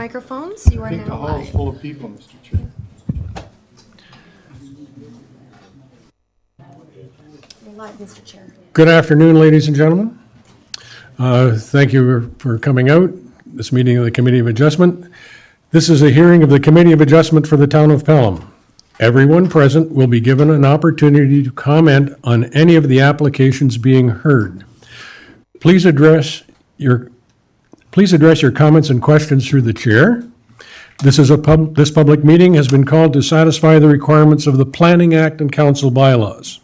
microphones. You are I think the now hall is live. full of people, Mr. Chair. You're live, Mr. Chair. Good afternoon, ladies and gentlemen. Thank you for coming out. This meeting of the Committee of Adjustment. This is a hearing of the Committee of Adjustment for the Town of Pelham. Everyone present will be given an opportunity to comment on any of the applications being heard. Please address your comments and questions through the chair. This public meeting has been called to satisfy the requirements of the Planning Act and Council bylaws.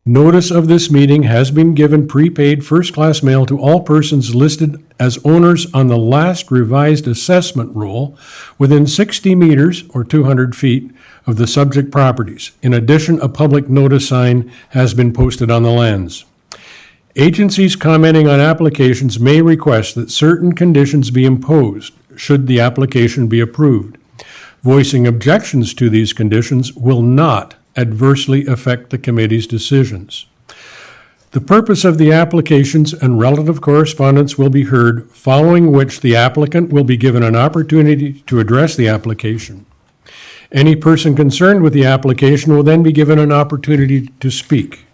Notice of this meeting has been given prepaid first-class mail to all persons listed as owners on the last revised assessment rule within 60 meters or 200 feet of the subject properties. In addition, a public notice sign has been posted on the lands. Agencies commenting on applications may request that certain conditions be imposed should the application be approved. Voicing objections to these conditions will not adversely affect the committee's decisions. The purpose of the applications and relative correspondence will be heard, following which the applicant will be given an opportunity to address the application. Any person concerned with the application will then be given an opportunity to speak.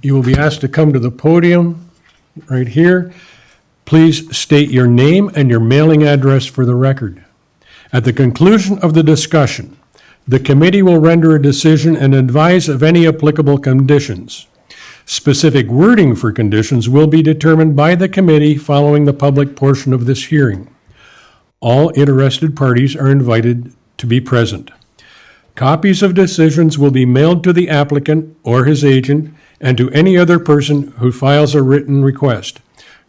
You will be asked to come to the podium right here. Please state your name and your mailing address for the record. At the conclusion of the discussion, the committee will render a decision and advise of any applicable conditions. Specific wording for conditions will be determined by the committee following the public portion of this hearing. All interested parties are invited to be present. Copies of decisions will be mailed to the applicant or his agent and to any other person who files a written request.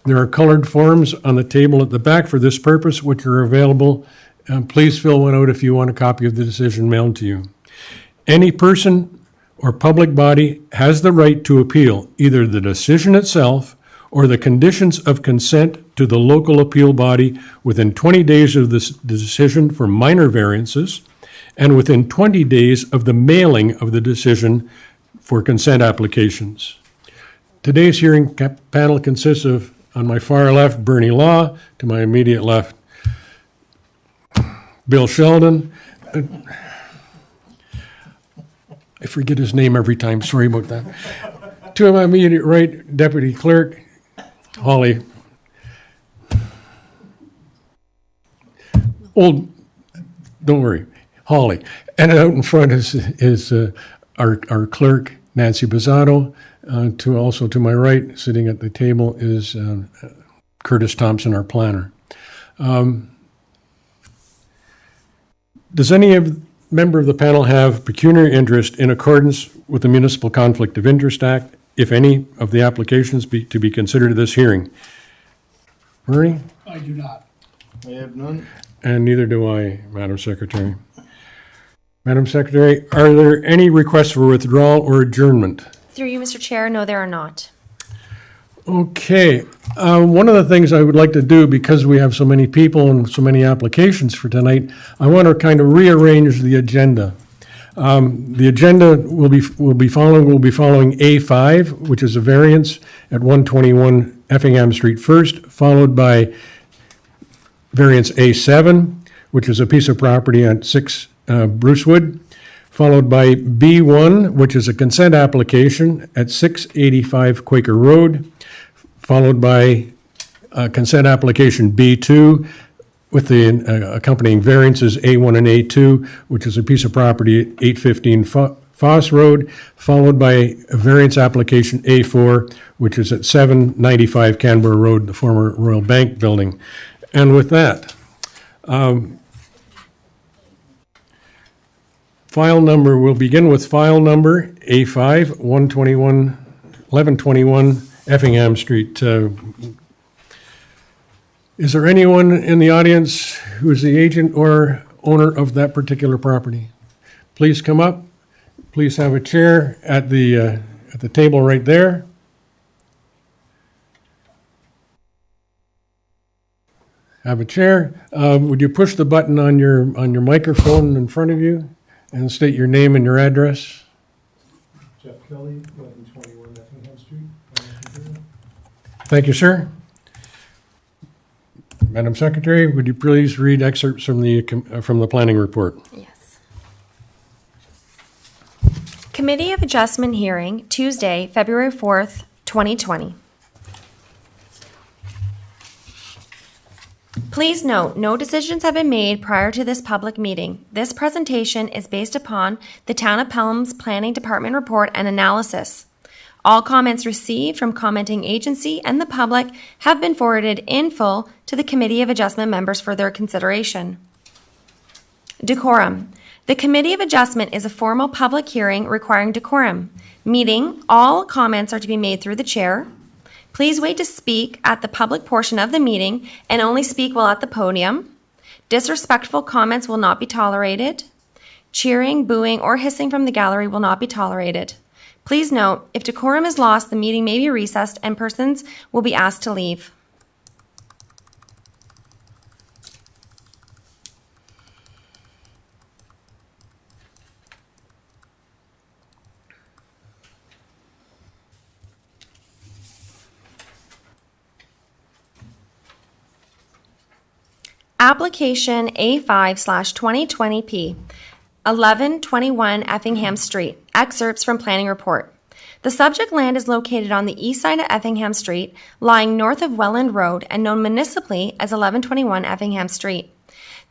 There are colored forms on the table at the back for this purpose, which are available. Please fill one out if you want a copy of the decision mailed to you. Any person or public body has the right to appeal either the decision itself or the conditions of consent to the local appeal body within 20 days of the decision for minor variances and within 20 days of the mailing of the decision for consent applications. Today's hearing panel consists of, on my far left, Bernie Law, to my immediate left, Bill Sheldon. I forget his name every time, sorry about that. To my immediate right, Deputy Clerk, Holly. Don't worry, Holly. And out in front is our clerk, Nancy Bizzato. Also to my right, sitting at the table, is Curtis Thompson, our planner. Does any member of the panel have pecuniary interest in accordance with the Municipal Conflict of Interest Act, if any of the applications to be considered at this hearing? Murray? I do not. I have none. And neither do I, Madam Secretary. Madam Secretary, are there any requests for withdrawal or adjournment? Through you, Mr. Chair, no, there are not. Okay. One of the things I would like to do, because we have so many people and so many applications for tonight, I want to kind of rearrange the agenda. The agenda we'll be following A5, which is a variance at 121 Effingham Street first, followed by variance A7, which is a piece of property at 6 Brucewood, followed by B1, which is a consent application at 685 Quaker Road, followed by consent application B2 with the accompanying variances A1 and A2, which is a piece of property at 815 Foss Road, followed by a variance application A4, which is at 795 Canberra Road, the former Royal Bank building. And with that, we'll begin with file number A5, 1121 Effingham Street. Is there anyone in the audience who is the agent or owner of that particular property? Please come up. Please have a chair at the table right there. Have a chair. Would you push the button on your microphone in front of you and state your name and your address? Jeff Kelly, 1121 Effingham Street. Thank you, sir. Madam Secretary, would you please read excerpts from the planning report? Yes. Committee of Adjustment hearing, Tuesday, February 4th, 2020. Please note, no decisions have been made prior to this public meeting. This presentation is based upon the Town of Pelham's Planning Department report and analysis. All comments received from commenting agency and the public have been forwarded in full to the Committee of Adjustment members for their consideration. Decorum. The Committee of Adjustment is a formal public hearing requiring decorum, meaning all comments are to be made through the chair. Please wait to speak at the public portion of the meeting and only speak while at the podium. Disrespectful comments will not be tolerated. Cheering, booing, or hissing from the gallery will not be tolerated. Please note, if decorum is lost, the meeting may be recessed and persons will be asked to leave. Application A5/2020P, 1121 Effingham Street. Excerpts from Planning Report. The subject land is located on the east side of Effingham Street, lying north of Welland Road and known municipally as 1121 Effingham Street.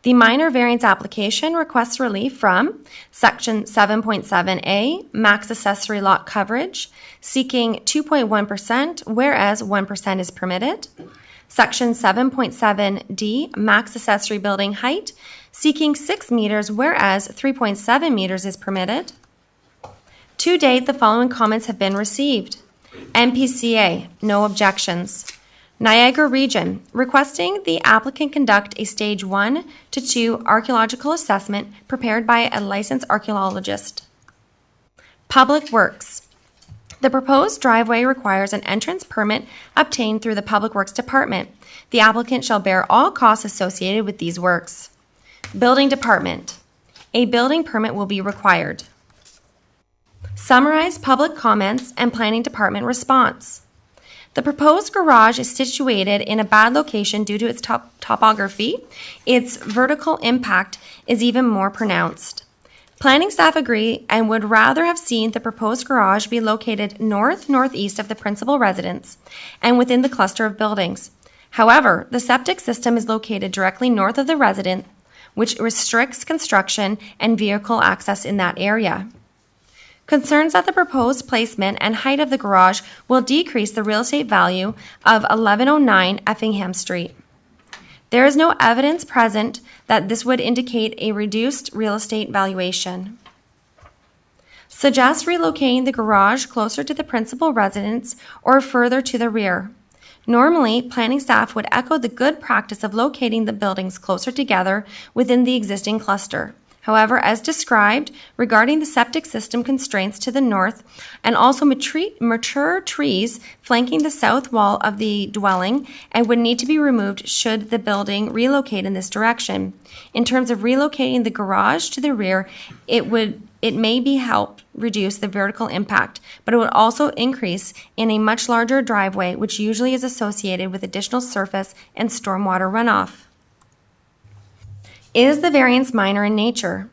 The minor variance application requests relief from Section 7.7A, max accessory lot coverage, seeking 2.1%, whereas 1% is permitted. Section 7.7D, max accessory building height, seeking 6 meters, whereas 3.7 meters is permitted. To date, the following comments have been received. MPCA, no objections. Niagara Region, requesting the applicant conduct a Stage 1 to 2 archaeological assessment prepared by a licensed archaeologist. Public Works. The proposed driveway requires an entrance permit obtained through the Public Works Department. The applicant shall bear all costs associated with these works. Building Department. A building permit will be required. Summarize public comments and Planning Department response. The proposed garage is situated in a bad location due to its topography. Its vertical impact is even more pronounced. Planning staff agree and would rather have seen the proposed garage be located north-northeast of the principal residence and within the cluster of buildings. However, the septic system is located directly north of the residence, which restricts construction and vehicle access in that area. Concerns that the proposed placement and height of the garage will decrease the real estate value of 1109 Effingham Street. There is no evidence present that this would indicate a reduced real estate valuation. Suggest relocating the garage closer to the principal residence or further to the rear. Normally, planning staff would echo the good practice of locating the buildings closer together within the existing cluster. However, as described, regarding the septic system constraints to the north and also mature trees flanking the south wall of the dwelling and would need to be removed should the building relocate in this direction. In terms of relocating the garage to the rear, it may be help reduce the vertical impact, but it would also increase in a much larger driveway, which usually is associated with additional surface and stormwater runoff. Is the variance minor in nature?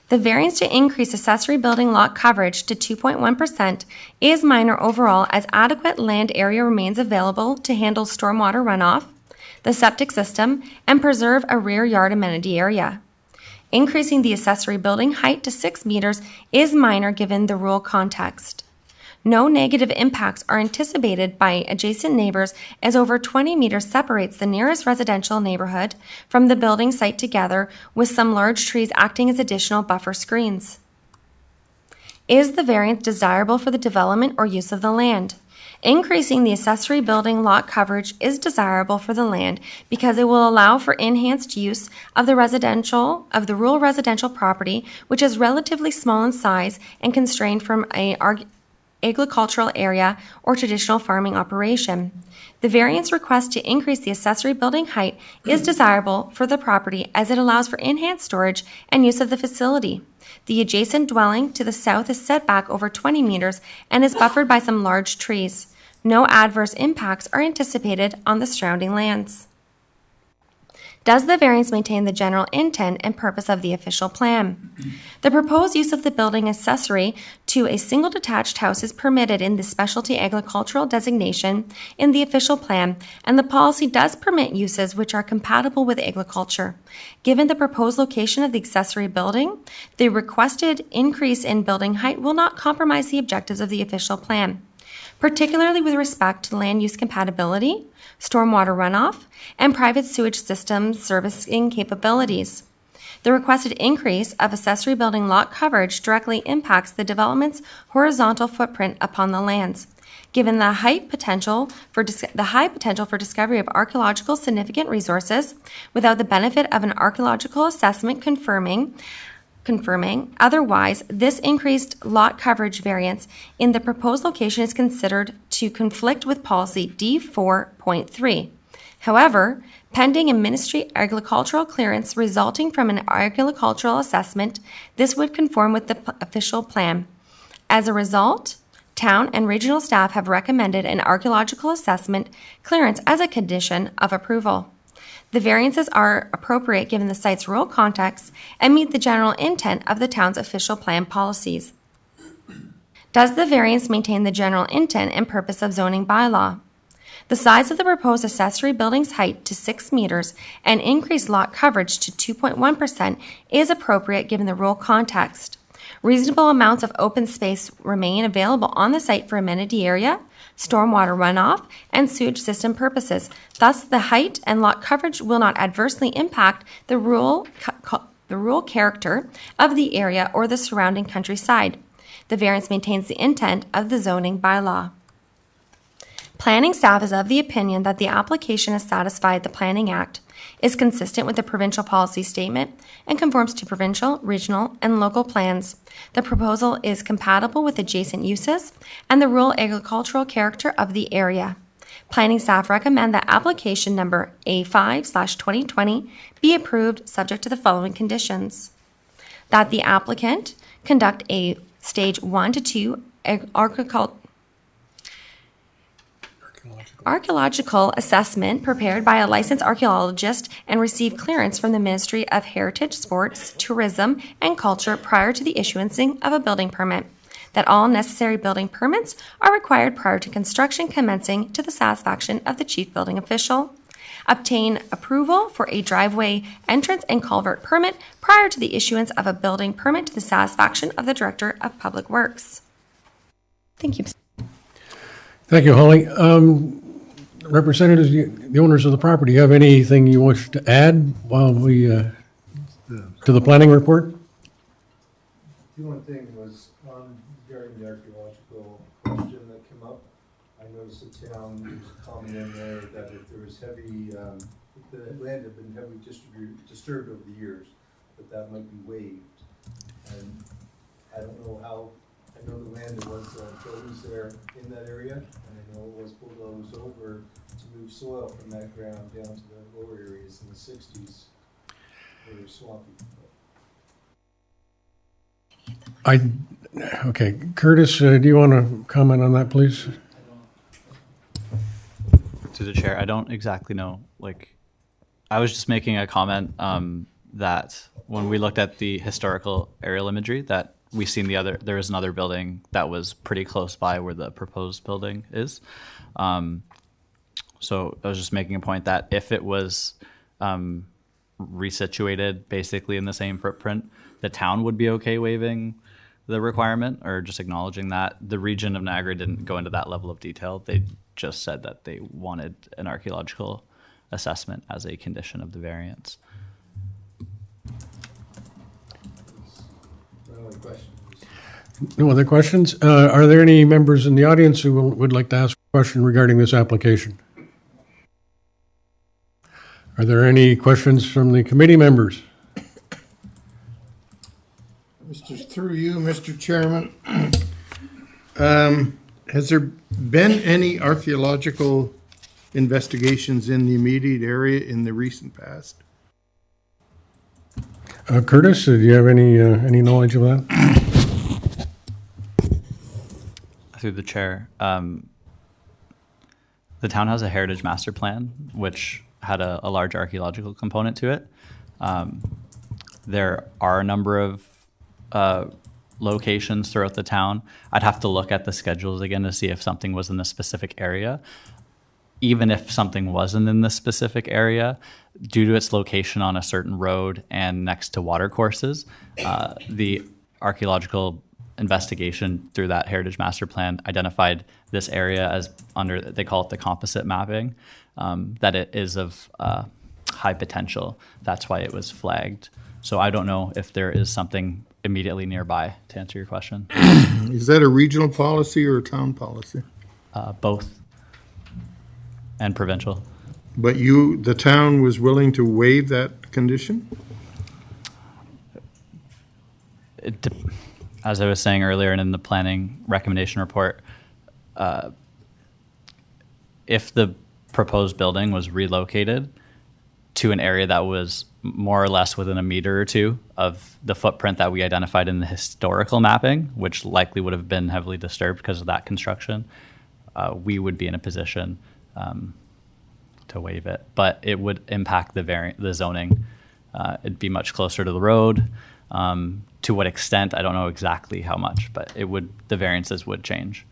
The variance to increase accessory building lot coverage to 2.1% is minor overall as adequate land area remains available to handle stormwater runoff, the septic system, and preserve a rear yard amenity area. Increasing the accessory building height to 6 meters is minor given the rural context. No negative impacts are anticipated by adjacent neighbors as over 20 meters separates the nearest residential neighborhood from the building site together with some large trees acting as additional buffer screens. Is the variance desirable for the development or use of the land? Increasing the accessory building lot coverage is desirable for the land because it will allow for enhanced use of the rural residential property, which is relatively small in size and constrained from an agricultural area or traditional farming operation. The variance request to increase the accessory building height is desirable for the property as it allows for enhanced storage and use of the facility. The adjacent dwelling to the south is set back over 20 meters and is buffered by some large trees. No adverse impacts are anticipated on the surrounding lands. Does the variance maintain the general intent and purpose of the official plan? The proposed use of the building accessory to a single detached house is permitted in the specialty agricultural designation in the official plan, and the policy does permit uses which are compatible with agriculture. Given the proposed location of the accessory building, the requested increase in building height will not compromise the objectives of the official plan, particularly with respect to land use compatibility, stormwater runoff, and private sewage system servicing capabilities. The requested increase of accessory building lot coverage directly impacts the development's horizontal footprint upon the lands. Given the high potential for discovery of archaeological significant resources, without the benefit of an archaeological assessment confirming otherwise, this increased lot coverage variance in the proposed location is considered to conflict with policy D4.3. However, pending a ministry agricultural clearance resulting from an agricultural assessment, this would conform with the official plan. As a result, town and regional staff have recommended an archaeological assessment clearance as a condition of approval. The variances are appropriate given the site's rural context and meet the general intent of the town's official plan policies. Does the variance maintain the general intent and purpose of zoning bylaw? The size of the proposed accessory building's height to 6 meters and increased lot coverage to 2.1% is appropriate given the rural context. Reasonable amounts of open space remain available on the site for amenity area, stormwater runoff, and sewage system purposes. Thus, the height and lot coverage will not adversely impact the rural character of the area or the surrounding countryside. The variance maintains the intent of the zoning bylaw. Planning staff is of the opinion that the application has satisfied the Planning Act, is consistent with the provincial policy statement, and conforms to provincial, regional, and local plans. The proposal is compatible with adjacent uses and the rural agricultural character of the area. Planning staff recommend that application number A5/2020 be approved subject to the following conditions. That the applicant conduct a stage 1 to 2 archaeological assessment prepared by a licensed archaeologist and receive clearance from the Ministry of Heritage, Sports, Tourism, and Culture prior to the issuancing of a building permit. That all necessary building permits are required prior to construction commencing to the satisfaction of the chief building official. Obtain approval for a driveway entrance and culvert permit prior to the issuance of a building permit to the satisfaction of the Director of Public Works. Thank you. Thank you, Holly. Representatives, the owners of the property, you have anything you wish to add while we, to the planning report? The only thing was regarding the archaeological question that came up. I noticed the town, there was a comment in there that if there was heavy, if the land had been heavily disturbed over the years, that might be waived. And I don't know how, I know the land, there was buildings there in that area, and I know it was bulldozed over to move soil from that ground down to the lower areas in the 60s. They were swampy. Okay, Curtis, do you want to comment on that, please? To the chair, I don't exactly know. I was just making a comment that when we looked at the historical aerial imagery, that we seen there is another building that was pretty close by where the proposed building is. So I was just making a point that if it was resituated basically in the same footprint, the town would be okay waiving the requirement or just acknowledging that. The region of Niagara didn't go into that level of detail. They just said that they wanted an archaeological assessment as a condition of the variance. No other questions? Are there any members in the audience who would like to ask a question regarding this application? Are there any questions from the committee members? Through you, Mr. Chairman, has there been any archaeological investigations in the immediate area in the recent past? Curtis, do you have any knowledge of that? Through the chair, the town has a heritage master plan, which had a large archaeological component to it. There are a number of locations throughout the town. I'd have to look at the schedules again to see if something was in a specific area. Even if something wasn't in this specific area, due to its location on a certain road and next to water courses, the archaeological investigation through that Heritage Master Plan identified this area as under, they call it the composite mapping, that it is of high potential. That's why it was flagged. So I don't know if there is something immediately nearby, to answer your question. Is that a regional policy or a town policy? Both. And provincial. But the town was willing to waive that condition? As I was saying earlier and in the planning recommendation report, if the proposed building was relocated to an area that was more or less within a meter or two of the footprint that we identified in the historical mapping, which likely would have been heavily disturbed because of that construction, we would be in a position to waive it, but it would impact the zoning. It'd be much closer to the road. To what extent, I don't know exactly how much, but the variances would change.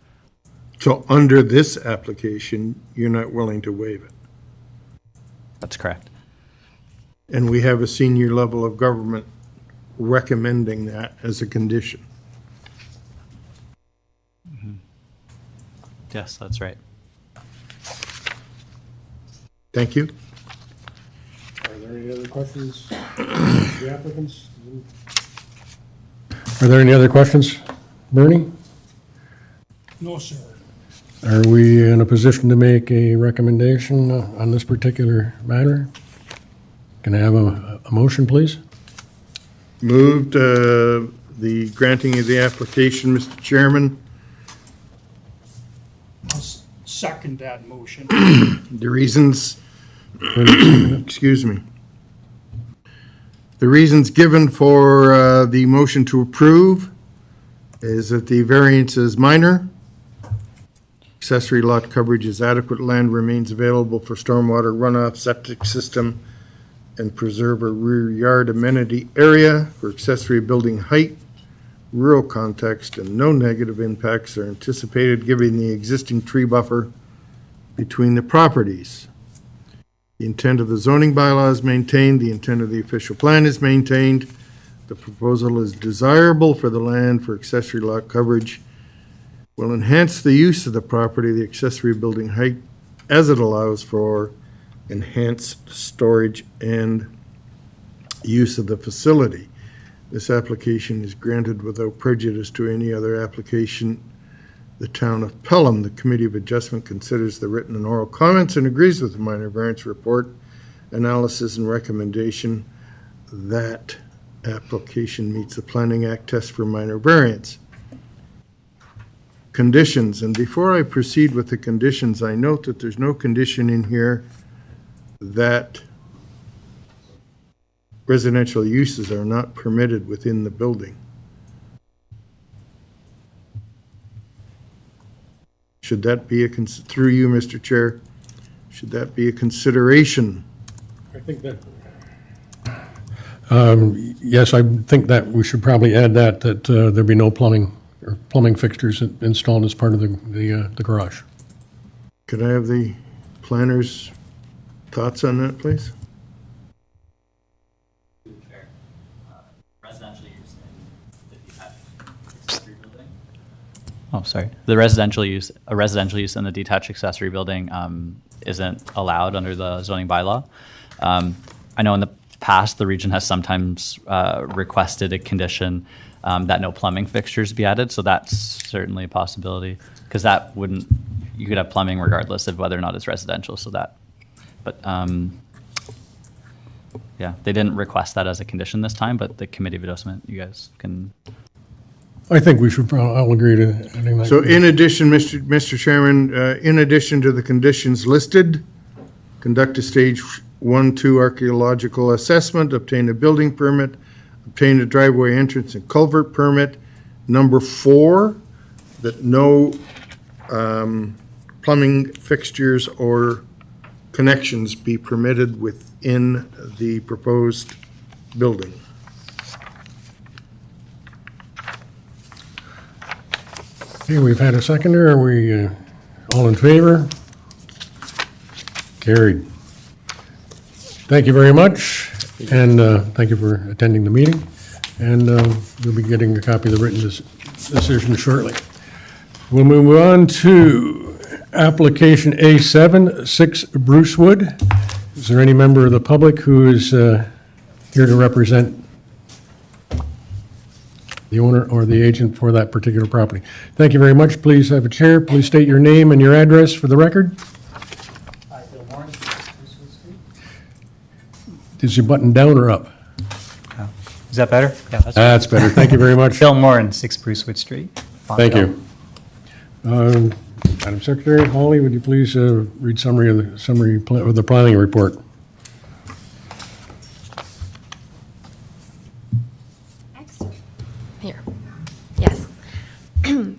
So under this application, you're not willing to waive it? That's correct. And we have a senior level of government recommending that as a condition? Mm-hmm. Yes, that's right. Thank you. Are there any other questions? The applicants? Are there any other questions? Bernie? No, sir. Are we in a position to make a recommendation on this particular matter? Can I have a motion, please? Moved the granting of the application, Mr. Chairman. I'll second that motion. The reasons, excuse me. The reasons given for the motion to approve is that the variance is minor. Accessory lot coverage is adequate. Land remains available for stormwater runoff, septic system, and preserve a rear yard amenity area for accessory building height, rural context, and no negative impacts are anticipated given the existing tree buffer between the properties. The intent of the zoning bylaw is maintained. The intent of the official plan is maintained. The proposal is desirable for the land for accessory lot coverage, will enhance the use of the property, the accessory building height, as it allows for enhanced storage and use of the facility. This application is granted without prejudice to any other application. The town of Pelham, the Committee of Adjustment considers the written and oral comments and agrees with the minor variance report, analysis, and recommendation that application meets the Planning Act test for minor variance. Conditions, and before I proceed with the conditions, I note that there's no condition in here that residential uses are not permitted within the building. Should that be through you, Mr. Chair, should that be a consideration? I think that, yes, I think that we should probably add that there be no plumbing or plumbing fixtures installed as part of the garage. Could I have the planner's thoughts on that, please? Residential use in the detached accessory building. Oh, sorry. A residential use in the detached accessory building isn't allowed under the zoning bylaw. I know in the past, the region has sometimes requested a condition that no plumbing fixtures be added, so that's certainly a possibility, because that wouldn't, you could have plumbing regardless of whether or not it's residential, so that, but yeah, they didn't request that as a condition this time, but the Committee of Adjustment, you guys can. I think we should, I'll agree to adding that. So in addition, Mr. Chairman, in addition to the conditions listed, conduct a stage 1-2 archaeological assessment, obtain a building permit, obtain a driveway entrance and culvert permit. Number 4, that no plumbing fixtures or connections be permitted within the proposed building. Okay, we've had a seconder. Are we all in favor? Carried. Thank you very much, and thank you for attending the meeting. And we'll be getting a copy of the written decision shortly. We'll move on to application A7, 6 Brucewood. Is there any member of the public who is here to represent the owner or the agent for that particular property? Thank you very much. Please have a chair. Please state your name and your address for the record. Hi, Bill Warren, Brucewood Street. Is your button down or up? Is that better? Yeah, That's better. Thank you very much. Bill Moran, 6 Brucewood Street. Thank you. Madam Secretary, Holly, would you please read summary of the planning report? Here. Yes.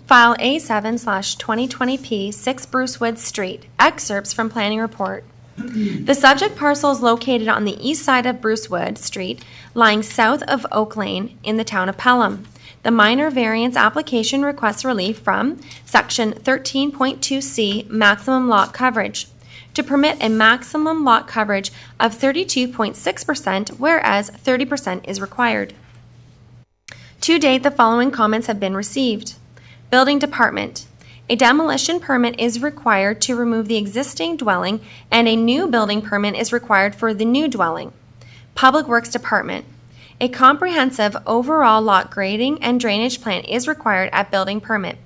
File A7/2020P, 6 Brucewood Street. Excerpts from planning report. The subject parcel is located on the east side of Brucewood Street, lying south of Oak Lane in the town of Pelham. The minor variance application requests relief from Section 13.2C, maximum lot coverage, to permit a maximum lot coverage of 32.6%, whereas 30% is required. To date, the following comments have been received. Building Department. A demolition permit is required to remove the existing dwelling, and a new building permit is required for the new dwelling. Public Works Department. A comprehensive overall lot grading and drainage plan is required at building permit,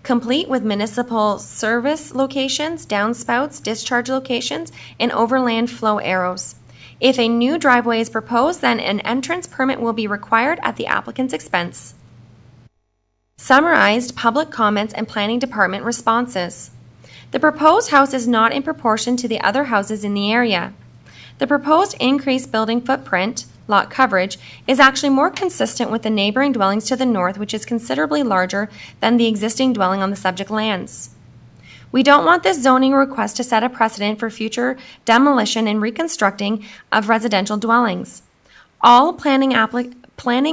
complete with municipal service locations, downspouts, discharge locations, and overland flow arrows. If a new driveway is proposed, then an entrance permit will be required at the applicant's expense. Summarized public comments and planning department responses. The proposed house is not in proportion to the other houses in the area. The proposed increased building footprint, lot coverage, is actually more consistent with the neighboring dwellings to the north, which is considerably larger than the existing dwelling on the subject lands. We don't want this zoning request to set a precedent for future demolition and reconstructing of residential dwellings. All Planning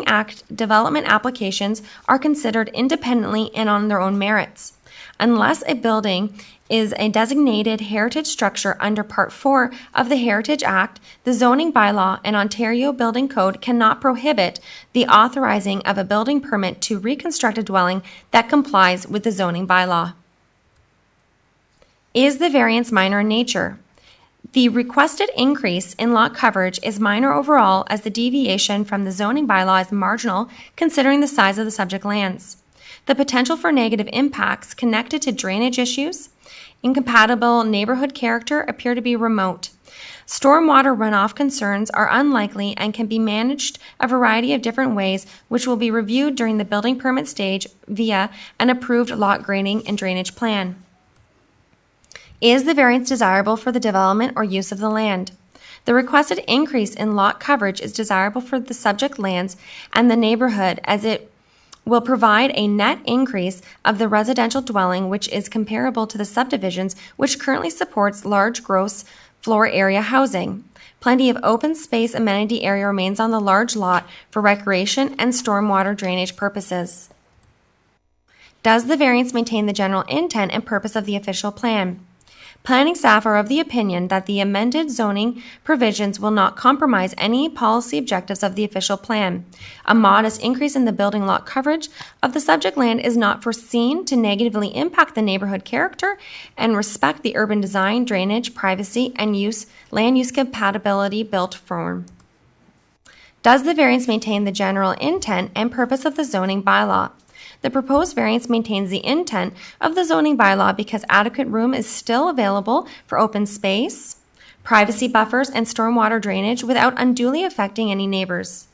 Act development applications are considered independently and on their own merits. Unless a building is a designated heritage structure under Part 4 of the Heritage Act, the zoning bylaw and Ontario Building Code cannot prohibit the authorizing of a building permit to reconstruct a dwelling that complies with the zoning bylaw. Is the variance minor in nature? The requested increase in lot coverage is minor overall, as the deviation from the zoning bylaw is marginal considering the size of the subject lands. The potential for negative impacts connected to drainage issues, incompatible neighborhood character appear to be remote. Stormwater runoff concerns are unlikely and can be managed a variety of different ways, which will be reviewed during the building permit stage via an approved lot grading and drainage plan. Is the variance desirable for the development or use of the land? The requested increase in lot coverage is desirable for the subject lands and the neighborhood, as it will provide a net increase of the residential dwelling, which is comparable to the subdivisions which currently supports large gross floor area housing. Plenty of open space amenity area remains on the large lot for recreation and stormwater drainage purposes. Does the variance maintain the general intent and purpose of the official plan? Planning staff are of the opinion that the amended zoning provisions will not compromise any policy objectives of the official plan. A modest increase in the building lot coverage of the subject land is not foreseen to negatively impact the neighborhood character and respect the urban design, drainage, privacy, and land use compatibility built form. Does the variance maintain the general intent and purpose of the zoning bylaw? The proposed variance maintains the intent of the zoning bylaw because adequate room is still available for open space, privacy buffers, and stormwater drainage without unduly affecting any neighbors.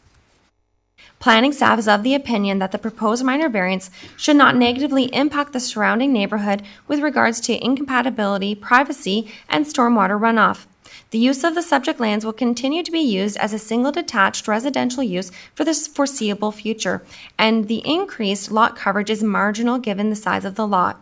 Planning staff is of the opinion that the proposed minor variance should not negatively impact the surrounding neighborhood with regards to incompatibility, privacy, and stormwater runoff. The use of the subject lands will continue to be used as a single detached residential use for the foreseeable future, and the increased lot coverage is marginal given the size of the lot.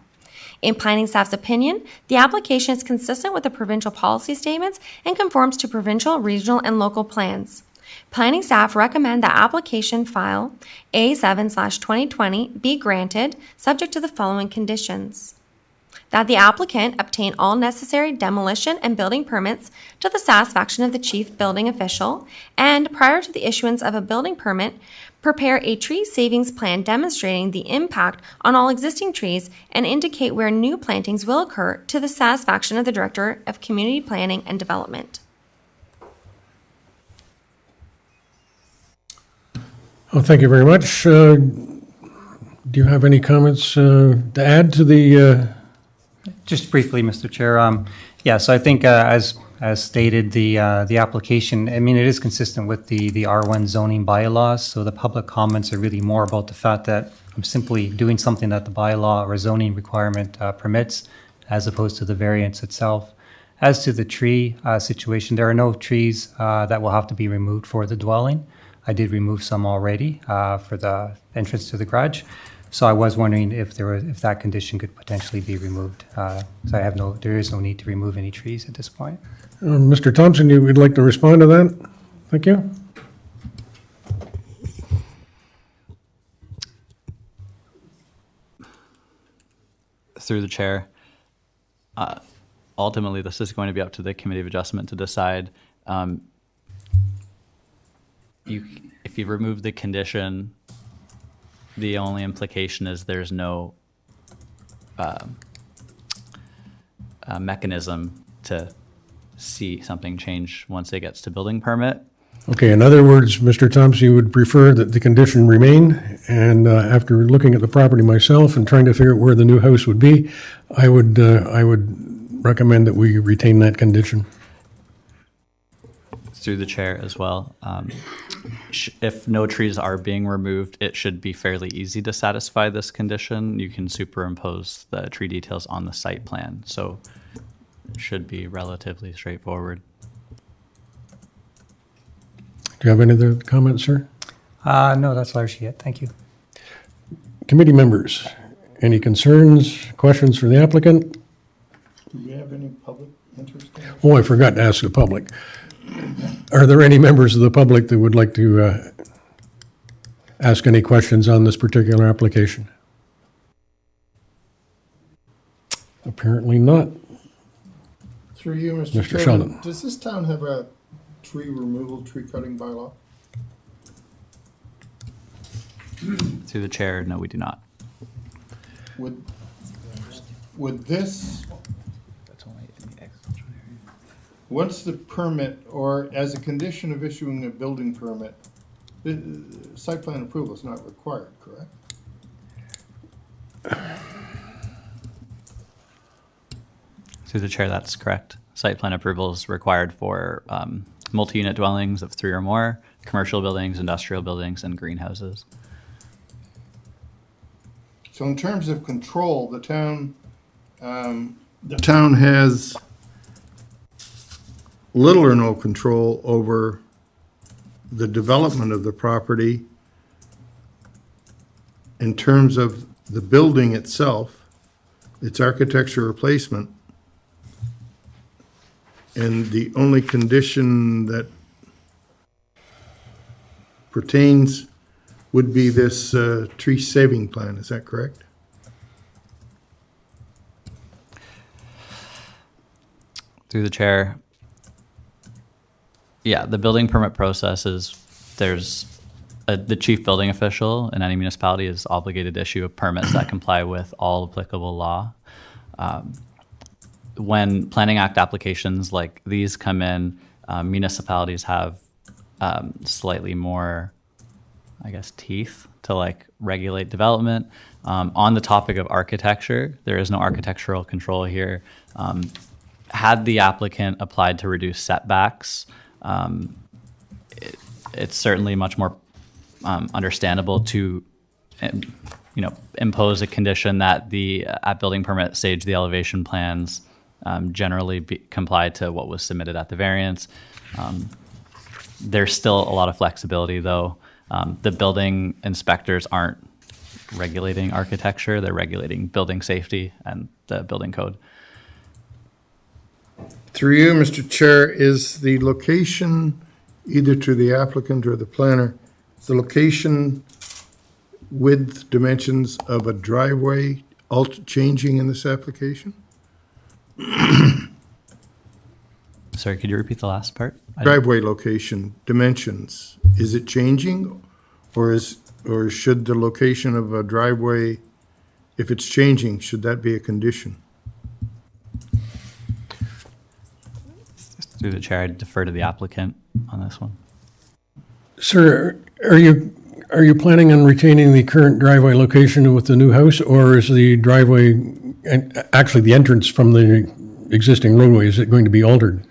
In planning staff's opinion, the application is consistent with the provincial policy statements and conforms to provincial, regional, and local plans. Planning staff recommend that application file A7/2020 be granted, subject to the following conditions: that the applicant obtain all necessary demolition and building permits to the satisfaction of the chief building official, and prior to the issuance of a building permit, prepare a tree savings plan demonstrating the impact on all existing trees and indicate where new plantings will occur to the satisfaction of the Director of Community Planning and Development. Oh, thank you very much. Do you have any comments to add to the? Just briefly, Mr. Chair. Yeah, so I think as stated, the application, I mean, it is consistent with the R1 zoning bylaws. So the public comments are really more about the fact that I'm simply doing something that the bylaw or zoning requirement permits, as opposed to the variance itself. As to the tree situation, there are no trees that will have to be removed for the dwelling. I did remove some already for the entrance to the garage. So I was wondering if that condition could potentially be removed. So there is no need to remove any trees at this point. Mr. Thompson, you would like to respond to that? Thank you. Through the chair, ultimately this is going to be up to the Committee of Adjustment to decide. If you remove the condition, the only implication is there's no mechanism to see something change once it gets to building permit. Okay, in other words, Mr. Thompson, you would prefer that the condition remain, and after looking at the property myself and trying to figure out where the new house would be, I would recommend that we retain that condition. Through the chair as well. If no trees are being removed, it should be fairly easy to satisfy this condition. You can superimpose the tree details on the site plan, so it should be relatively straightforward. Do you have any other comments, sir? No, that's largely it. Thank you. Committee members, any concerns, questions for the applicant? Do we have any public interest? Oh, I forgot to ask the public. Are there any members of the public that would like to ask any questions on this particular application? Apparently not. Through you, Mr. Mr. Chairman, Sheldon. does this town have a tree removal, tree cutting bylaw? Through the chair, no, we do not. Would this, once the permit, or as a condition of issuing a building permit, the site plan approval is not required, correct? Through the chair, that's correct. Site plan approval is required for multi-unit dwellings of 3 or more, commercial buildings, industrial buildings, and greenhouses. So in terms of control, the town has little or no control over the development of the property in terms of the building itself, its architecture replacement, and the only condition that pertains would be this tree saving plan. Is that correct? Through the chair, yeah, the building permit process is the chief building official in any municipality is obligated to issue permits that comply with all applicable law. When Planning Act applications like these come in, municipalities have slightly more, I guess, teeth to regulate development. On the topic of architecture, there is no architectural control here. Had the applicant applied to reduce setbacks, it's certainly much more understandable to impose a condition that at building permit stage, the elevation plans generally comply to what was submitted at the variance. There's still a lot of flexibility, though. The building inspectors aren't regulating architecture, they're regulating building safety and the building code. Through you, Mr. Chair, is the location, either to the applicant or the planner, is the location with dimensions of a driveway changing in this application? Sorry, could you repeat the last part? Driveway location, dimensions, is it changing? Or should the location of a driveway, if it's changing, should that be a condition? Through the chair, I defer to the applicant on this one. Sir, are you planning on retaining the current driveway location with the new house, or is the driveway, and actually the entrance from the existing roadway, is it going to be altered?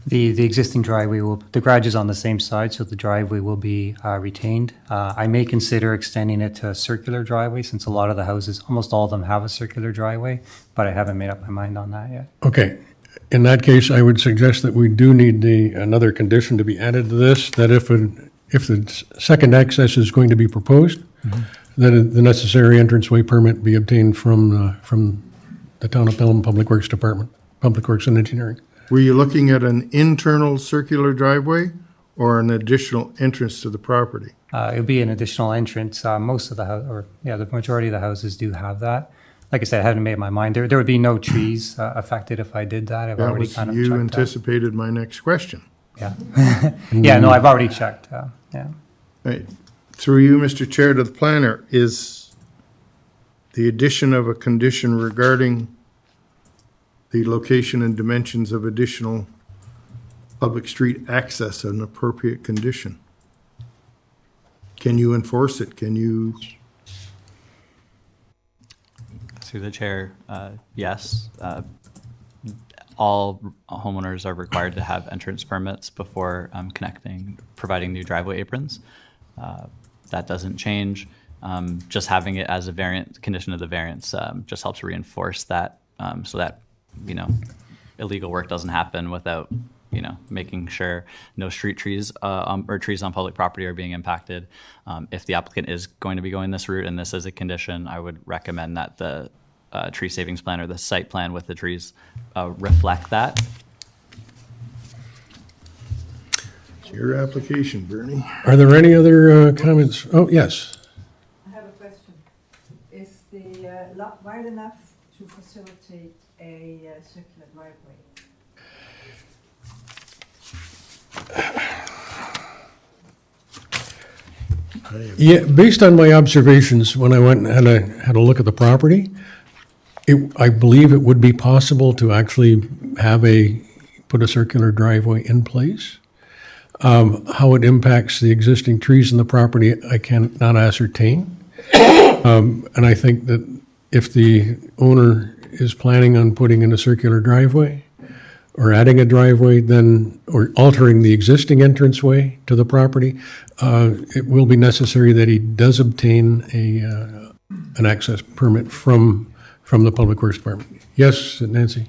The existing driveway the garage is on the same side, so the driveway will be retained. I may consider extending it to a circular driveway, since a lot of the houses, almost all of them have a circular driveway, but I haven't made up my mind on that yet. Okay. In that case, I would suggest that we do need another condition to be added to this, that if the second access is going to be proposed, that the necessary entranceway permit be obtained from the Town of Pelham Public Works Department, Public Works and Engineering. Were you looking at an internal circular driveway or an additional entrance to the property? It would be an additional entrance. Most of the the majority of the houses do have that. Like I said, I haven't made my mind. There would be no trees affected if I did that. I've That already was, kind of you checked anticipated my next question. that. Yeah. Yeah, no, I've already checked. Yeah. Right. Through you, Mr. Chair, to the planner, is the addition of a condition regarding the location and dimensions of additional public street access an appropriate condition? Can you enforce it? Can you? Through the chair, yes. All homeowners are required to have entrance permits before providing new driveway aprons. That doesn't change. Just having it as a condition of the variance just helps reinforce that, so that, illegal work doesn't happen without, making sure no street trees or trees on public property are being impacted. If the applicant is going to be going this route and this is a condition, I would recommend that the tree savings plan or the site plan with the trees reflect that. It's your application, Bernie. Are there any other comments? Oh, yes. I have a question. Is the lot wide enough to facilitate a circular driveway? Yeah, based on my observations, when I went and had a look at the property, I believe it would be possible to actually put a circular driveway in place. How it impacts the existing trees in the property, I cannot ascertain. And I think that if the owner is planning on putting in a circular driveway or adding a driveway, or altering the existing entranceway to the property, it will be necessary that he does obtain an access permit from the Public Works Department. Yes, Nancy?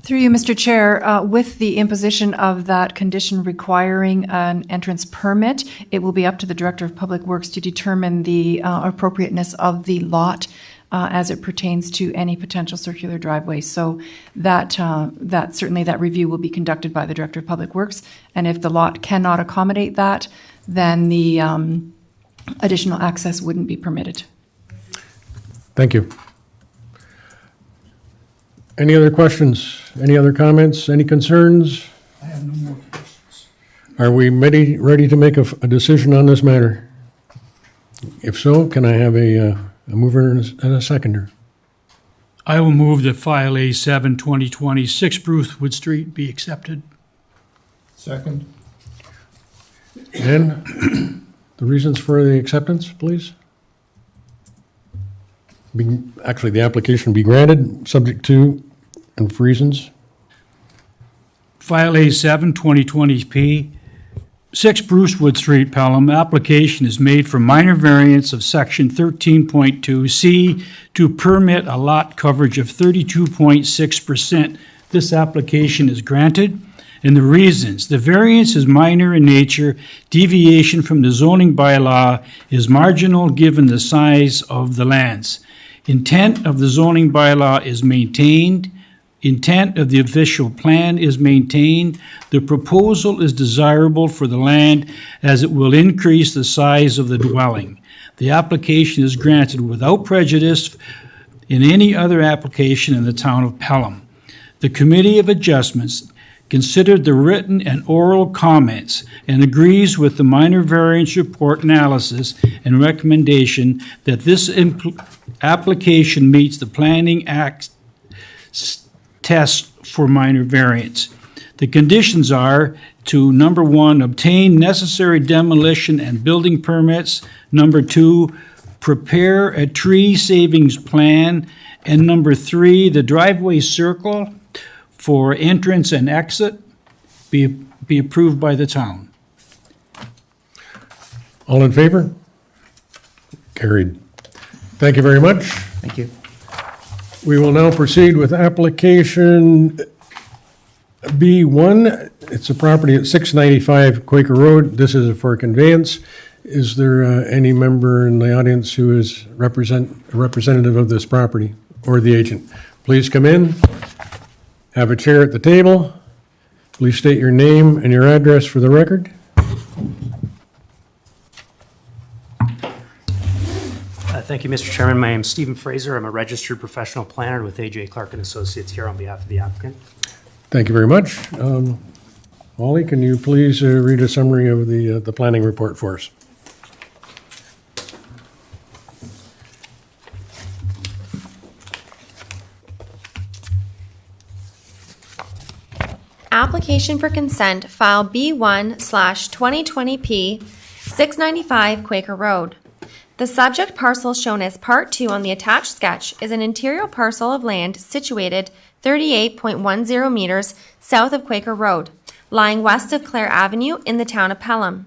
Through you, Mr. Chair, with the imposition of that condition requiring an entrance permit, it will be up to the Director of Public Works to determine the appropriateness of the lot as it pertains to any potential circular driveway. So that certainly that review will be conducted by the Director of Public Works, and if the lot cannot accommodate that, then the additional access wouldn't be permitted. Thank you. Any other questions? Any other comments? Any concerns? I have no more questions. Are we ready to make a decision on this matter? If so, can I have a mover and a seconder? I will move that file A7 2020 6 Brucewood Street be accepted. Second. And the reasons for the acceptance, please? Actually, the application be granted, subject to, and for reasons. File A7 2020P 6 Brucewood Street, Pelham. Application is made for minor variance of section 13.2C to permit a lot coverage of 32.6%. This application is granted. and the reasons. The variance is minor in nature. Deviation from the zoning bylaw is marginal given the size of the lands. Intent of the zoning bylaw is maintained. Intent of the official plan is maintained. The proposal is desirable for the land as it will increase the size of the dwelling. The application is granted without prejudice in any other application in the town of Pelham. The Committee of Adjustments considered the written and oral comments and agrees with the minor variance report analysis and recommendation that this application meets the Planning Act test for minor variance. The conditions are to, number 1, obtain necessary demolition and building permits. Number 2, prepare a tree savings plan. And number 3, the driveway circle for entrance and exit be approved by the town. All in favor? Carried. Thank you very much. Thank you. We will now proceed with application B1. It's a property at 695 Quaker Road. This is for conveyance. Is there any member in the audience who is a representative of this property or the agent? Please come in, have a chair at the table. Please state your name and your address for the record. Thank you, Mr. Chairman. My name is Stephen Fraser. I'm a registered professional planner with A.J. Clark & Associates here on behalf of the applicant. Thank you very much. Wally, can you please read a summary of the planning report for us? Application for consent, file B1/2020P, 695 Quaker Road. The subject parcel shown as Part 2 on the attached sketch is an interior parcel of land situated 38.10 meters south of Quaker Road, lying west of Clare Avenue in the town of Pelham.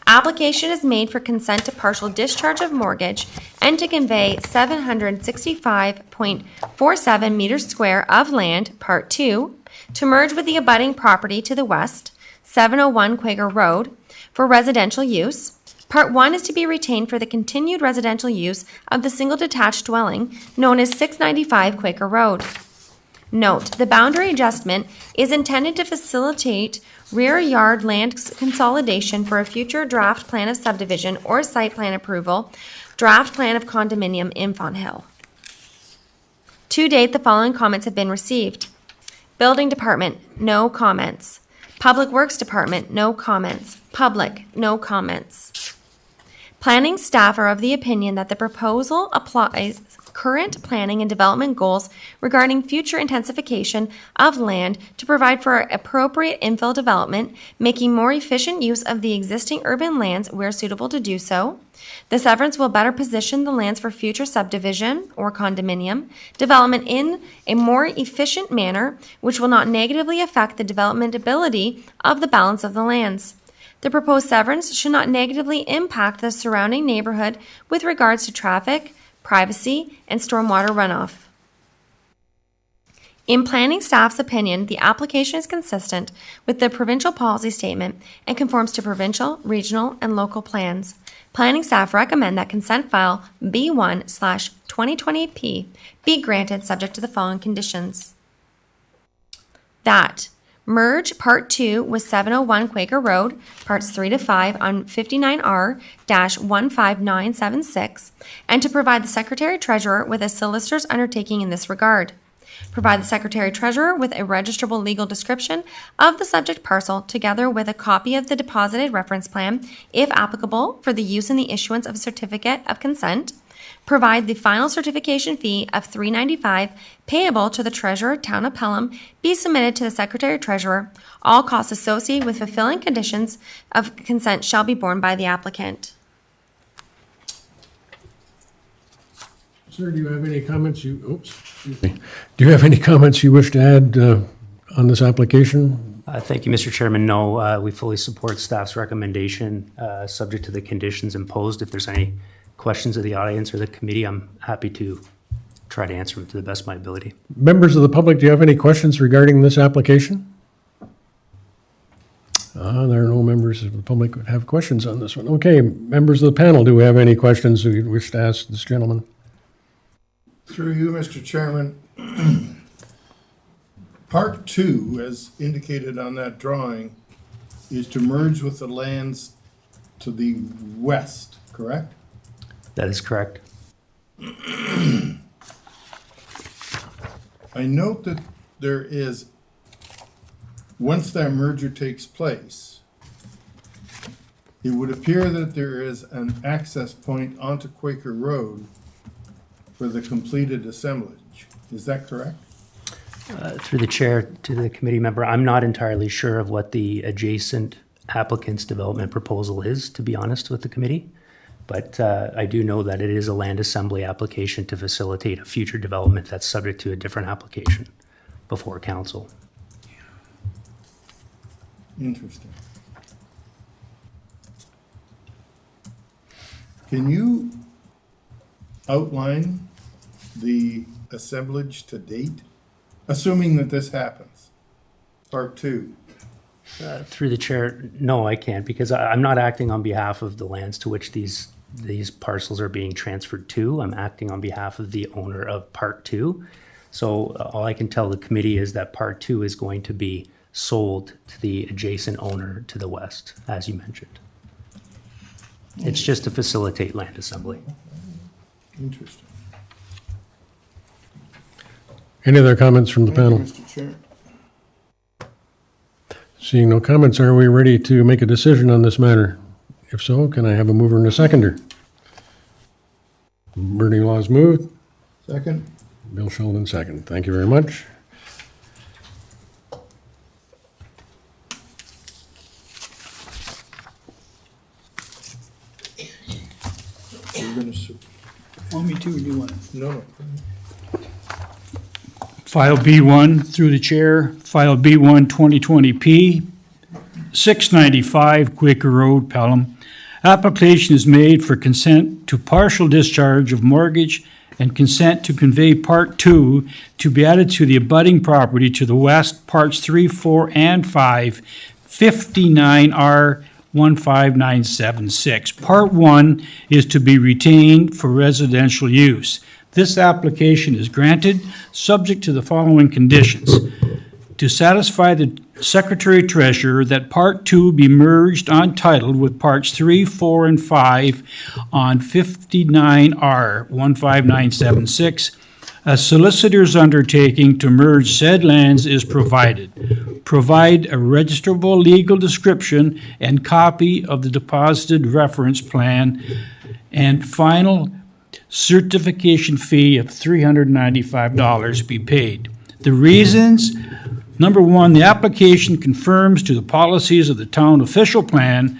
Application is made for consent to partial discharge of mortgage and to convey 765.47 meters square of land, Part 2, to merge with the abutting property to the west, 701 Quaker Road, for residential use. Part 1 is to be retained for the continued residential use of the single detached dwelling known as 695 Quaker Road. Note, the boundary adjustment is intended to facilitate rear yard land consolidation for a future draft plan of subdivision or site plan approval, draft plan of condominium in Fonthill. To date, the following comments have been received. Building Department, no comments. Public Works Department, no comments. Public, no comments. Planning staff are of the opinion that the proposal applies current planning and development goals regarding future intensification of land to provide for appropriate infill development, making more efficient use of the existing urban lands where suitable to do so. The severance will better position the lands for future subdivision or condominium development in a more efficient manner, which will not negatively affect the development ability of the balance of the lands. The proposed severance should not negatively impact the surrounding neighborhood with regards to traffic, privacy, and stormwater runoff. In planning staff's opinion, the application is consistent with the provincial policy statement and conforms to provincial, regional, and local plans. Planning staff recommend that consent file B1/2020P be granted subject to the following conditions. That merge Part 2 with 701 Quaker Road, Parts 3 to 5 on 59R-15976, and to provide the Secretary-Treasurer with a solicitor's undertaking in this regard. Provide the Secretary-Treasurer with a registrable legal description of the subject parcel together with a copy of the deposited reference plan, if applicable, for the use in the issuance of a certificate of consent. Provide the final certification fee of $395 payable to the Treasurer, Town of Pelham, be submitted to the Secretary-Treasurer. All costs associated with fulfilling conditions of consent shall be borne by the applicant. Sir, do you have any comments Do you have any comments you wish to add on this application? Thank you, Mr. Chairman. No, we fully support staff's recommendation, subject to the conditions imposed. If there's any questions of the audience or the committee, I'm happy to try to answer them to the best of my ability. Members of the public, do you have any questions regarding this application? There are no members of the public who have questions on this one. Okay, members of the panel, do we have any questions you wish to ask this gentleman? Through you, Mr. Chairman. Part 2, as indicated on that drawing, is to merge with the lands to the west, correct? That is correct. I note that there is, once that merger takes place, it would appear that there is an access point onto Quaker Road for the completed assemblage. Is that correct? Through the chair to the committee member, I'm not entirely sure of what the adjacent applicant's development proposal is, to be honest with the committee. But I do know that it is a land assembly application to facilitate a future development that's subject to a different application before council. Interesting. Can you outline the assemblage to date, assuming that this happens? Part 2. Through the chair, no, I can't, because I'm not acting on behalf of the lands to which these parcels are being transferred to. I'm acting on behalf of the owner of Part 2. So all I can tell the committee is that Part 2 is going to be sold to the adjacent owner to the west, as you mentioned. It's just to facilitate land assembly. Interesting. Any other comments from the panel? Mr. Chair. Seeing no comments, are we ready to make a decision on this matter? If so, can I have a mover and a seconder? Bernie Laws moved. Second. Bill Sheldon second. Thank you very much. We're gonna Want me to, or do you want to? no. File B1 through the chair, file B1 2020P, 695 Quaker Road, Pelham. Application is made for consent to partial discharge of mortgage and consent to convey Part 2 to be added to the abutting property to the west, Parts 3, 4, and 5, 59R 15976. Part 1 is to be retained for residential use. This application is granted, subject to the following conditions. To satisfy the Secretary Treasurer that Part 2 be merged on title with Parts 3, 4, and 5 on 59R 15976, a solicitor's undertaking to merge said lands is provided. Provide a registrable legal description and copy of the deposited reference plan, and final certification fee of $395 be paid. The reasons: number one, the application conforms to the policies of the town official plan,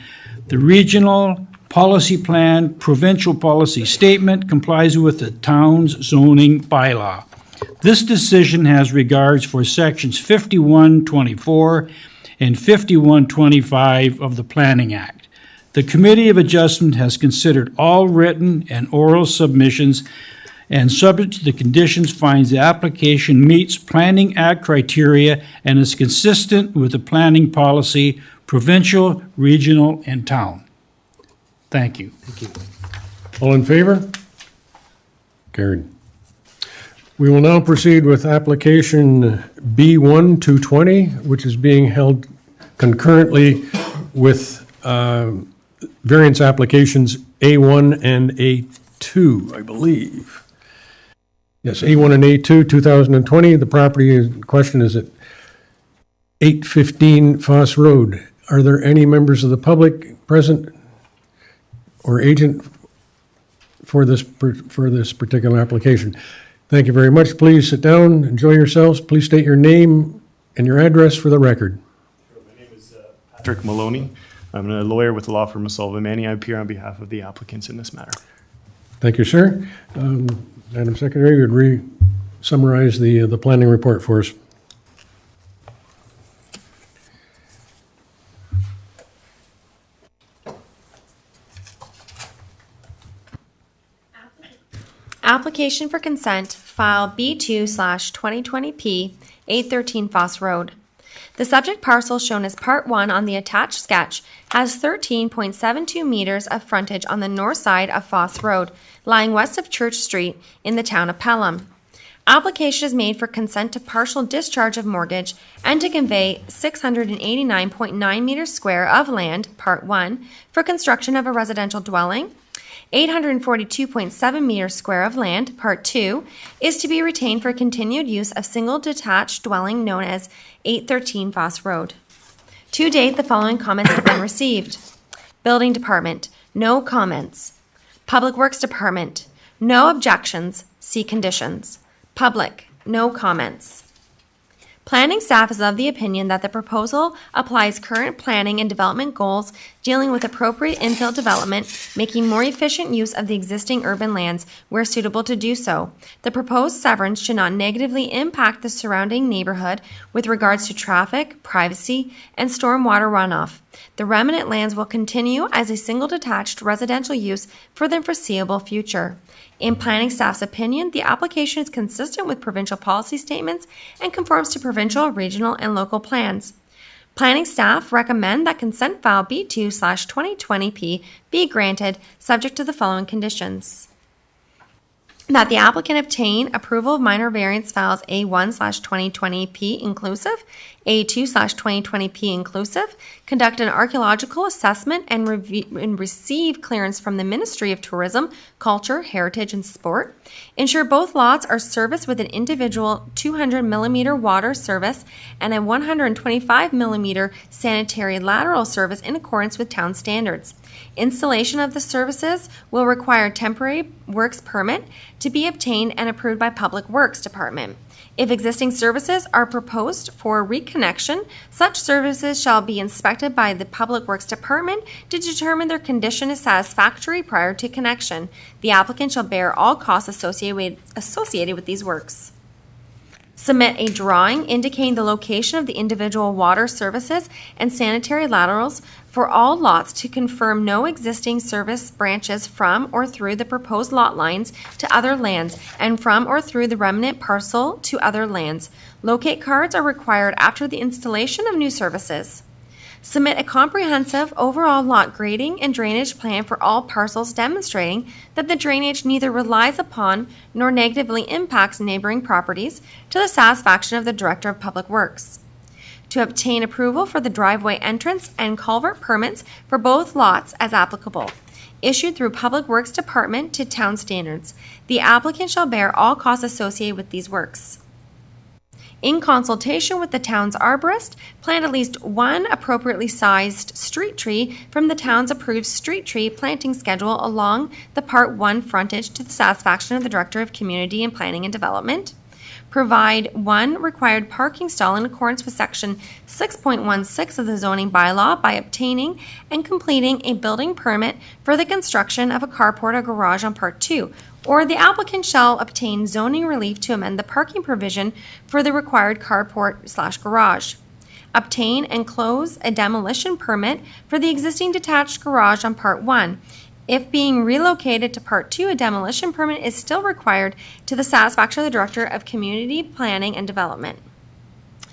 the regional policy plan, provincial policy statement complies with the town's zoning bylaw. This decision has regards for sections 5124 and 5125 of the Planning Act. The Committee of Adjustment has considered all written and oral submissions and, subject to the conditions, finds the application meets Planning Act criteria and is consistent with the planning policy, provincial, regional, and town. Thank you. Thank you. All in favor? Carried. We will now proceed with application B1 220, which is being held concurrently with variance applications A1 and A2, I believe. Yes, A1 and A2, 2020. The property in question is at 815 Foss Road. Are there any members of the public present or agent for this particular application? Thank you very much. Please sit down, enjoy yourselves. Please state your name and your address for the record. My name is Patrick Maloney. I'm a lawyer with the law firm of Sullivan Manning. I appear on behalf of the applicants in this matter. Thank you, sir. Madam Secretary, would summarize the planning report for us? Application for consent, file B2/2020P, 813 Foss Road. The subject parcel shown as Part 1 on the attached sketch has 13.72 meters of frontage on the north side of Foss Road, lying west of Church Street in the town of Pelham. Application is made for consent to partial discharge of mortgage and to convey 689.9 meters square of land, Part 1, for construction of a residential dwelling. 842.7 meters square of land, Part 2, is to be retained for continued use of single detached dwelling known as 813 Foss Road. To date, the following comments have been received. Building Department, no comments. Public Works Department, no objections, see conditions. Public, no comments. Planning staff is of the opinion that the proposal applies current planning and development goals dealing with appropriate infill development, making more efficient use of the existing urban lands where suitable to do so. The proposed severance should not negatively impact the surrounding neighborhood with regards to traffic, privacy, and stormwater runoff. The remnant lands will continue as a single detached residential use for the foreseeable future. In planning staff's opinion, the application is consistent with provincial policy statements and conforms to provincial, regional, and local plans. Planning staff recommend that consent file B2/2020P be granted, subject to the following conditions. That the applicant obtain approval of minor variance files A1/2020P inclusive, A2/2020P inclusive, conduct an archaeological assessment and receive clearance from the Ministry of Tourism, Culture, Heritage, and Sport. Ensure both lots are serviced with an individual 200 millimeter water service and a 125 millimeter sanitary lateral service in accordance with town standards. Installation of the services will require a temporary works permit to be obtained and approved by Public Works Department. If existing services are proposed for reconnection, such services shall be inspected by the Public Works Department to determine their condition is satisfactory prior to connection. The applicant shall bear all costs associated with these works. Submit a drawing indicating the location of the individual water services and sanitary laterals for all lots to confirm no existing service branches from or through the proposed lot lines to other lands and from or through the remnant parcel to other lands. Locate cards are required after the installation of new services. Submit a comprehensive overall lot grading and drainage plan for all parcels demonstrating that the drainage neither relies upon nor negatively impacts neighboring properties to the satisfaction of the Director of Public Works. To obtain approval for the driveway entrance and culvert permits for both lots as applicable. Issued through Public Works Department to town standards. The applicant shall bear all costs associated with these works. In consultation with the town's arborist, plant at least one appropriately sized street tree from the town's approved street tree planting schedule along the Part 1 frontage to the satisfaction of the Director of Community and Planning and Development. Provide one required parking stall in accordance with Section 6.16 of the zoning bylaw by obtaining and completing a building permit for the construction of a carport or garage on Part 2, or the applicant shall obtain zoning relief to amend the parking provision for the required carport/garage. Obtain and close a demolition permit for the existing detached garage on Part 1. If being relocated to Part 2, a demolition permit is still required to the satisfaction of the Director of Community Planning and Development.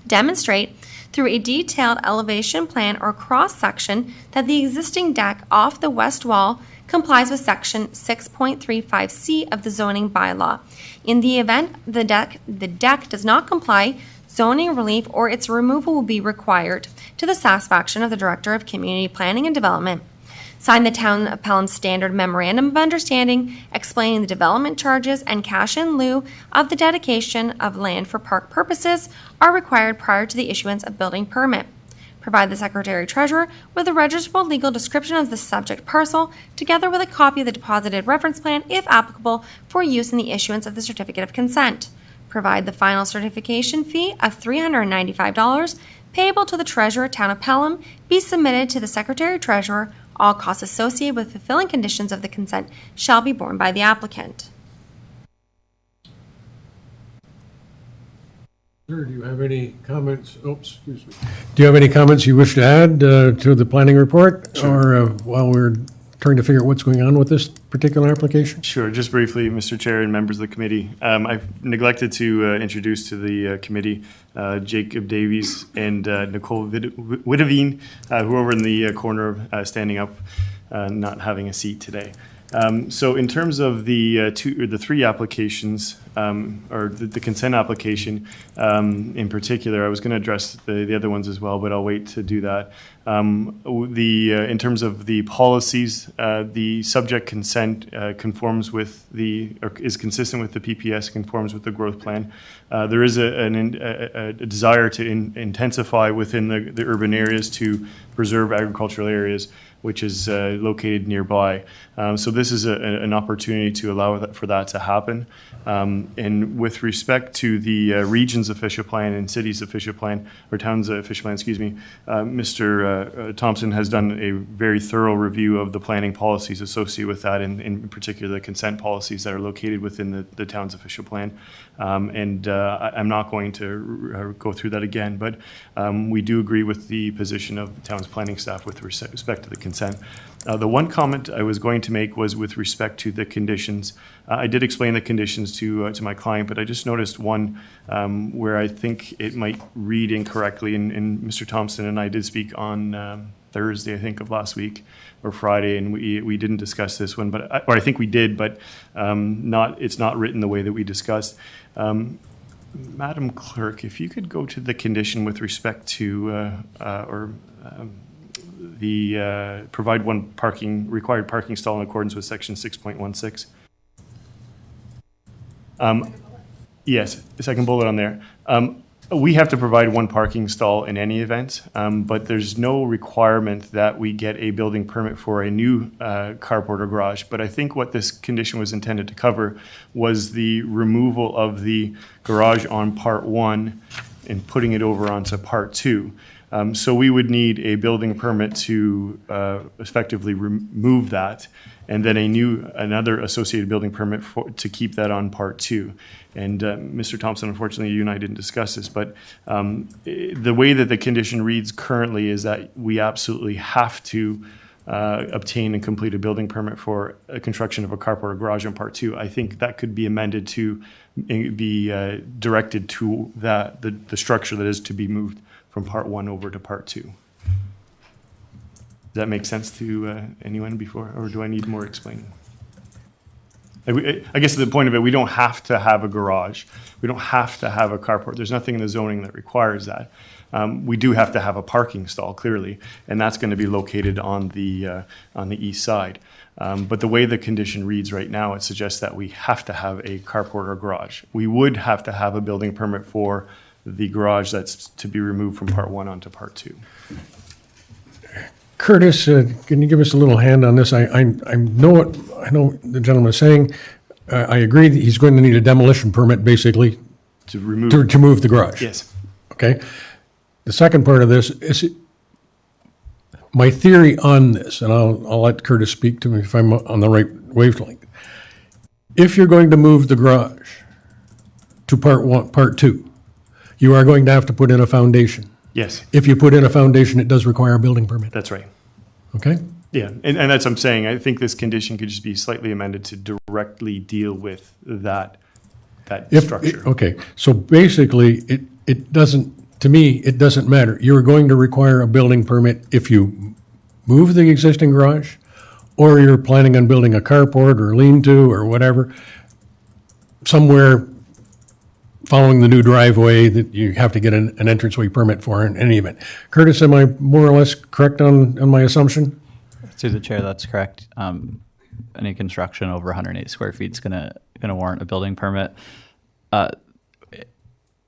Demonstrate through a detailed elevation plan or cross-section that the existing deck off the west wall complies with Section 6.35C of the zoning bylaw. In the event the deck does not comply, zoning relief or its removal will be required to the satisfaction of the Director of Community Planning and Development. Sign the Town of Pelham Standard Memorandum of Understanding explaining the development charges and cash in lieu of the dedication of land for park purposes are required prior to the issuance of building permit. Provide the Secretary-Treasurer with a registrable legal description of the subject parcel, together with a copy of the deposited reference plan, if applicable, for use in the issuance of the Certificate of Consent. Provide the final certification fee of $395 payable to the Treasurer, Town of Pelham, be submitted to the Secretary-Treasurer. All costs associated with fulfilling conditions of the consent shall be borne by the applicant. Sir, do you have any comments? Oops, excuse me. Do you have any comments you wish to add to the planning report? Sure. Or while we're trying to figure out what's going on with this particular application? Sure. Just briefly, Mr. Chair and members of the committee, I've neglected to introduce to the committee Jacob Davies and Nicole Witteveen, who are over in the corner standing up, not having a seat today. So in terms of the three applications, or the consent application in particular, I was going to address the other ones as well, but I'll wait to do that. In terms of the policies, the subject consent conforms with or is consistent with the PPS, conforms with the growth plan. There is a desire to intensify within the urban areas to preserve agricultural areas, which is located nearby. So this is an opportunity to allow for that to happen. And with respect to the region's official plan and city's official plan, or town's official plan, excuse me, Mr. Thompson has done a very thorough review of the planning policies associated with that, and in particular the consent policies that are located within the town's official plan. I'm not going to go through that again, but we do agree with the position of the town's planning staff with respect to the consent. The one comment I was going to make was with respect to the conditions. I did explain the conditions to my client, but I just noticed one where I think it might read incorrectly, and Mr. Thompson and I did speak on Thursday, I think, of last week, or Friday, and we didn't discuss this one, or I think we did, but it's not written the way that we discussed. Madam Clerk, if you could go to the condition with respect to provide one required parking stall in accordance with section 6.16. Yes, the second bullet on there. We have to provide one parking stall in any event, but there's no requirement that we get a building permit for a new carport or garage. But I think what this condition was intended to cover was the removal of the garage on part 1 and putting it over onto part 2. So we would need a building permit to effectively remove that, and then another associated building permit to keep that on part 2. And Mr. Thompson, unfortunately, you and I didn't discuss this, but the way that the condition reads currently is that we absolutely have to obtain and complete a building permit for a construction of a carport or garage on part 2. I think that could be amended to be directed to the structure that is to be moved from part 1 over to part 2. Does that make sense to anyone before, or do I need more explaining? I guess the point of it, we don't have to have a garage. We don't have to have a carport. There's nothing in the zoning that requires that. We do have to have a parking stall, clearly, and that's going to be located on the east side. But the way the condition reads right now, it suggests that we have to have a carport or garage. We would have to have a building permit for the garage that's to be removed from part 1 onto part 2. Curtis, can you give us a little hand on this? I know what the gentleman is saying. I agree that he's going to need a demolition permit, basically, To remove. to move the garage. Yes. Okay. The second part of this is my theory on this, and I'll let Curtis speak to me if I'm on the right wavelength. If you're going to move the garage to part 2, you are going to have to put in a foundation. Yes, If you put in a foundation, it does require a building permit. that's right. Okay? Yeah, and that's what I'm saying. I think this condition could just be slightly amended to directly deal with that structure. Okay, so basically, it doesn't, to me, it doesn't matter. You're going to require a building permit if you move the existing garage, or you're planning on building a carport or lean-to or whatever, somewhere following the new driveway that you have to get an entranceway permit for in any event. Curtis, am I more or less correct on my assumption? Through the chair, that's correct. Any construction over 108 square feet is going to warrant a building permit.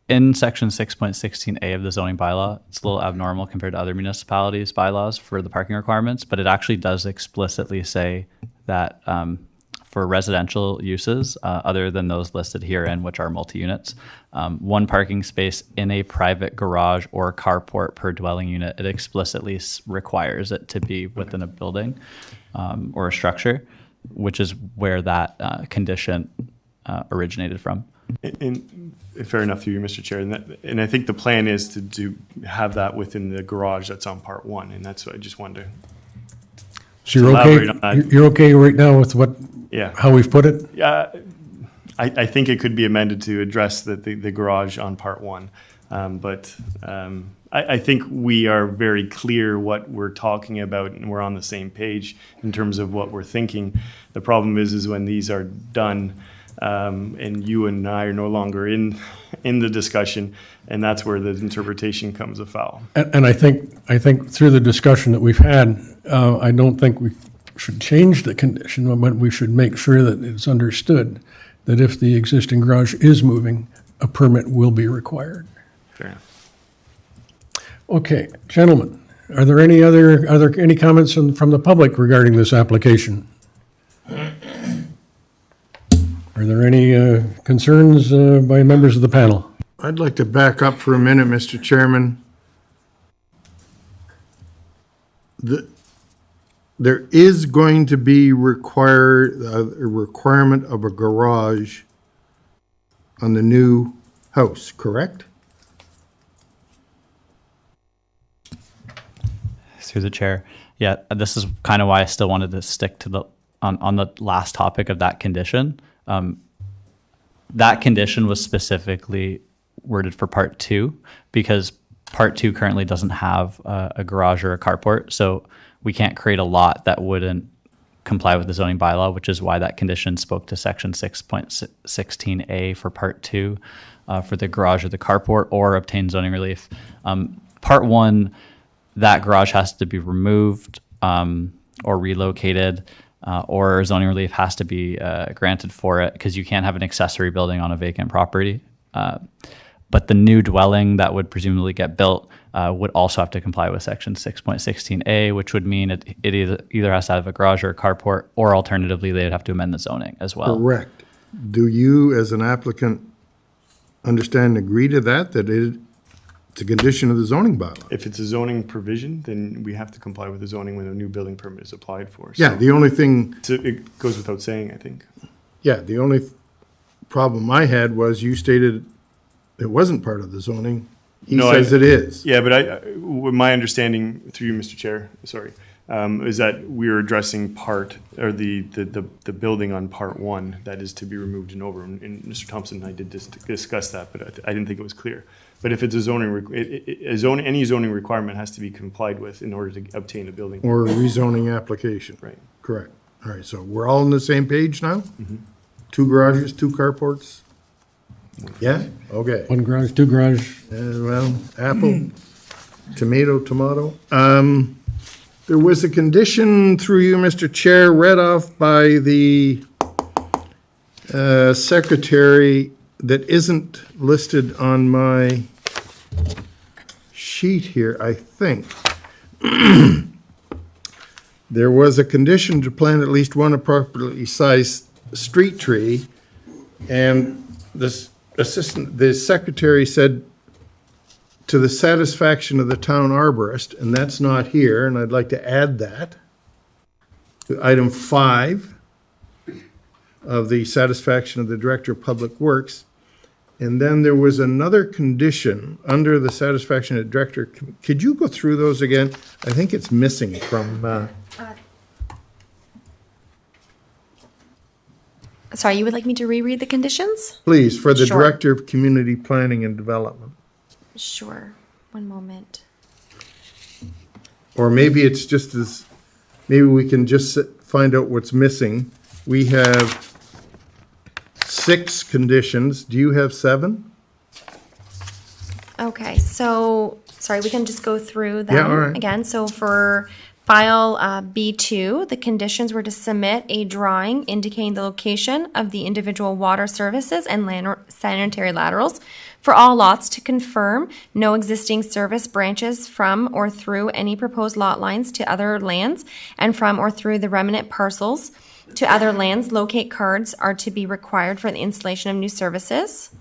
In section 6.16A of the zoning bylaw, it's a little abnormal compared to other municipalities' bylaws for the parking requirements, but it actually does explicitly say that for residential uses, other than those listed herein, which are multi-units, one parking space in a private garage or carport per dwelling unit, it explicitly requires it to be within a building or a structure, which is where that condition originated from. And fair enough through you, Mr. Chair. And I think the plan is to have that within the garage that's on part 1, and that's what I just wanted to. So you're elaborate okay, on that. you're okay right now with Yeah. how we've put it? I think it could be amended to address the garage on part one. I think we are very clear what we're talking about and we're on the same page in terms of what we're thinking. The problem is when these are done and you and I are no longer in the discussion, and that's where the interpretation comes afoul. And I think through the discussion that we've had, I don't think we should change the condition, but we should make sure that it's understood that if the existing garage is moving, a permit will be required. Fair enough. Okay, gentlemen, are there any comments from the public regarding this application? Are there any concerns by members of the panel? I'd like to back up for a minute, Mr. Chairman. There is going to be a requirement of a garage on the new house, correct? Through the chair. Yeah, this is kind of why I still wanted to stick to on the last topic of that condition. That condition was specifically worded for part two because part two currently doesn't have a garage or a carport. So we can't create a lot that wouldn't comply with the zoning bylaw, which is why that condition spoke to section 6.16A for part two for the garage or the carport or obtain zoning relief. Part one, that garage has to be removed or relocated or zoning relief has to be granted for it because you can't have an accessory building on a vacant property. But the new dwelling that would presumably get built would also have to comply with section 6.16A, which would mean it either has to have a garage or a carport, or alternatively, they'd have to amend the zoning as well. Correct. Do you, as an applicant, understand and agree to that it's a condition of the zoning bylaw? If it's a zoning provision, then we have to comply with the zoning when a new building permit is applied for. Yeah, the only thing, So it goes without saying, I think. yeah, the only problem I had was you stated it wasn't part of the zoning. He No, says it is. Yeah, but my understanding through you, Mr. Chair, sorry, is that we are addressing the building on part one that is to be removed and over. And Mr. Thompson and I did discuss that, but I didn't think it was clear. But if it's a zoning, any zoning requirement has to be complied with in order to obtain a building. Or a rezoning application. Right. Correct. All right, so we're all on the same page now? Mm-hmm. 2 garages, 2 carports? Yeah? Okay. 1 garage, 2 garage? Well, apple, tomato. There was a condition through you, Mr. Chair, read off by the secretary that isn't listed on my sheet here, I think. There was a condition to plant at least one appropriately sized street tree, and the secretary said, to the satisfaction of the town arborist, and that's not here, and I'd like to add that to item 5 of the satisfaction of the Director of Public Works. And then there was another condition under the satisfaction of the Director. Could you go through those again? I think it's missing from... Sorry, you would like me to reread the conditions? Please, for the Sure. Director of Community Planning and Development. Sure. One moment. Or maybe it's just as, maybe we can just find out what's missing. We have 6 conditions. Do you have 7? Okay, so, sorry, we can just go through them Yeah, all right. again. So for file B2, the conditions were to submit a drawing indicating the location of the individual water services and sanitary laterals for all lots to confirm no existing service branches from or through any proposed lot lines to other lands and from or through the remnant parcels to other lands. Locate cards are to be required for the installation of new services.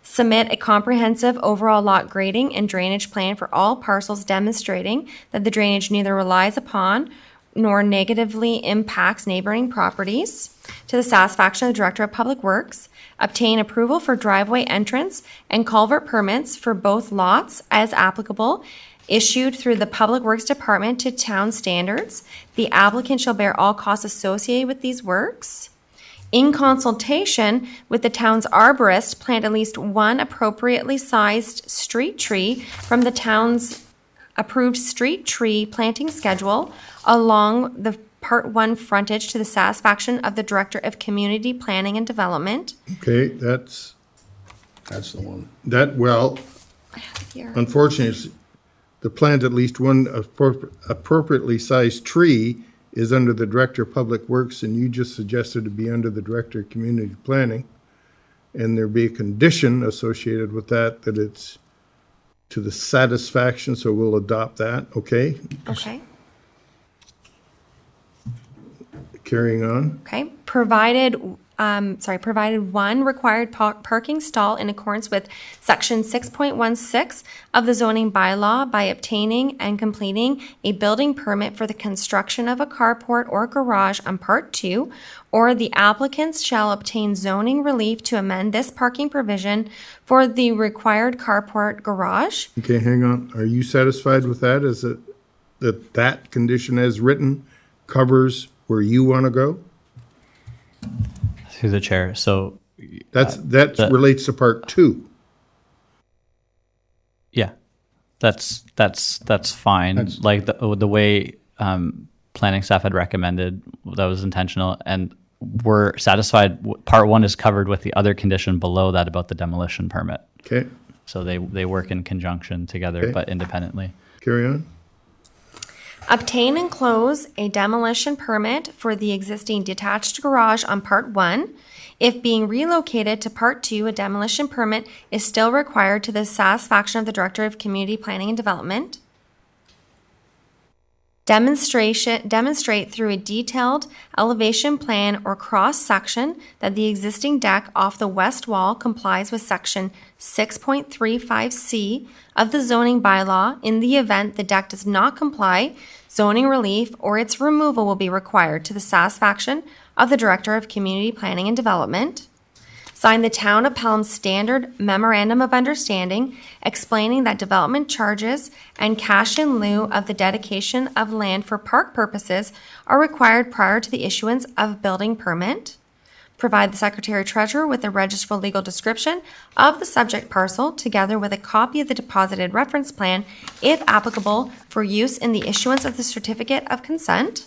Submit a comprehensive overall lot grading and drainage plan for all parcels demonstrating that the drainage neither relies upon nor negatively impacts neighboring properties. To the satisfaction of the Director of Public Works, obtain approval for driveway entrance and culvert permits for both lots as applicable, issued through the Public Works Department to town standards. The applicant shall bear all costs associated with these works. In consultation with the town's arborist, plant at least one appropriately sized street tree from the town's approved street tree planting schedule along the Part 1 frontage to the satisfaction of the Director of Community Planning and Development. Okay, that's That's the one. that, well, Here. unfortunately, the plant at least one appropriately sized tree is under the Director of Public Works, and you just suggested to be under the Director of Community Planning. And there be a condition associated with that, that it's to the satisfaction, so we'll adopt that, okay? Okay. Carrying on. Okay, provided one required parking stall in accordance with section 6.16 of the zoning bylaw by obtaining and completing a building permit for the construction of a carport or garage on part 2, or the applicants shall obtain zoning relief to amend this parking provision for the required carport garage. Okay, hang on. Are you satisfied with that? Is it that condition as written covers where you want to go? Through the chair. So That relates to part 2. yeah, that's fine. Like the way planning staff had recommended, that was intentional, and we're satisfied. Part 1 is covered with the other condition below that about the demolition permit. Okay, So they work in conjunction together, Okay. but independently. carry on. Obtain and close a demolition permit for the existing detached garage on Part 1. If being relocated to Part 2, a demolition permit is still required to the satisfaction of the Director of Community Planning and Development. Demonstrate through a detailed elevation plan or cross-section that the existing deck off the west wall complies with Section 6.35C of the zoning bylaw. In the event the deck does not comply, zoning relief or its removal will be required to the satisfaction of the Director of Community Planning and Development. Sign the Town of Pelham Standard Memorandum of Understanding explaining that development charges and cash in lieu of the dedication of land for park purposes are required prior to the issuance of building permit. Provide the Secretary-Treasurer with a registrable legal description of the subject parcel together with a copy of the deposited reference plan, if applicable, for use in the issuance of the certificate of consent.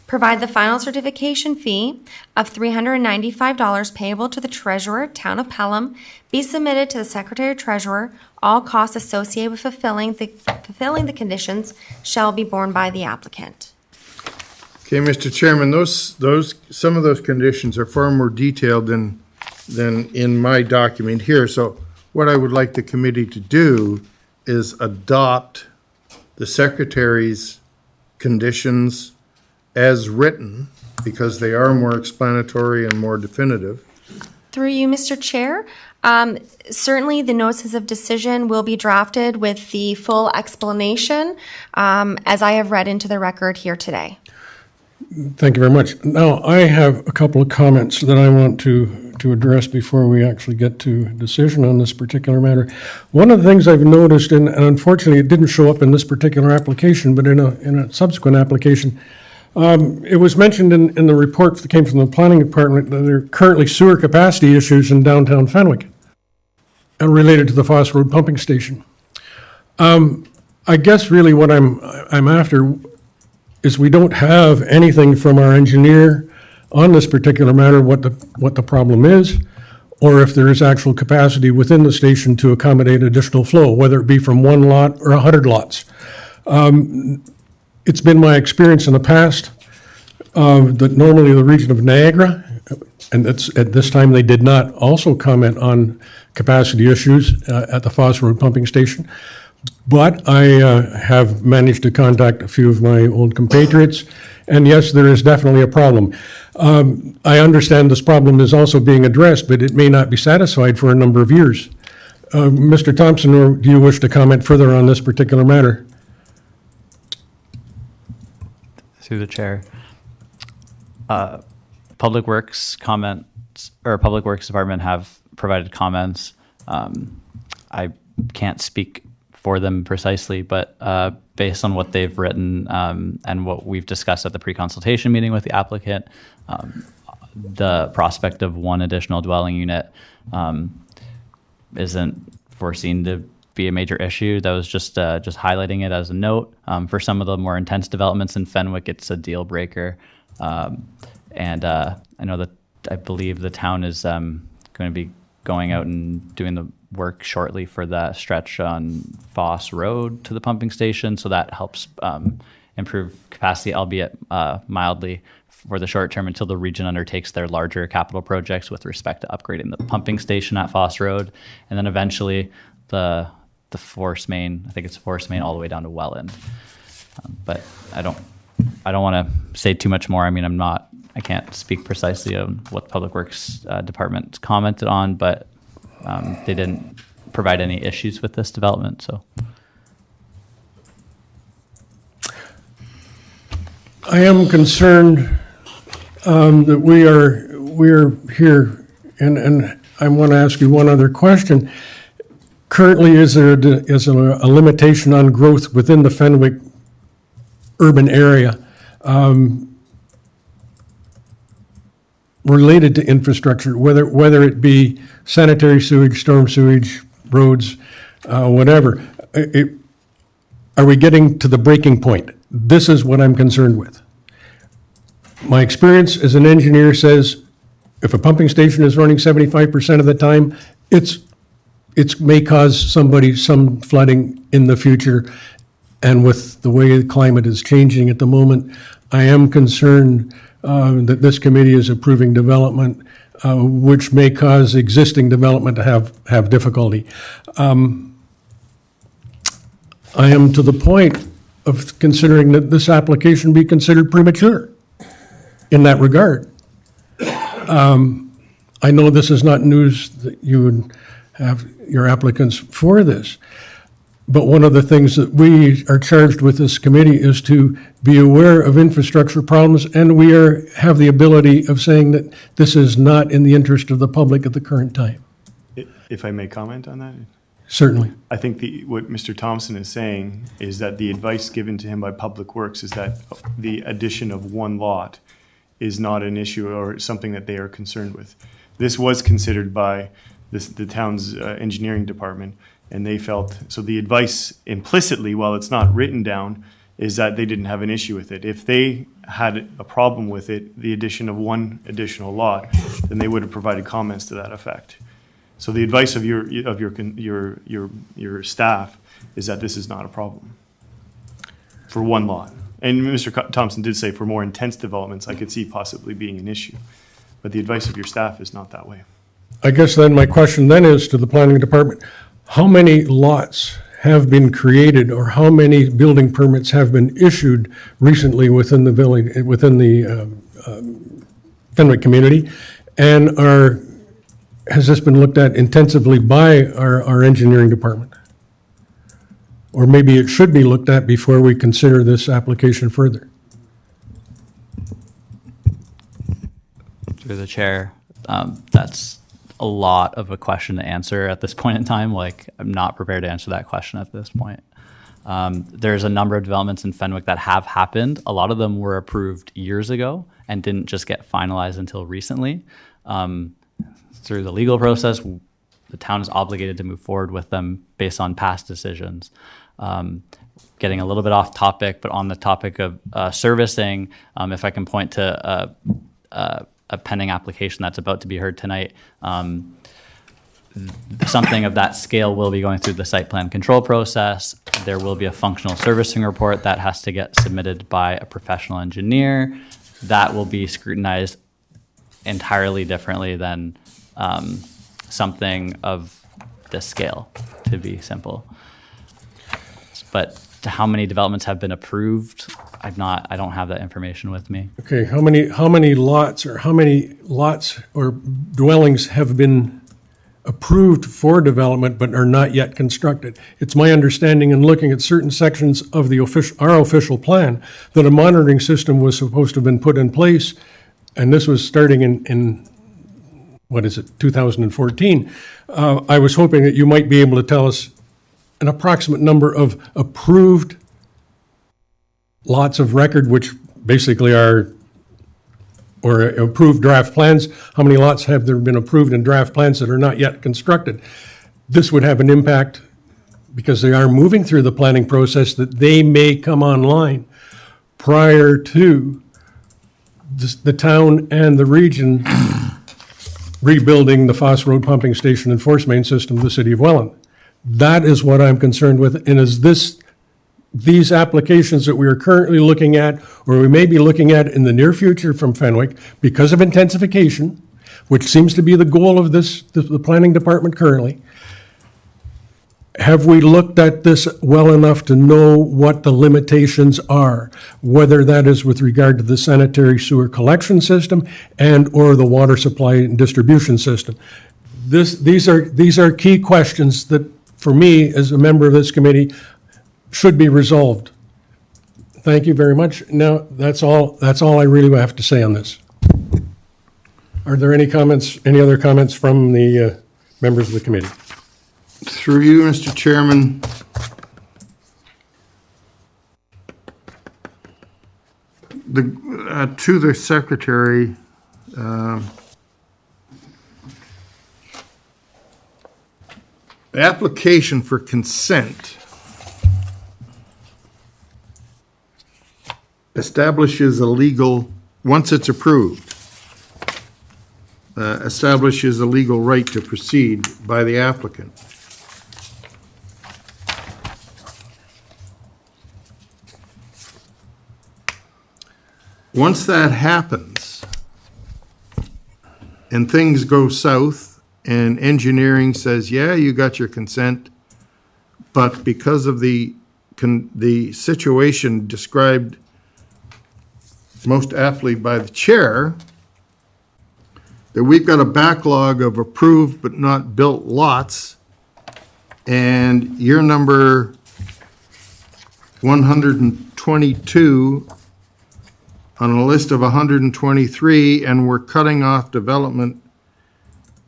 Provide the final certification fee of $395 payable to the Treasurer, Town of Pelham, be submitted to the Secretary-Treasurer. All costs associated with fulfilling the conditions shall be borne by the applicant. Okay, Mr. Chairman, some of those conditions are far more detailed than in my document here. So what I would like the committee to do is adopt the Secretary's conditions as written, because they are more explanatory and more definitive. Through you, Mr. Chair, certainly the notices of decision will be drafted with the full explanation as I have read into the record here today. Thank you very much. Now, I have a couple of comments that I want to address before we actually get to a decision on this particular matter. One of the things I've noticed, and unfortunately it didn't show up in this particular application, but in a subsequent application, it was mentioned in the report that came from the planning department that there are currently sewer capacity issues in downtown Fenwick related to the Foss Road pumping station. I guess really what I'm after is we don't have anything from our engineer on this particular matter, what the problem is, or if there is actual capacity within the station to accommodate additional flow, whether it be from one lot or 100 lots. It's been my experience in the past that normally the region of Niagara, and at this time they did not also comment on capacity issues at the Foss Road pumping station. But I have managed to contact a few of my old compatriots, and yes, there is definitely a problem. I understand this problem is also being addressed, but it may not be satisfied for a number of years. Mr. Thompson, or do you wish to comment further on this particular matter? Through the chair. Public Works comments, or Public Works Department have provided comments. I can't speak for them precisely, but based on what they've written and what we've discussed at the pre-consultation meeting with the applicant, the prospect of one additional dwelling unit isn't foreseen to be a major issue. That was just highlighting it as a note. For some of the more intense developments in Fenwick, it's a deal breaker. And I know that I believe the town is going to be going out and doing the work shortly for the stretch on Foss Road to the pumping station. So that helps improve capacity, albeit mildly, for the short term until the region undertakes their larger capital projects with respect to upgrading the pumping station at Foss Road. And then eventually the force main, I think it's force main all the way down to Welland. But I don't want to say too much more. I mean, I can't speak precisely on what the Public Works Department commented on, but they didn't provide any issues with this development. So I am concerned that we are here, and I want to ask you one other question. Currently, is there a limitation on growth within the Fenwick urban area related to infrastructure, whether it be sanitary sewage, storm sewage, roads, whatever? Are we getting to the breaking point? This is what I'm concerned with. My experience as an engineer says if a pumping station is running 75% of the time, it may cause somebody some flooding in the future. And with the way the climate is changing at the moment, I am concerned that this committee is approving development which may cause existing development to have difficulty. I am to the point of considering that this application be considered premature in that regard. I know this is not news that you would have your applicants for this, but one of the things that we are charged with this committee is to be aware of infrastructure problems, and we have the ability of saying that this is not in the interest of the public at the current time. If I may comment on that? Certainly. I think what Mr. Thompson is saying is that the advice given to him by Public Works is that the addition of one lot is not an issue or something that they are concerned with. This was considered by the town's engineering department, and they felt, so the advice implicitly, while it's not written down, is that they didn't have an issue with it. If they had a problem with it, the addition of one additional lot, then they would have provided comments to that effect. So the advice of your staff is that this is not a problem for one lot. And Mr. Thompson did say for more intense developments, I could see possibly being an issue. But the advice of your staff is not that way. I guess then my question then is to the planning department, how many lots have been created or how many building permits have been issued recently within the village, within the Fenwick community? And has this been looked at intensively by our engineering department? Or maybe it should be looked at before we consider this application further. Through the chair, that's a lot of a question to answer at this point in time. Like, I'm not prepared to answer that question at this point. There's a number of developments in Fenwick that have happened. A lot of them were approved years ago and didn't just get finalized until recently. Through the legal process, the town is obligated to move forward with them based on past decisions. Getting a little bit off topic, but on the topic of servicing, if I can point to a pending application that's about to be heard tonight, something of that scale will be going through the site plan control process. There will be a functional servicing report that has to get submitted by a professional engineer. That will be scrutinized entirely differently than something of this scale, to be simple. But to how many developments have been approved, I don't have that information with me. Okay, how many lots or dwellings have been approved for development but are not yet constructed? It's my understanding in looking at certain sections of our official plan that a monitoring system was supposed to have been put in place, and this was starting in 2014. I was hoping that you might be able to tell us an approximate number of approved lots of record, which basically are, or approved draft plans? How many lots have there been approved in draft plans that are not yet constructed? This would have an impact because they are moving through the planning process, that they may come online prior to the town and the region rebuilding the Foss Road pumping station and force main system of the city of Welland. That is what I'm concerned with. And is these applications that we are currently looking at, or we may be looking at in the near future from Fenwick, because of intensification, which seems to be the goal of the planning department currently, have we looked at this well enough to know what the limitations are, whether that is with regard to the sanitary sewer collection system and or the water supply and distribution system? These are key questions that, for me, as a member of this committee, should be resolved. Thank you very much. Now, that's all I really have to say on this. Are there any other comments from the members of the committee? Through you, Mr. Chairman, to the secretary, the application for consent establishes a legal, once it's approved, establishes a legal right to proceed by the applicant. Once that happens and things go south and engineering says, yeah, you got your consent, but because of the situation described most aptly by the chair, that we've got a backlog of approved but not built lots, and you're number 122 on a list of 123, and we're cutting off development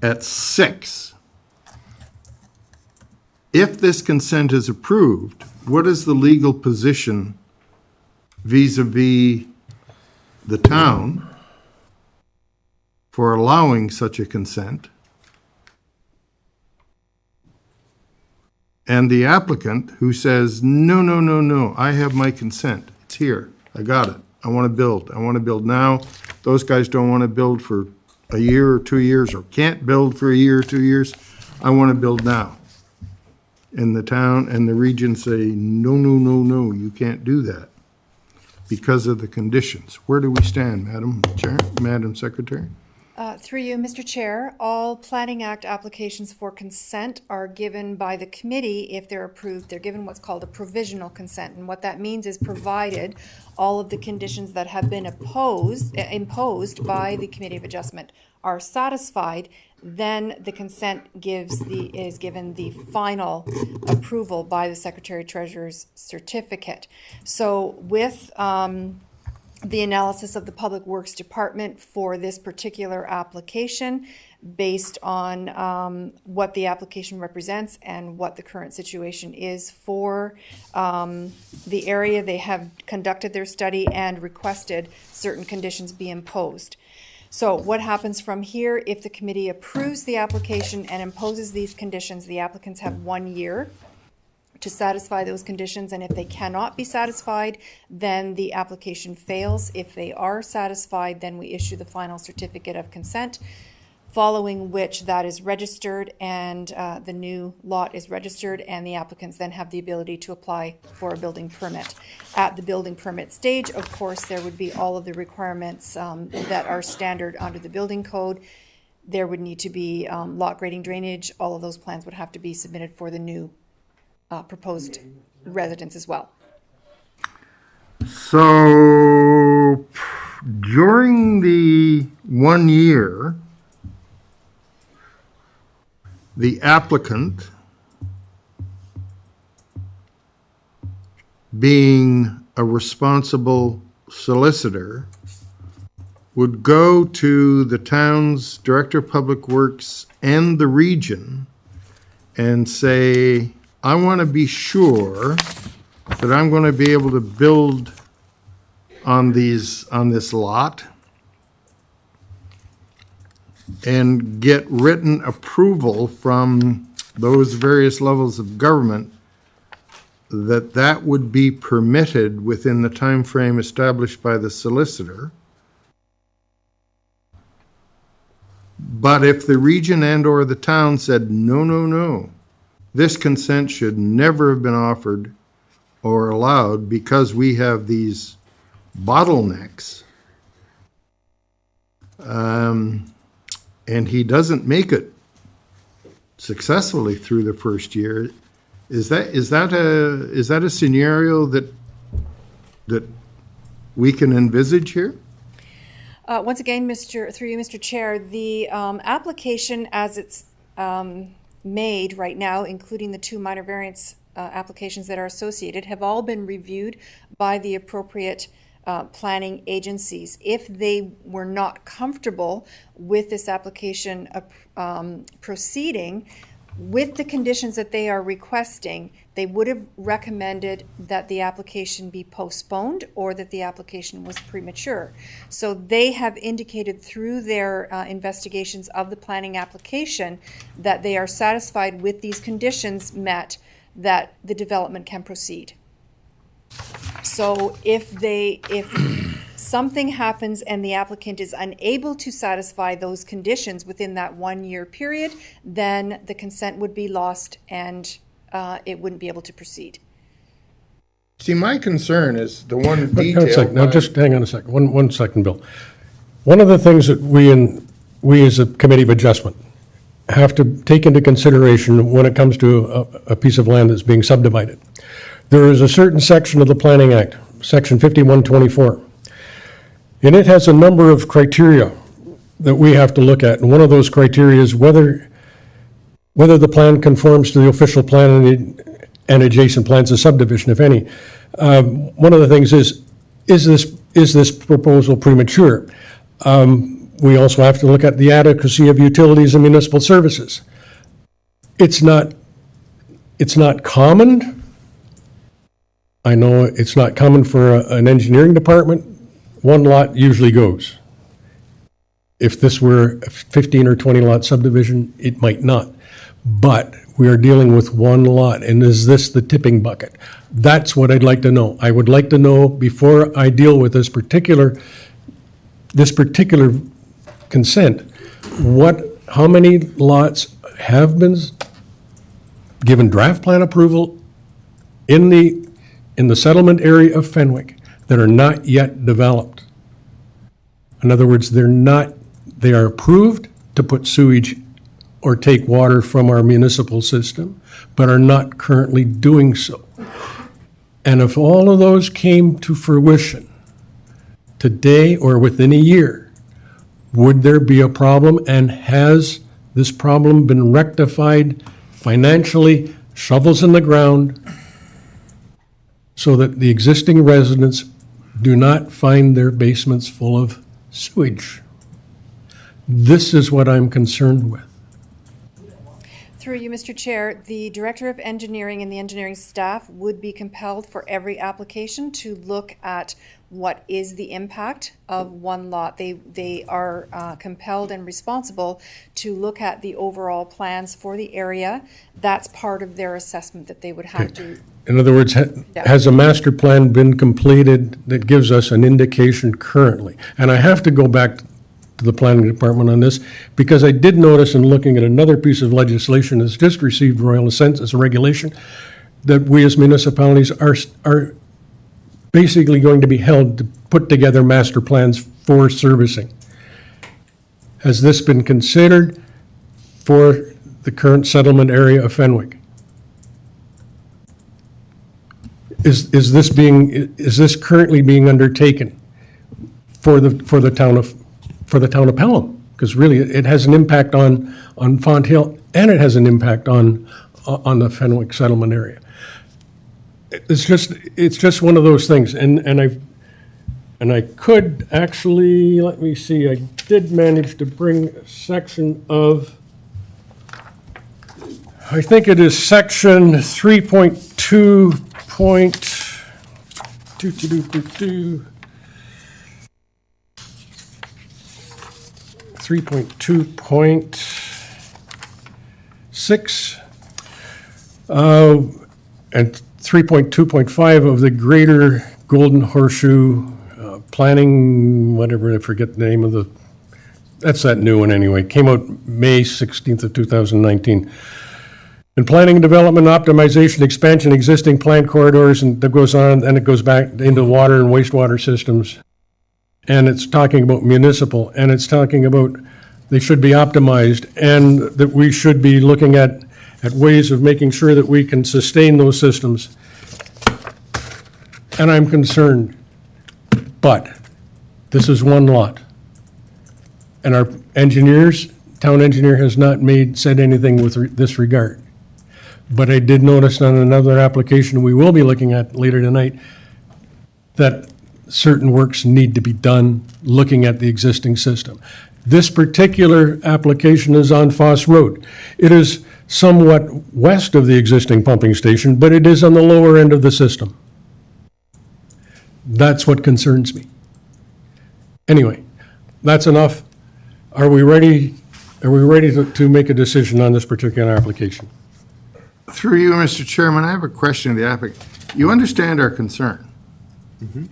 at 6. If this consent is approved, what is the legal position vis-a-vis the town for allowing such a consent, and the applicant who says, no, no, no, no, I have my consent, it's here, I got it, I want to build now. Those guys don't want to build for a year or 2 years, or can't build for a year or 2 years, I want to build now. And the town and the region say, no, no, no, no, you can't do that because of the conditions. Where do we stand, Madam Chair, Madam Secretary? Through you, Mr. Chair, all Planning Act applications for consent are given by the committee. If they're approved, they're given what's called a provisional consent. And what that means is, provided all of the conditions that have been imposed by the Committee of Adjustment are satisfied, then the consent is given the final approval by the Secretary Treasurer's certificate. So with the analysis of the Public Works Department for this particular application, based on what the application represents and what the current situation is for the area, they have conducted their study and requested certain conditions be imposed. So what happens from here? If the committee approves the application and imposes these conditions, the applicants have 1 year to satisfy those conditions, and if they cannot be satisfied, then the application fails. If they are satisfied, then we issue the final certificate of consent, following which that is registered, and the new lot is registered, and the applicants then have the ability to apply for a building permit. At the building permit stage, of course, there would be all of the requirements that are standard under the building code. There would need to be lot grading, drainage, all of those plans would have to be submitted for the new proposed residence as well. So during the 1 year, the applicant, being a responsible solicitor, would go to the town's Director of Public Works and the region and say, I want to be sure that I'm going to be able to build on this lot and get written approval from those various levels of government that would be permitted within the time frame established by the solicitor. But if the region and/or the town said, no, no, no, this consent should never have been offered or allowed because we have these bottlenecks, and he doesn't make it successfully through the first year, is that a scenario that we can envisage here? Once again, through you, Mr. Chair, the application as it's made right now, including the 2 minor variance applications that are associated, have all been reviewed by the appropriate planning agencies. If they were not comfortable with this application proceeding with the conditions that they are requesting, they would have recommended that the application be postponed or that the application was premature. So they have indicated through their investigations of the planning application that they are satisfied with these conditions met, that the development can proceed. So if something happens and the applicant is unable to satisfy those conditions within that 1-year period, then the consent would be lost and it wouldn't be able to proceed. See, my concern is the one detail. Now, just hang on a second. One second, Bill. One of the things that we as a committee of adjustment have to take into consideration when it comes to a piece of land that's being subdivided. There is a certain section of the Planning Act, Section 5124, and it has a number of criteria that we have to look at. And one of those criteria is whether the plan conforms to the official plan and adjacent plans of subdivision, if any. One of the things is this proposal premature? We also have to look at the adequacy of utilities and municipal services. It's not common. I know it's not common for an engineering department. 1 lot usually goes. If this were a 15 or 20 lot subdivision, it might not. But we are dealing with 1 lot, and is this the tipping bucket? That's what I'd like to know. I would like to know before I deal with this particular consent, how many lots have been given draft plan approval in the settlement area of Fenwick that are not yet developed. In other words, they are approved to put sewage or take water from our municipal system, but are not currently doing so. And if all of those came to fruition today or within a year, would there be a problem? And has this problem been rectified financially, shovels in the ground, so that the existing residents do not find their basements full of sewage? This is what I'm concerned with. Through you, Mr. Chair, the Director of Engineering and the engineering staff would be compelled for every application to look at what is the impact of 1 lot. They are compelled and responsible to look at the overall plans for the area. That's part of their assessment that they would have to. In other words, has a master plan been completed that gives us an indication currently? And I have to go back to the planning department on this, because I did notice in looking at another piece of legislation that's just received royal assent as a regulation, that we as municipalities are basically going to be held to put together master plans for servicing. Has this been considered for the current settlement area of Fenwick? Is this currently being undertaken for the town of Pelham? Because really, it has an impact on Font Hill, and it has an impact on the Fenwick settlement area. It's just one of those things, and I could actually, let me see, I did manage to bring a section of I think it is section 3.2. 3.2.6 and 3.2.5 of the Greater Golden Horseshoe Planning, whatever, I forget the name of the, that's that new one anyway, came out May 16th of 2019. And planning and development, optimization, expansion, existing plant corridors, and that goes on, and it goes back into water and wastewater systems. And it's talking about municipal, and it's talking about they should be optimized, and that we should be looking at ways of making sure that we can sustain those systems. And I'm concerned, but this is one lot. And our engineers, town engineer has not said anything with this regard. But I did notice on another application we will be looking at later tonight that certain works need to be done looking at the existing system. This particular application is on Foss Road. It is somewhat west of the existing pumping station, but it is on the lower end of the system. That's what concerns me. Anyway, that's enough. Are we ready to make a decision on this particular application? Through you, Mr. Chairman, I have a question of the applicant. You understand our concern.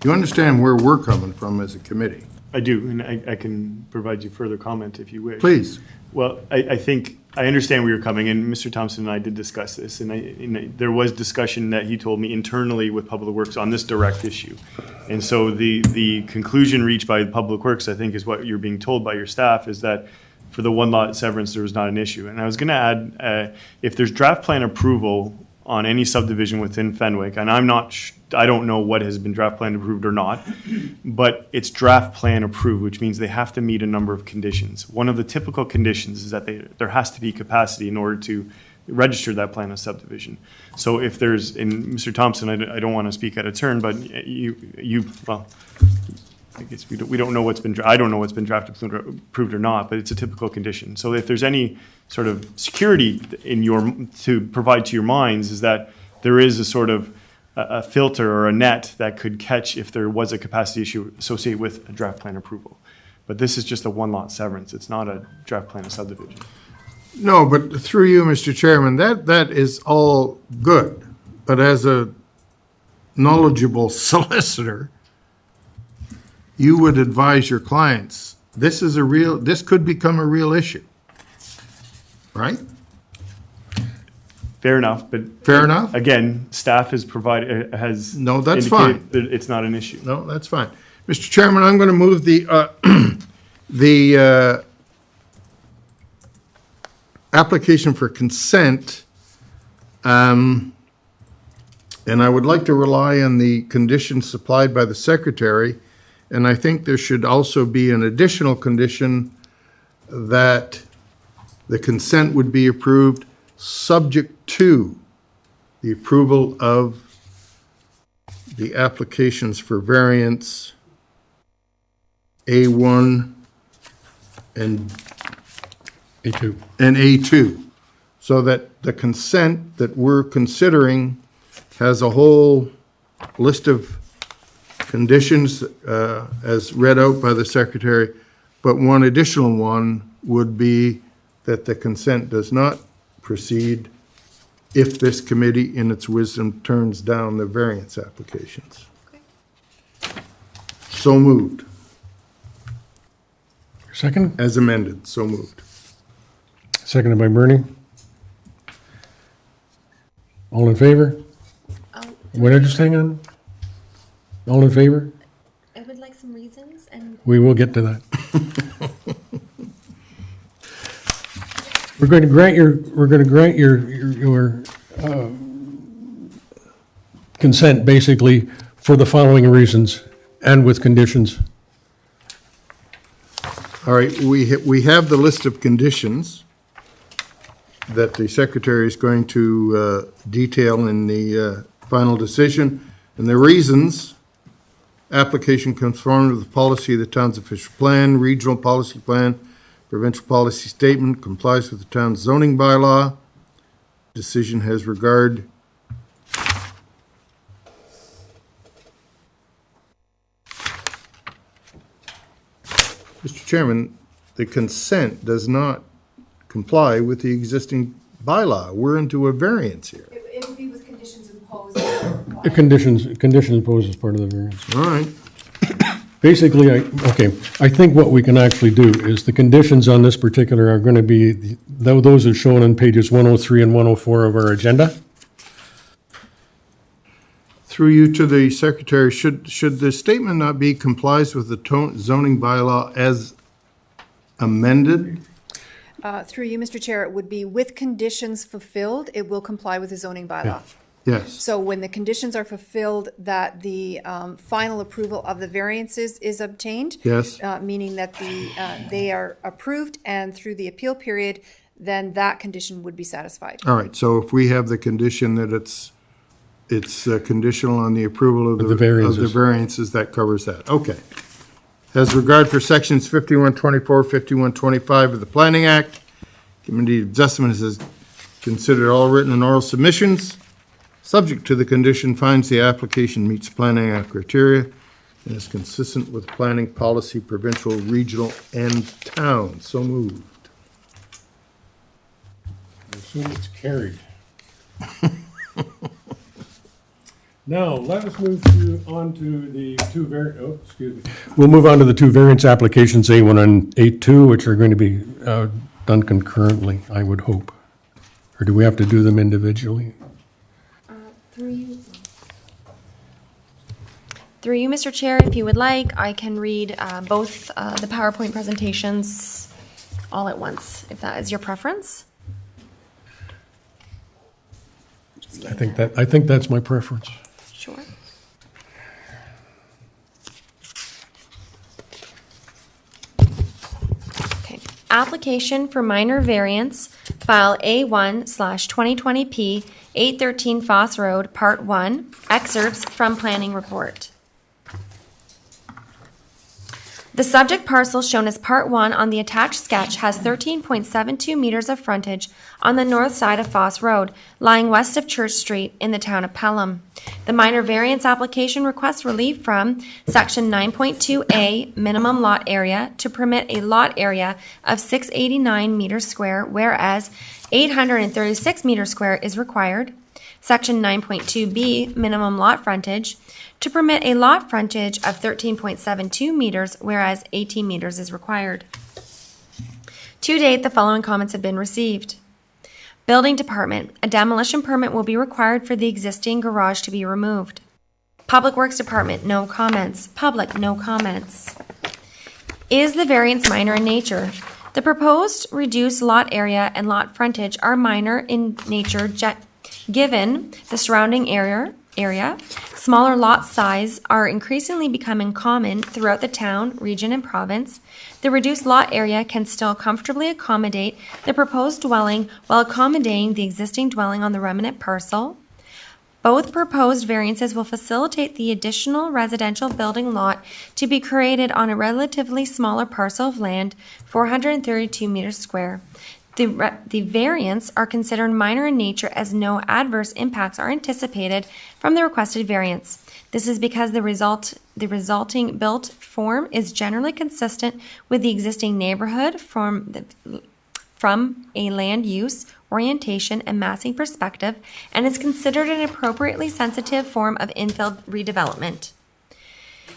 You understand where we're coming from as a committee. I do, and I can provide you further comment if you wish. Please. Well, I think I understand where you're coming, and Mr. Thompson and I did discuss this, and there was discussion that he told me internally with Public Works on this direct issue. And so the conclusion reached by Public Works, I think, is what you're being told by your staff, is that for the one lot severance, there was not an issue. And I was going to add, if there's draft plan approval on any subdivision within Fenwick, and I don't know what has been draft plan approved or not, but it's draft plan approved, which means they have to meet a number of conditions. One of the typical conditions is that there has to be capacity in order to register that plan as subdivision. So if there's, and Mr. Thompson, I don't want to speak out of turn, but well, I guess we don't know what's been, I don't know what's been drafted approved or not, but it's a typical condition. So if there's any sort of security to provide to your minds, is that there is a sort of a filter or a net that could catch if there was a capacity issue associated with a draft plan approval. But this is just a one lot severance. It's not a draft plan of subdivision. No, but through you, Mr. Chairman, that is all good. But as a knowledgeable solicitor, you would advise your clients, this could become a real issue, right? Fair enough, but fair enough. Again, staff has no, that's fine. That it's not an issue. No, that's fine, Mr. Chairman. I'm going to move the application for consent, and I would like to rely on the conditions supplied by the secretary. And I think there should also be an additional condition that the consent would be approved subject to the approval of the applications for variance A1 and A2. And A2, so that the consent that we're considering has a whole list of conditions as read out by the secretary, but one additional one would be that the consent does not proceed if this committee in its wisdom turns down the variance applications. Okay. So moved. Second? As amended, so moved. Seconded by Bernie. All in favor? What did I just hang on? All in favor? I would like some reasons, and we will get to that. We're going to grant your consent basically for the following reasons and with conditions. All right, we have the list of conditions that the secretary is going to detail in the final decision, and the reasons: application conform to the policy of the town's official plan, regional policy plan, provincial policy statement, complies with the town's zoning bylaw, decision has regard Mr. Chairman, the consent does not comply with the existing bylaw. We're into a variance here. It would be with conditions imposed. The conditions imposed as part of the variance. All right. Basically, I think what we can actually do is the conditions on this particular are going to be, those are shown on pages 103 and 104 of our agenda. Through you to the secretary, should the statement not be complies with the zoning bylaw as amended? Through you, Mr. Chair, it would be with conditions fulfilled, it will comply with the zoning bylaw. Yes. So when the conditions are fulfilled, that the final approval of the variances is obtained. Yes. Meaning that they are approved, and through the appeal period, then that condition would be satisfied. All right, so if we have the condition that it's conditional on the approval of the variances, that covers that. Okay. As regard for sections 5124, 5125 of the Planning Act, Committee of Adjustment has considered all written and oral submissions. Subject to the condition, finds the application meets Planning Act criteria and is consistent with planning policy, provincial, regional, and town. So moved. I assume it's carried. Now, let us move on to the We'll move on to the two variance applications, A1 and A2, which are going to be done concurrently, I would hope. Or do we have to do them individually? Through you, Mr. Chair, if you would like, I can read both the PowerPoint presentations all at once, if that is your preference. I think that's my preference. Sure. Okay. Application for minor variance, file A1/2020P, 813 Foss Road, Part 1, excerpts from Planning Report. The subject parcel shown as Part 1 on the attached sketch has 13.72 meters of frontage on the north side of Foss Road, lying west of Church Street in the town of Pelham. The minor variance application requests relief from Section 9.2A, minimum lot area, to permit a lot area of 689 meters square, whereas 836 meters square is required. Section 9.2B, minimum lot frontage, to permit a lot frontage of 13.72 meters, whereas 18 meters is required. To date, the following comments have been received. Building Department, a demolition permit will be required for the existing garage to be removed. Public Works Department, no comments. Public, no comments. Is the variance minor in nature? The proposed reduced lot area and lot frontage are minor in nature given the surrounding area. Smaller lot size are increasingly becoming common throughout the town, region, and province. The reduced lot area can still comfortably accommodate the proposed dwelling while accommodating the existing dwelling on the remnant parcel. Both proposed variances will facilitate the additional residential building lot to be created on a relatively smaller parcel of land, 432 meters square. The variants are considered minor in nature as no adverse impacts are anticipated from the requested variance. This is because the resulting built form is generally consistent with the existing neighborhood from a land use, orientation, and massing perspective, and is considered an appropriately sensitive form of infill redevelopment.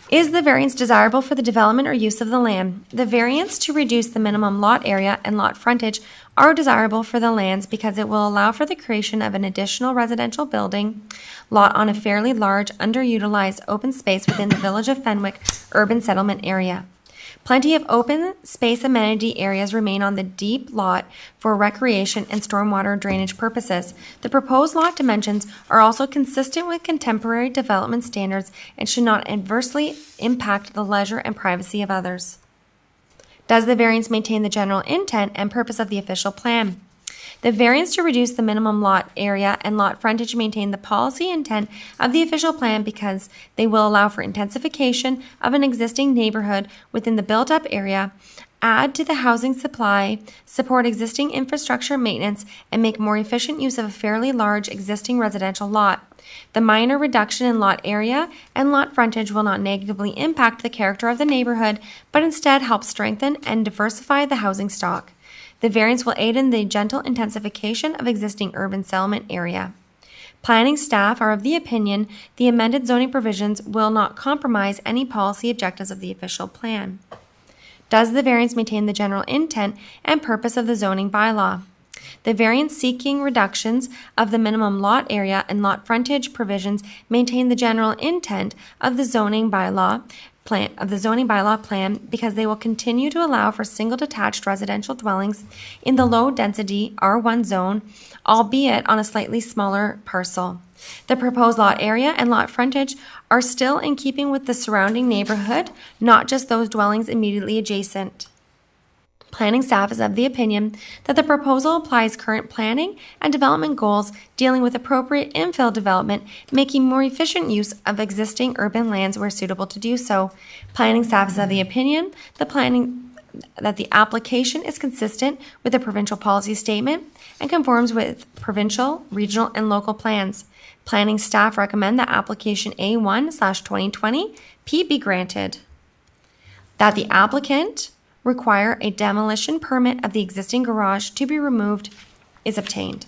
Is the variance desirable for the development or use of the land? The variance to reduce the minimum lot area and lot frontage are desirable for the lands because it will allow for the creation of an additional residential building lot on a fairly large, underutilized open space within the Village of Fenwick urban settlement area. Plenty of open space amenity areas remain on the deep lot for recreation and stormwater drainage purposes. The proposed lot dimensions are also consistent with contemporary development standards and should not adversely impact the leisure and privacy of others. Does the variance maintain the general intent and purpose of the official plan? The variance to reduce the minimum lot area and lot frontage maintain the policy intent of the official plan because they will allow for intensification of an existing neighborhood within the built-up area add to the housing supply, support existing infrastructure maintenance, and make more efficient use of a fairly large existing residential lot. The minor reduction in lot area and lot frontage will not negatively impact the character of the neighborhood, but instead help strengthen and diversify the housing stock. The variance will aid in the gentle intensification of existing urban settlement area. Planning staff are of the opinion the amended zoning provisions will not compromise any policy objectives of the official plan. Does the variance maintain the general intent and purpose of the zoning bylaw? The variance seeking reductions of the minimum lot area and lot frontage provisions maintain the general intent of the zoning bylaw plan because they will continue to allow for single detached residential dwellings in the low density R1 zone, albeit on a slightly smaller parcel. The proposed lot area and lot frontage are still in keeping with the surrounding neighborhood, not just those dwellings immediately adjacent. Planning staff is of the opinion that the proposal applies current planning and development goals dealing with appropriate infill development, making more efficient use of existing urban lands where suitable to do so. Planning staff is of the opinion that the application is consistent with the provincial policy statement and conforms with provincial, regional, and local plans. Planning staff recommend that application A1/2020 P be granted. That the applicant require a demolition permit of the existing garage to be removed is obtained.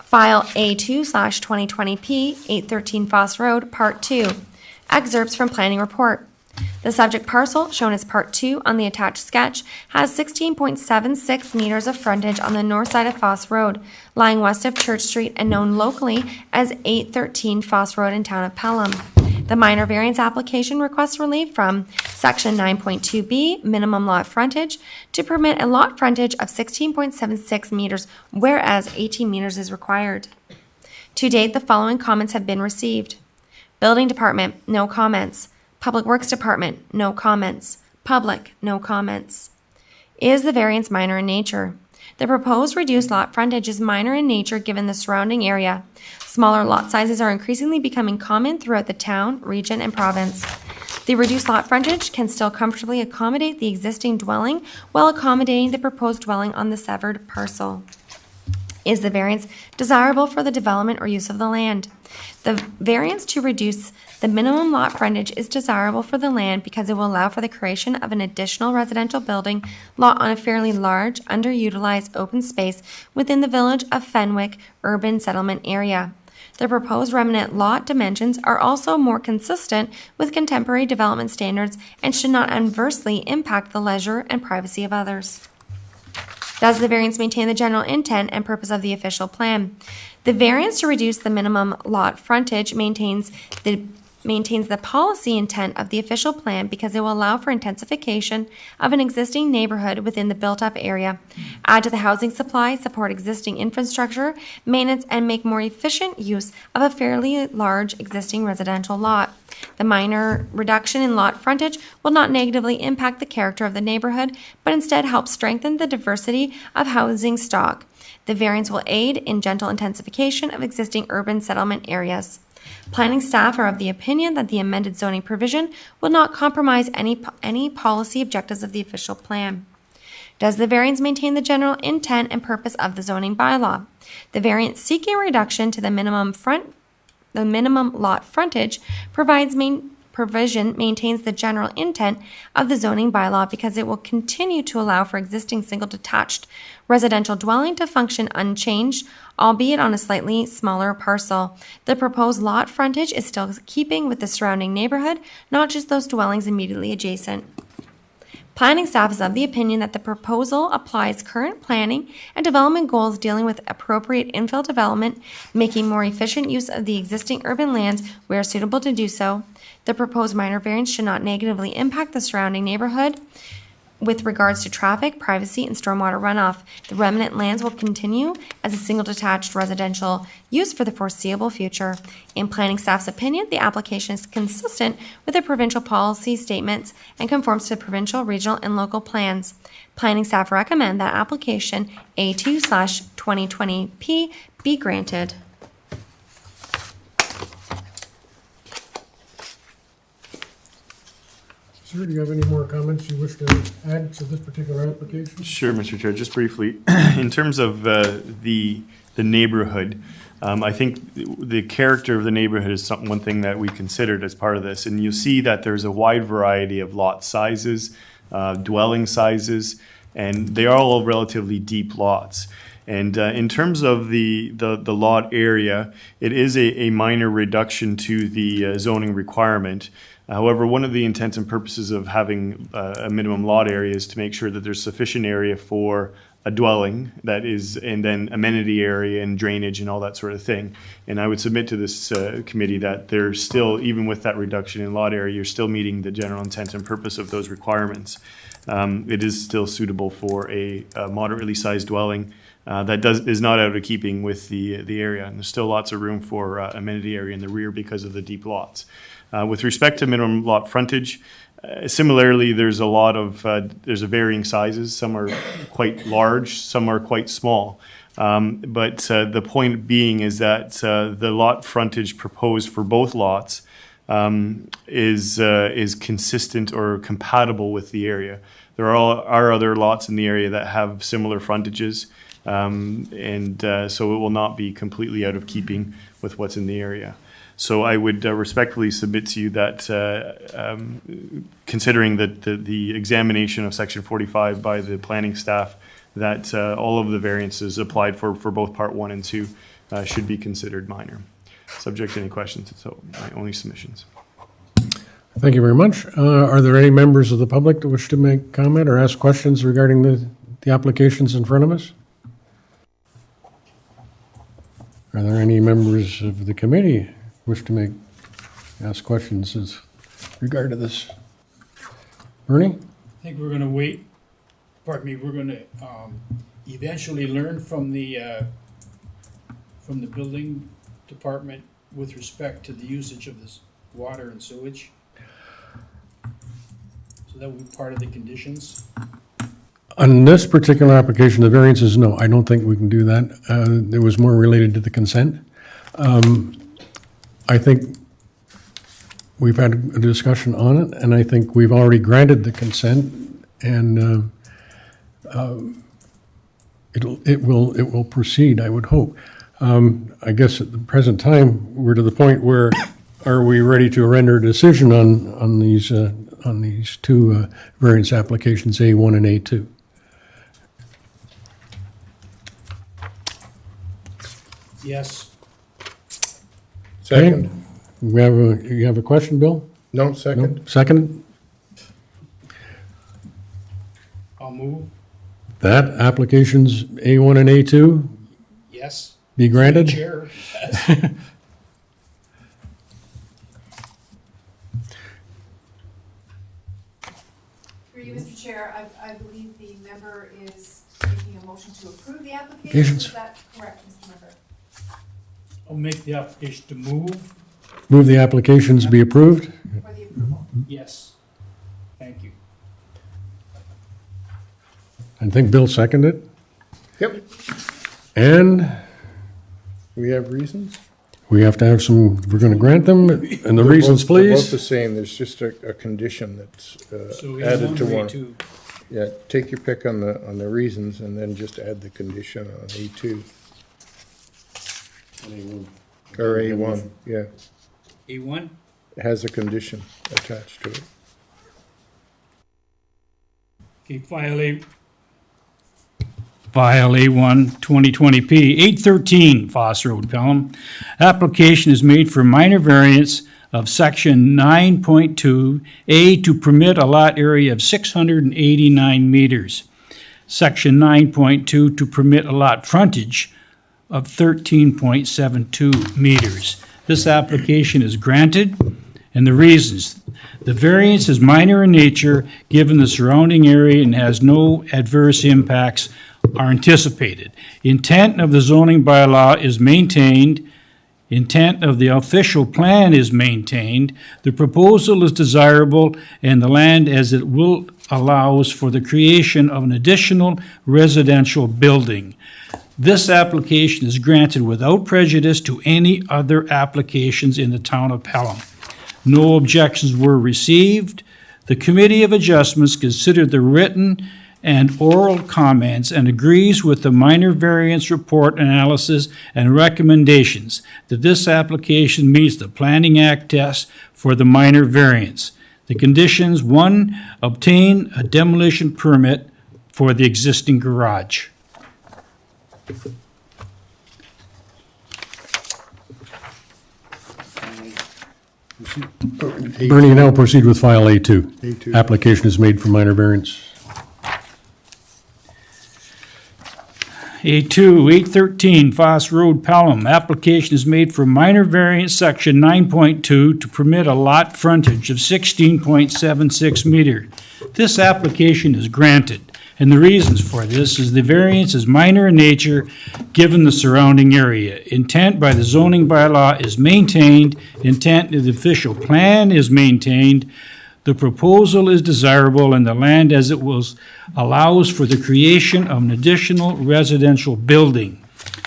File A2/2020P 813 Foss Road, Part 2. Excerpts from Planning Report. The subject parcel, shown as Part 2 on the attached sketch, has 16.76 meters of frontage on the north side of Foss Road, lying west of Church Street and known locally as 813 Foss Road in town of Pelham. The minor variance application requests relief from Section 9.2B, minimum lot frontage, to permit a lot frontage of 16.76 meters, whereas 18 meters is required. To date, the following comments have been received. Building Department, no comments. Public Works Department, no comments. Public, no comments. Is the variance minor in nature? The proposed reduced lot frontage is minor in nature given the surrounding area. Smaller lot sizes are increasingly becoming common throughout the town, region, and province. The reduced lot frontage can still comfortably accommodate the existing dwelling while accommodating the proposed dwelling on the severed parcel. Is the variance desirable for the development or use of the land? The variance to reduce the minimum lot frontage is desirable for the land because it will allow for the creation of an additional residential building lot on a fairly large, underutilized open space within the village of Fenwick urban settlement area. The proposed remnant lot dimensions are also more consistent with contemporary development standards and should not adversely impact the leisure and privacy of others. Does the variance maintain the general intent and purpose of the official plan? The variance to reduce the minimum lot frontage maintains the policy intent of the official plan because it will allow for intensification of an existing neighborhood within the built-up area, add to the housing supply, support existing infrastructure, maintenance, and make more efficient use of a fairly large existing residential lot. The minor reduction in lot frontage will not negatively impact the character of the neighborhood, but instead help strengthen the diversity of housing stock. The variance will aid in gentle intensification of existing urban settlement areas. Planning staff are of the opinion that the amended zoning provision will not compromise any policy objectives of the official plan. Does the variance maintain the general intent and purpose of the zoning bylaw? The variance seeking reduction to the minimum lot frontage provision maintains the general intent of the zoning bylaw because it will continue to allow for existing single detached residential dwelling to function unchanged, albeit on a slightly smaller parcel. The proposed lot frontage is still keeping with the surrounding neighborhood, not just those dwellings immediately adjacent. Planning staff is of the opinion that the proposal applies current planning and development goals dealing with appropriate infill development, making more efficient use of the existing urban lands where suitable to do so. The proposed minor variance should not negatively impact the surrounding neighborhood with regards to traffic, privacy, and stormwater runoff. The remnant lands will continue as a single detached residential use for the foreseeable future. In planning staff's opinion, the application is consistent with the provincial policy statements and conforms to provincial, regional, and local plans. Planning staff recommend that application A2/2020P be granted. Is Sir, do you have any more comments you wish to add to this particular application? Sure, Mr. Chair, just briefly, in terms of the neighborhood, I think the character of the neighborhood is one thing that we considered as part of this, and you see that there's a wide variety of lot sizes, dwelling sizes, and they are all relatively deep lots. And in terms of the lot area, it is a minor reduction to the zoning requirement. However, one of the intents and purposes of having a minimum lot area is to make sure that there's sufficient area for a dwelling that is, and then amenity area and drainage and all that sort of thing. And I would submit to this committee that there's still, even with that reduction in lot area, you're still meeting the general intent and purpose of those requirements. It is still suitable for a moderately sized dwelling that is not out of keeping with the area. And there's still lots of room for amenity area in the rear because of the deep lots. With respect to minimum lot frontage, similarly, there's a lot of there's a varying sizes. Some are quite large, some are quite small. But the point being is that the lot frontage proposed for both lots is consistent or compatible with the area. There are other lots in the area that have similar frontages, and so it will not be completely out of keeping with what's in the area. So I would respectfully submit to you that considering the examination of Section 45 by the planning staff, that all of the variances applied for both Part 1 and 2 should be considered minor. Subject to any questions, so my only submissions. Thank you very much. Are there any members of the public that wish to make comment or ask questions regarding the applications in front of us? Are there any members of the committee wish to ask questions as regard to this? Bernie? I think we're going to wait, pardon me, we're going to eventually learn from the building department with respect to the usage of this water and sewage. So that would be part of the conditions. On this particular application, the variance is no, I don't think we can do that. It was more related to the consent. I think we've had a discussion on it, and I think we've already granted the consent, and it will proceed, I would hope. I guess at the present time, we're to the point where are we ready to render a decision on these two variance applications, A1 and A2? Yes. Second. Okay. You have a question, Bill? No, second. No? Second? I'll move. That applications A1 and A2 Yes. be granted? Chair. Through you, Mr. Chair, I believe the member is making a motion to approve the application. Applications. Is that correct, Mr. Member? I'll make the application to move. Move the applications be approved? For the approval? Yes. Thank you. I think Bill seconded it. Yep. And We have reasons? we have to have some, we're going to grant them, and the reasons, They're both the please. same, there's just a condition that's So added to A1 or one. A2? Yeah, take your pick on the reasons and then just add the condition on A2. Or A1, yeah. A1? It has a condition attached to it. Okay, file A1 2020P 813 Foss Road, Pelham. Application is made for minor variance of section 9.2A to permit a lot area of 689 meters. Section 9.2 to permit a lot frontage of 13.72 meters. This application is granted, and the reasons. The variance is minor in nature, given the surrounding area, and has no adverse impacts are anticipated. Intent of the zoning bylaw is maintained. Intent of the official plan is maintained. The proposal is desirable, and the land as it will allows for the creation of an additional residential building. This application is granted without prejudice to any other applications in the town of Pelham. No objections were received. The Committee of Adjustments considered the written and oral comments and agrees with the minor variance report analysis and recommendations that this application meets the Planning Act test for the minor variance. The conditions: 1, obtain a demolition permit for the existing garage. Bernie, now proceed with file A2. A2. Application is made for minor variance. A2, 813 Foss Road, Pelham. Application is made for minor variance section 9.2 to permit a lot frontage of 16.76 meter. This application is granted, and the reasons for this is the variance is minor in nature given the surrounding area. Intent by the zoning bylaw is maintained. Intent of the official plan is maintained. The proposal is desirable, and the land as it was allows for the creation of an additional residential building.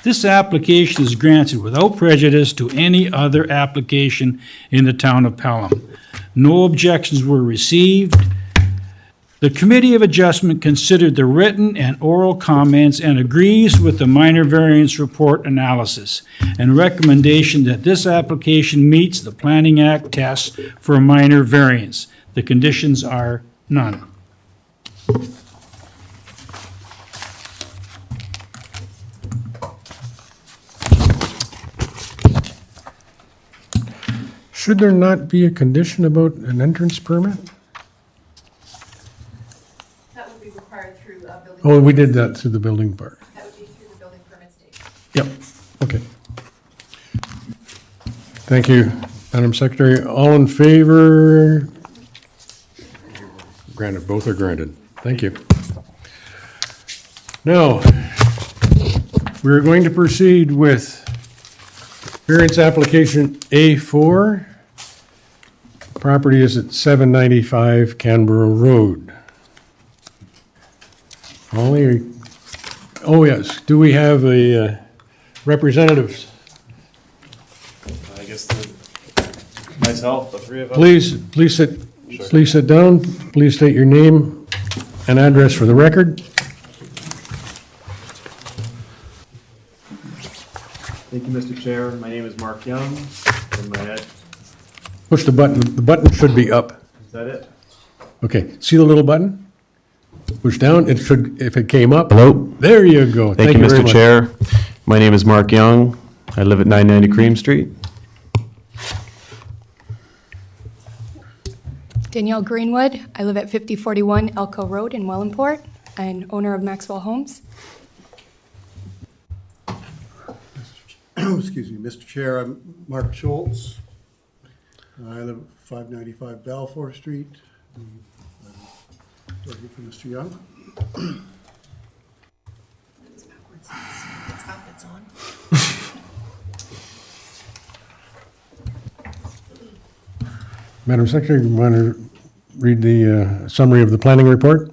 This application is granted without prejudice to any other application in the town of Pelham. No objections were received. The Committee of Adjustment considered the written and oral comments and agrees with the minor variance report analysis and recommendation that this application meets the Planning Act test for a minor variance. The conditions are none. Should there not be a condition about an entrance permit? That would be required through building. Oh, we did that through the building part. That would be through the building permit stage. Yep, okay. Thank you, Madam Secretary. All in favor? Granted, both are granted. Thank you. Now, we're going to proceed with variance application A4. Property is at 795 Canberra Road. Holly, oh yes, do we have a representative? I guess myself, the three of us. Please sit down. Please state your name and address for the record. Thank you, Mr. Chair. My name is Mark Young. In my head. Push the button. The button should be up. Is that it? Okay, see the little button? Push down. It should, if it came up. Hello. There you go. Thank you, very Mr. much. Chair. My name is Mark Young. I live at 990 Cream Street. Danielle Greenwood. I live at 5041 Elko Road in Wellandport and owner of Maxwell Homes. Excuse me, Mr. Chair, I'm Mark Schultz. I live at 595 Balfour Street. I'm working for Mr. Young. Madam Secretary, you want to read the summary of the planning report?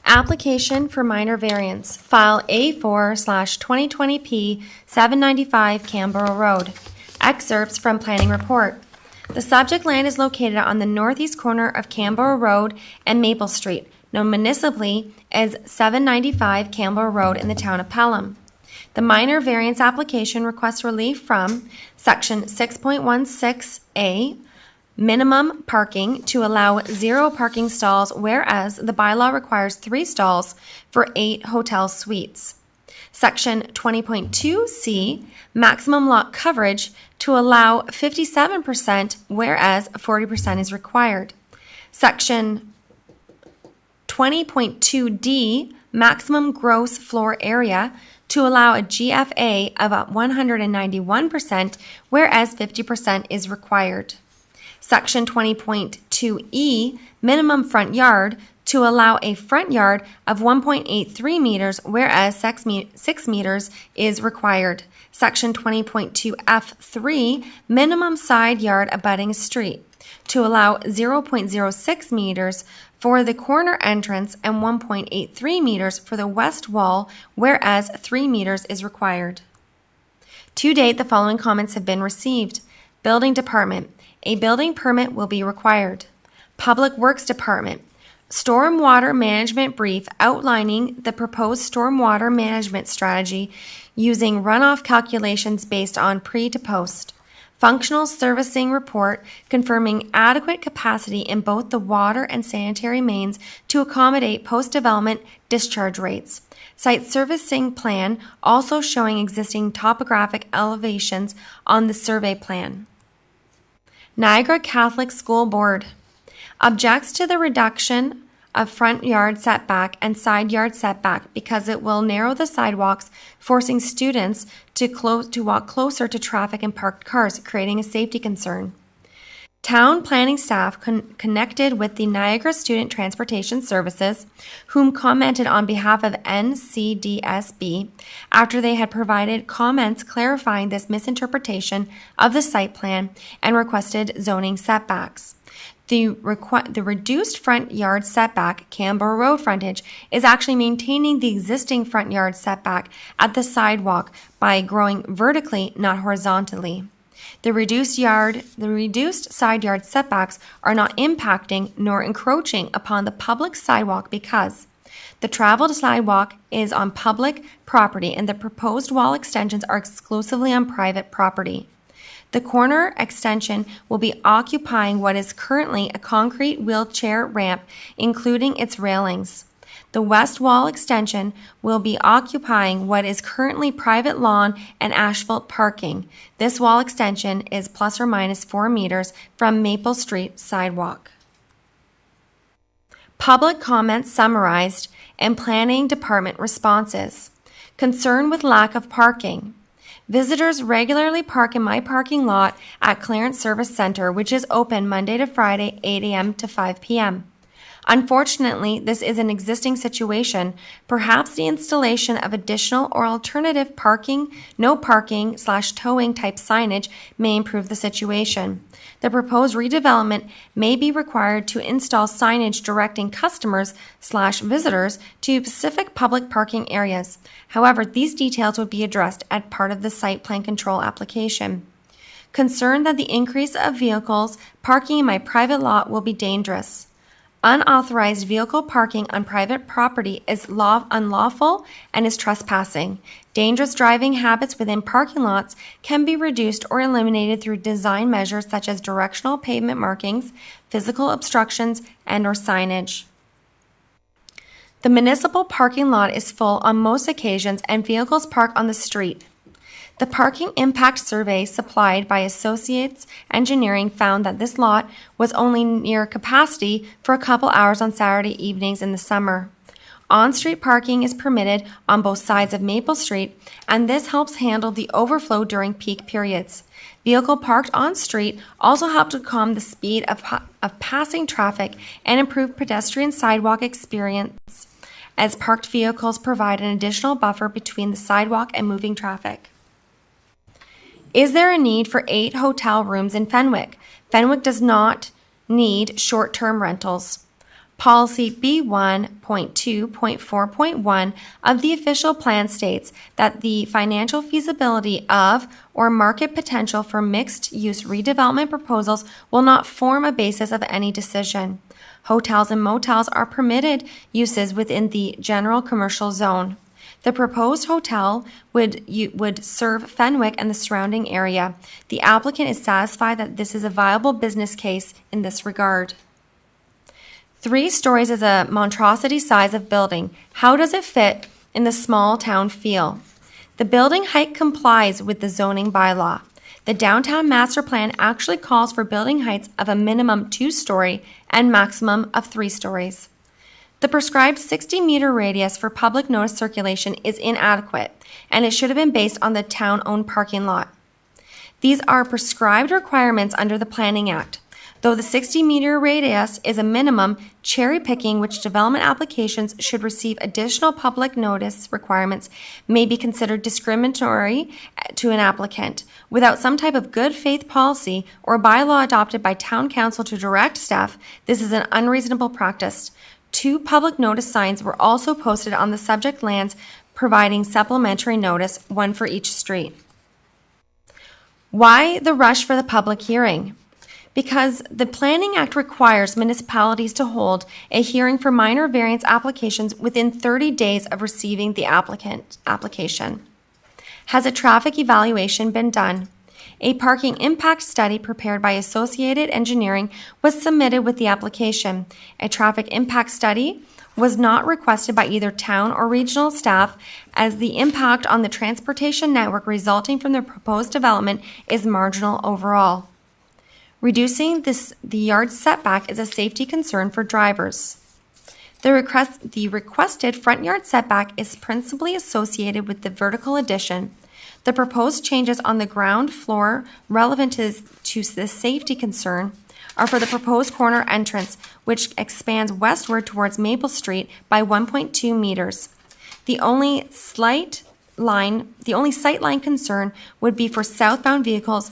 Application for minor variance, file A4/2020P 795 Canberra Road. Excerpts from planning report. The subject land is located on the northeast corner of Canberra Road and Maple Street, known municipally as 795 Canberra Road in the town of Pelham. The minor variance application requests relief from Section 6.16A, minimum parking to allow 0 parking stalls, whereas the bylaw requires 3 stalls for 8 hotel suites. Section 20.2C, maximum lot coverage to allow 57%, whereas 40% is required. Section 20.2D, maximum gross floor area to allow a GFA of 191%, whereas 50% is required. Section 20.2E, minimum front yard to allow a front yard of 1.83 meters, whereas 6 meters is required. Section 20.2F3, minimum side yard abutting street. to allow 0.06 meters for the corner entrance and 1.83 meters for the west wall, whereas 3 meters is required. To date, the following comments have been received. Building Department, a building permit will be required. Public Works Department, stormwater management brief outlining the proposed stormwater management strategy using runoff calculations based on pre to post. Functional servicing report confirming adequate capacity in both the water and sanitary mains to accommodate post-development discharge rates. Site servicing plan also showing existing topographic elevations on the survey plan. Niagara Catholic School Board objects to the reduction of front yard setback and side yard setback because it will narrow the sidewalks, forcing students to walk closer to traffic and parked cars, creating a safety concern. Town planning staff connected with the Niagara Student Transportation Services, whom commented on behalf of NCDSB after they had provided comments clarifying this misinterpretation of the site plan and requested zoning setbacks. The reduced front yard setback, Canberra Road frontage, is actually maintaining the existing front yard setback at the sidewalk by growing vertically, not horizontally. The reduced side yard setbacks are not impacting nor encroaching upon the public sidewalk because the traveled sidewalk is on public property and the proposed wall extensions are exclusively on private property. The corner extension will be occupying what is currently a concrete wheelchair ramp, including its railings. The west wall extension will be occupying what is currently private lawn and asphalt parking. This wall extension is plus or minus 4 meters from Maple Street sidewalk. Public comments summarized and Planning Department responses. Concern with lack of parking. Visitors regularly park in my parking lot at Clarence Service Center, which is open Monday to Friday, 8 a.m. to 5 p.m. Unfortunately, this is an existing situation. Perhaps the installation of additional or alternative parking, no parking / towing type signage may improve the situation. The proposed redevelopment may be required to install signage directing customers / visitors to specific public parking areas. However, these details would be addressed as part of the site plan control application. Concerned that the increase of vehicles parking in my private lot will be dangerous. Unauthorized vehicle parking on private property is unlawful and is trespassing. Dangerous driving habits within parking lots can be reduced or eliminated through design measures such as directional pavement markings, physical obstructions, and/or signage. The municipal parking lot is full on most occasions and vehicles park on the street. The parking impact survey supplied by Associates Engineering found that this lot was only near capacity for a couple hours on Saturday evenings in the summer. On-street parking is permitted on both sides of Maple Street, and this helps handle the overflow during peak periods. Vehicle parked on street also help to calm the speed of passing traffic and improve pedestrian sidewalk experience, as parked vehicles provide an additional buffer between the sidewalk and moving traffic. Is there a need for 8 hotel rooms in Fenwick? Fenwick does not need short-term rentals. Policy B1.2.4.1 of the official plan states that the financial feasibility of or market potential for mixed-use redevelopment proposals will not form a basis of any decision. Hotels and motels are permitted uses within the general commercial zone. The proposed hotel would serve Fenwick and the surrounding area. The applicant is satisfied that this is a viable business case in this regard. 3 stories is a monstrosity size of building. How does it fit in the small town feel? The building height complies with the zoning bylaw. The downtown master plan actually calls for building heights of a minimum 2-story and maximum of 3 stories. The prescribed 60-meter radius for public notice circulation is inadequate, and it should have been based on the town-owned parking lot. These are prescribed requirements under the Planning Act. Though the 60-meter radius is a minimum, cherry picking which development applications should receive additional public notice requirements may be considered discriminatory to an applicant. Without some type of good faith policy or bylaw adopted by town council to direct staff, this is an unreasonable practice. 2 public notice signs were also posted on the subject lands, providing supplementary notice, one for each street. Why the rush for the public hearing? Because the Planning Act requires municipalities to hold a hearing for minor variance applications within 30 days of receiving the application. Has a traffic evaluation been done? A parking impact study prepared by Associated Engineering was submitted with the application. A traffic impact study was not requested by either town or regional staff, as the impact on the transportation network resulting from the proposed development is marginal overall. Reducing the yard setback is a safety concern for drivers. The requested front yard setback is principally associated with the vertical addition. The proposed changes on the ground floor relevant to the safety concern are for the proposed corner entrance, which expands westward towards Maple Street by 1.2 meters. The only sight line concern would be for southbound vehicles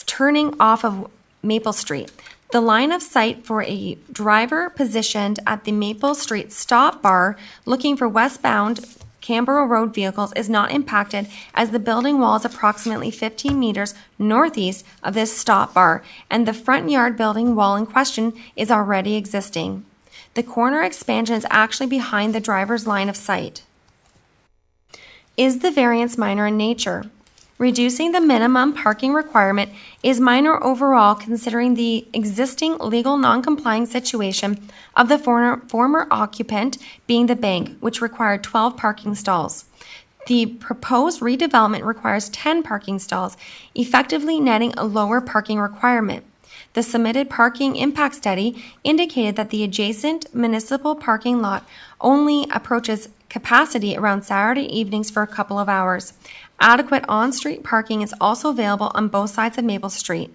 turning off of Maple Street. The line of sight for a driver positioned at the Maple Street stop bar looking for westbound Canberra Road vehicles is not impacted, as the building wall is approximately 15 meters northeast of this stop bar, and the front yard building wall in question is already existing. The corner expansion is actually behind the driver's line of sight. Is the variance minor in nature? Reducing the minimum parking requirement is minor overall, considering the existing legal non-complying situation of the former occupant being the bank, which required 12 parking stalls. The proposed redevelopment requires 10 parking stalls, effectively netting a lower parking requirement. The submitted parking impact study indicated that the adjacent municipal parking lot only approaches capacity around Saturday evenings for a couple of hours. Adequate on-street parking is also available on both sides of Maple Street,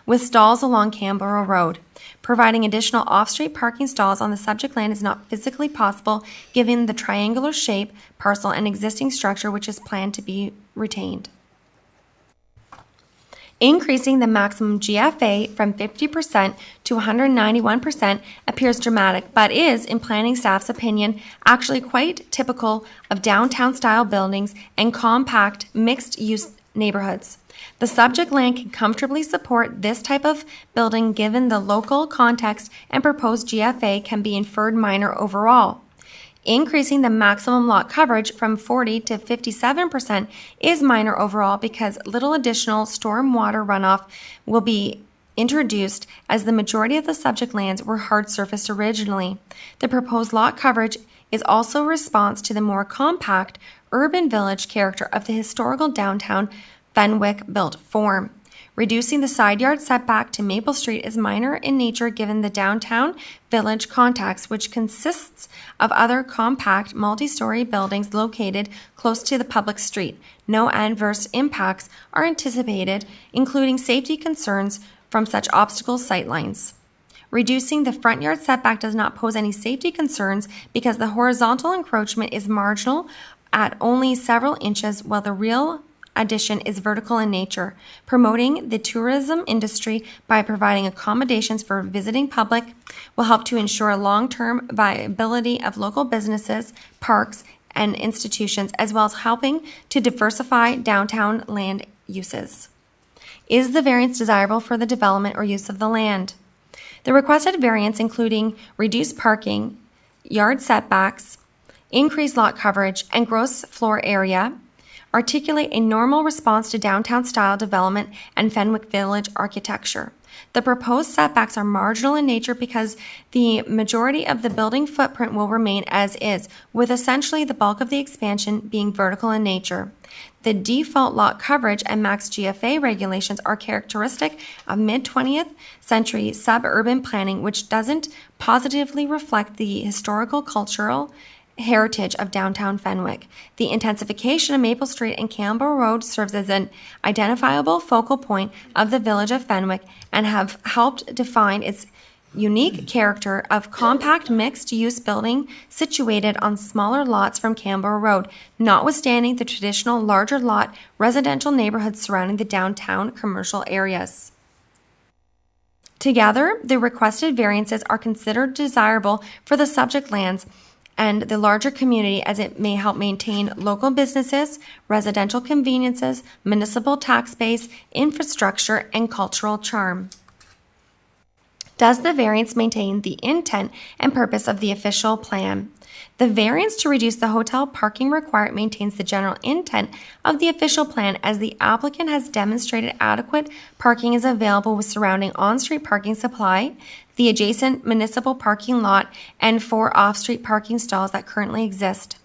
with stalls along Canberra Road. Providing additional off-street parking stalls on the subject land is not physically possible given the triangular shape, parcel, and existing structure which is planned to be retained. Increasing the maximum GFA from 50% to 191% appears dramatic, but is, in planning staff's opinion, actually quite typical of downtown-style buildings and compact, mixed-use neighborhoods. The subject land can comfortably support this type of building given the local context, and proposed GFA can be inferred minor overall. Increasing the maximum lot coverage from 40 to 57% is minor overall because little additional storm water runoff will be introduced, as the majority of the subject lands were hard surfaced originally. The proposed lot coverage is also a response to the more compact urban village character of the historical downtown Fenwick built form. Reducing the side yard setback to Maple Street is minor in nature given the downtown village context, which consists of other compact multi-story buildings located close to the public street. No adverse impacts are anticipated, including safety concerns from such obstacle sightlines. Reducing the front yard setback does not pose any safety concerns because the horizontal encroachment is marginal at only several inches, while the real addition is vertical in nature. Promoting the tourism industry by providing accommodations for visiting public will help to ensure long-term viability of local businesses, parks, and institutions, as well as helping to diversify downtown land uses. Is the variance desirable for the development or use of the land? The requested variance, including reduced parking, yard setbacks, increased lot coverage, and gross floor area, articulate a normal response to downtown-style development and Fenwick Village architecture. The proposed setbacks are marginal in nature because the majority of the building footprint will remain as is, with essentially the bulk of the expansion being vertical in nature. The default lot coverage and max GFA regulations are characteristic of mid-20th century suburban planning, which doesn't positively reflect the historical, cultural heritage of downtown Fenwick. The intensification of Maple Street and Campbell Road serves as an identifiable focal point of the village of Fenwick and have helped define its unique character of compact mixed-use building situated on smaller lots from Campbell Road, notwithstanding the traditional larger lot residential neighborhoods surrounding the downtown commercial areas. Together, the requested variances are considered desirable for the subject lands and the larger community as it may help maintain local businesses, residential conveniences, municipal tax base, infrastructure, and cultural charm. Does the variance maintain the intent and purpose of the official plan? The variance to reduce the hotel parking requirement maintains the general intent of the official plan as the applicant has demonstrated adequate parking is available with surrounding on-street parking supply, the adjacent municipal parking lot, and 4 off-street parking stalls that currently exist.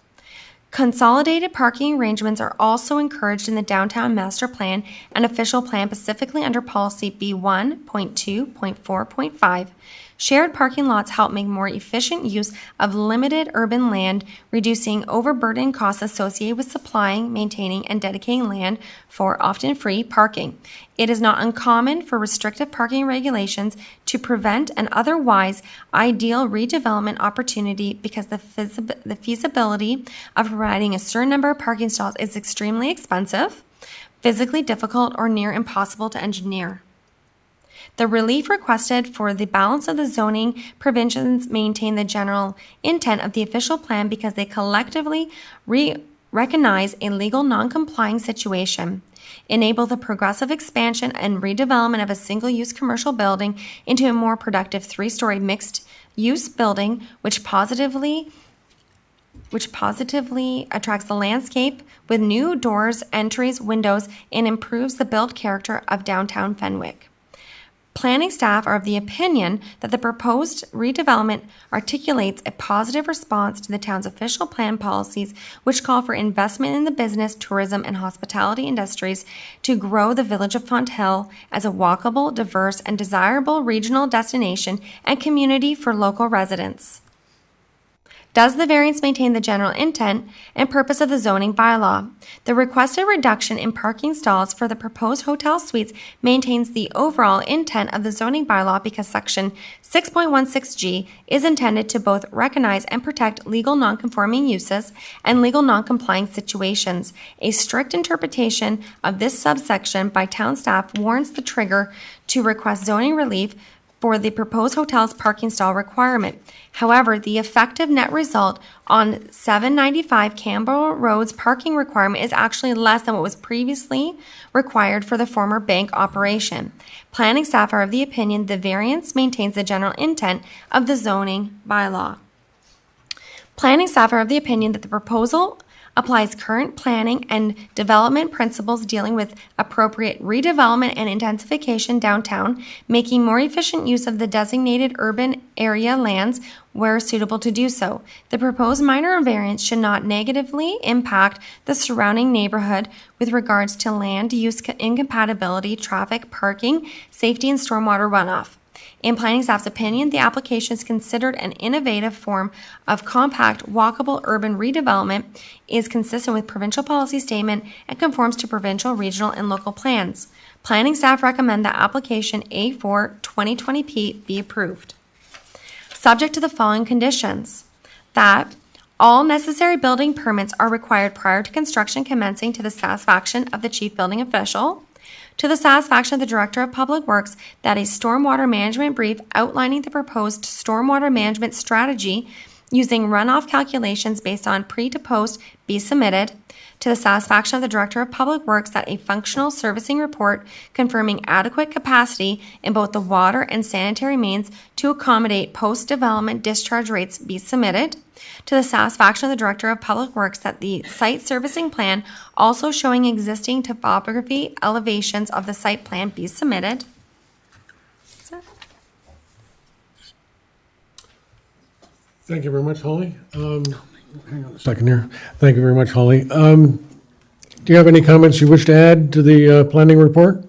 Consolidated parking arrangements are also encouraged in the downtown master plan and official plan, specifically under policy B1.2.4.5. Shared parking lots help make more efficient use of limited urban land, reducing overburden costs associated with supplying, maintaining, and dedicating land for often free parking. It is not uncommon for restrictive parking regulations to prevent an otherwise ideal redevelopment opportunity because the feasibility of providing a certain number of parking stalls is extremely expensive, physically difficult, or near impossible to engineer. The relief requested for the balance of the zoning provisions maintain the general intent of the official plan because they collectively recognize a legal non-complying situation, enable the progressive expansion and redevelopment of a single-use commercial building into a more productive 3-story mixed-use building, which positively attracts the landscape with new doors, entries, windows, and improves the built character of downtown Fenwick. Planning staff are of the opinion that the proposed redevelopment articulates a positive response to the town's official plan policies, which call for investment in the business, tourism, and hospitality industries to grow the village of Fonthill as a walkable, diverse, and desirable regional destination and community for local residents. Does the variance maintain the general intent and purpose of the zoning bylaw? The requested reduction in parking stalls for the proposed hotel suites maintains the overall intent of the zoning bylaw because Section 6.16G is intended to both recognize and protect legal nonconforming uses and legal noncompliance situations. A strict interpretation of this subsection by town staff warrants the trigger to request zoning relief for the proposed hotel's parking stall requirement. However, the effective net result on 795 Campbell Road's parking requirement is actually less than what was previously required for the former bank operation. Planning staff are of the opinion the variance maintains the general intent of the zoning bylaw. Planning staff are of the opinion that the proposal applies current planning and development principles dealing with appropriate redevelopment and intensification downtown, making more efficient use of the designated urban area lands where suitable to do so. The proposed minor variance should not negatively impact the surrounding neighborhood with regards to land use incompatibility, traffic, parking, safety, and stormwater runoff. In planning staff's opinion, the application is considered an innovative form of compact, walkable urban redevelopment, is consistent with provincial policy statement, and conforms to provincial, regional, and local plans. Planning staff recommend that application A4 2020P be approved. Subject to the following conditions: that all necessary building permits are required prior to construction commencing to the satisfaction of the chief building official, to the satisfaction of the Director of Public Works, that a stormwater management brief outlining the proposed stormwater management strategy using runoff calculations based on pre to post be submitted, to the satisfaction of the Director of Public Works that a functional servicing report confirming adequate capacity in both the water and sanitary mains to accommodate post-development discharge rates be submitted, to the satisfaction of the Director of Public Works that the site servicing plan also showing existing topography elevations of the site plan be submitted. Thank you very much, Holly. Hang on a second here. Thank you very much, Holly. Do you have any comments you wish to add to the planning report?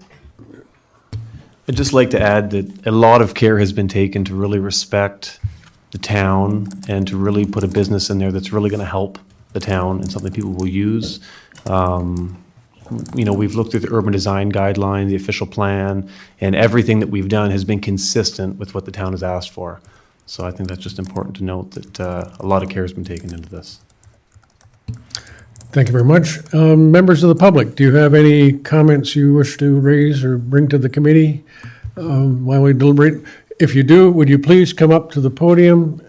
I'd just like to add that a lot of care has been taken to really respect the town and to really put a business in there that's really going to help the town and something people will use. You know, we've looked at the urban design guideline, the official plan, and everything that we've done has been consistent with what the town has asked for. So I think that's just important to note that a lot of care has been taken into this. Thank you very much. Members of the public, do you have any comments you wish to raise or bring to the committee while we deliberate? If you do, would you please come up to the podium,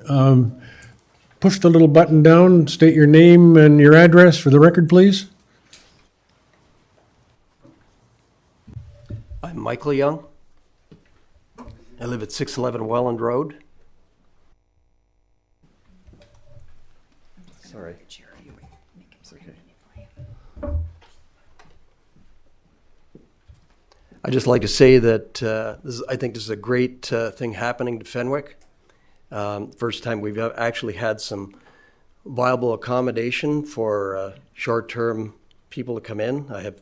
push the little button down, state your name and your address for the record, please? I'm Michael Young. I live at 611 Welland Road. Sorry. I'd just like to say that I think this is a great thing happening to Fenwick. First time we've actually had some viable accommodation for short-term people to come in. I have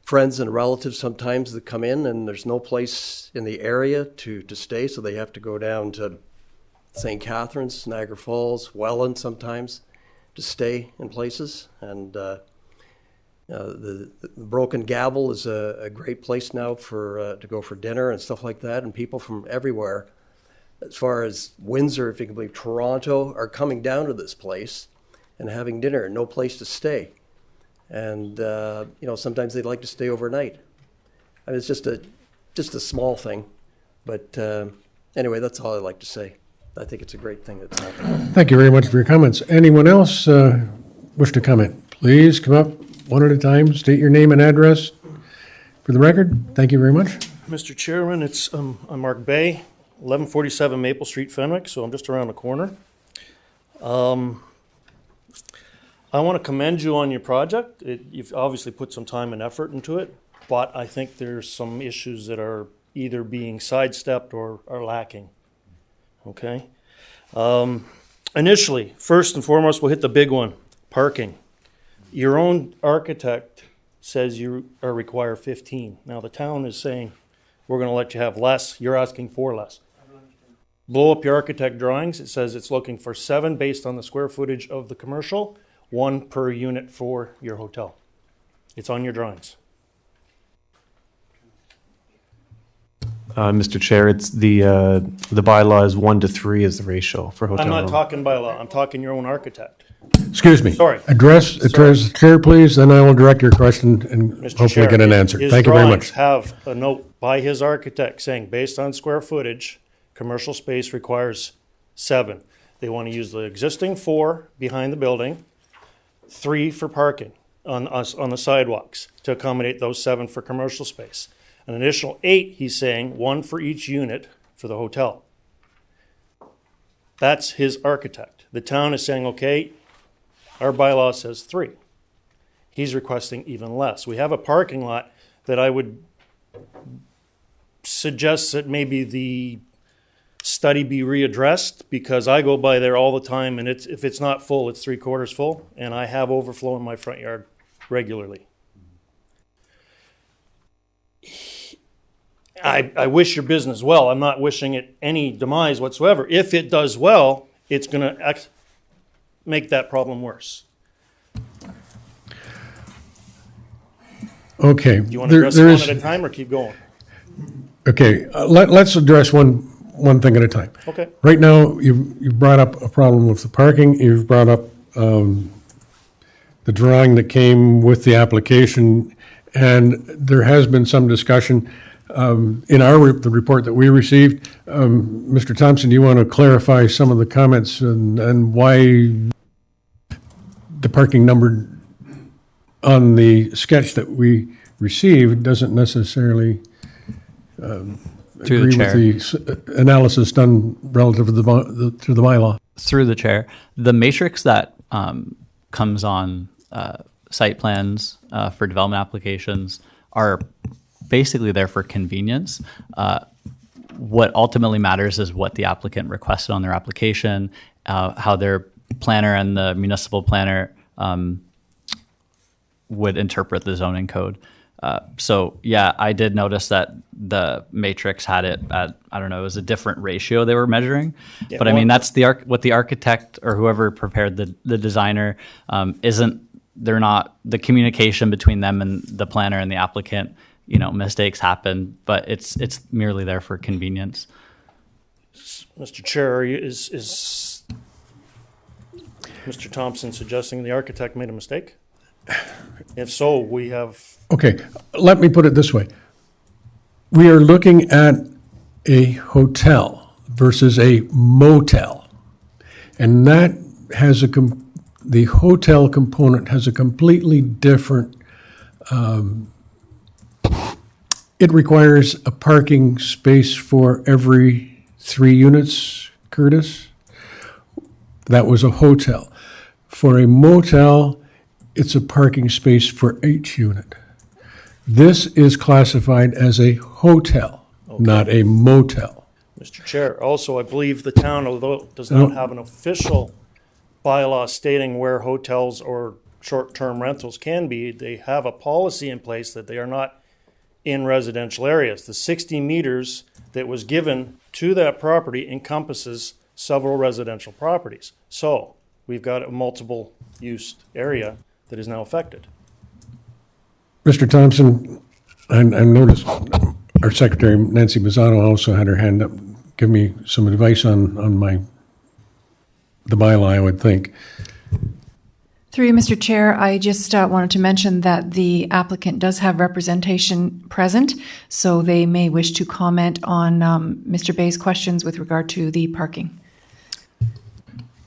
friends and relatives sometimes that come in and there's no place in the area to stay, so they have to go down to St. Catharines, Niagara Falls, Welland sometimes to stay in places. And the Broken Gavel is a great place now for to go for dinner and stuff like that, and people from everywhere, as far as Windsor, if you can believe, Toronto, are coming down to this place and having dinner and no place to stay. And you know, sometimes they'd like to stay overnight. I mean, it's just a small thing, but anyway, that's all I'd like to say. I think it's a great thing that's happening. Thank you very much for your comments. Anyone else wish to comment? Please come up one at a time, state your name and address for the record. Thank you very much. Mr. Chairman, I'm Mark Bay, 1147 Maple Street, Fenwick, so I'm just around the corner. I want to commend you on your project. You've obviously put some time and effort into it, but I think there's some issues that are either being sidestepped or are lacking. Okay? Initially, first and foremost, we'll hit the big one, parking. Your own architect says you require 15. Now the town is saying, we're going to let you have less. You're asking for less. Blow up your architect drawings. It says it's looking for 7 based on the square footage of the commercial, 1 per unit for your hotel. It's on your drawings. Mr. Chair, it's the bylaw is 1 to 3 is the ratio for hotel I'm not room. talking by law. I'm talking your own architect. Excuse me. Sorry. Address the chair, please, then I will direct your question and Mr. hopefully Chair, get an answer. his Thank you very drawings much. have a note by his architect saying, based on square footage, commercial space requires 7. They want to use the existing 4 behind the building, 3 for parking on the sidewalks to accommodate those 7 for commercial space. An additional 8, he's saying, 1 for each unit for the hotel. That's his architect. The town is saying, okay, our bylaw says 3. He's requesting even less. We have a parking lot that I would suggest that maybe the study be readdressed, because I go by there all the time, and if it's not full, it's 3/4 full, and I have overflow in my front yard regularly. I wish your business well. I'm not wishing it any demise whatsoever. If it does well, it's going to make that problem worse. Okay. Do you want to address one at a time or keep going? Okay, let's address one thing at a time. Okay. Right now, you've brought up a problem with the parking. You've brought up the drawing that came with the application, and there has been some discussion in the report that we received. Mr. Thompson, do you want to clarify some of the comments and why the parking number on the sketch that we received doesn't necessarily agree with the analysis done relative to the bylaw? Through the chair, the matrix that comes on site plans for development applications are basically there for convenience. What ultimately matters is what the applicant requested on their application, how their planner and the municipal planner would interpret the zoning code. So yeah, I did notice that the matrix had it at, I don't know, it was a different ratio they were measuring. Yeah, But I mean, that's what the architect or whoever prepared the designer they're not, the communication between them and the planner and the applicant, mistakes happen, but it's merely there for convenience. Mr. Chair, is Mr. Thompson suggesting the architect made a mistake? If so, we have... Okay, let me put it this way. We are looking at a hotel versus a motel. And that has the hotel component has a completely different, it requires a parking space for every 3 units, Curtis. That was a hotel. For a motel, it's a parking space for each unit. This is classified as a hotel, not a motel. Mr. Chair, also, I believe the town, although it does not have an official bylaw stating where hotels or short-term rentals can be, they have a policy in place that they are not in residential areas. The 60 meters that was given to that property encompasses several residential properties. So we've got a multiple use area that is now affected. Mr. Thompson, I noticed our Secretary Nancy Mazzano also had her hand up. Give me some advice on the bylaw, I would think. Through you, Mr. Chair, I just wanted to mention that the applicant does have representation present, so they may wish to comment on Mr. Bay's questions with regard to the parking.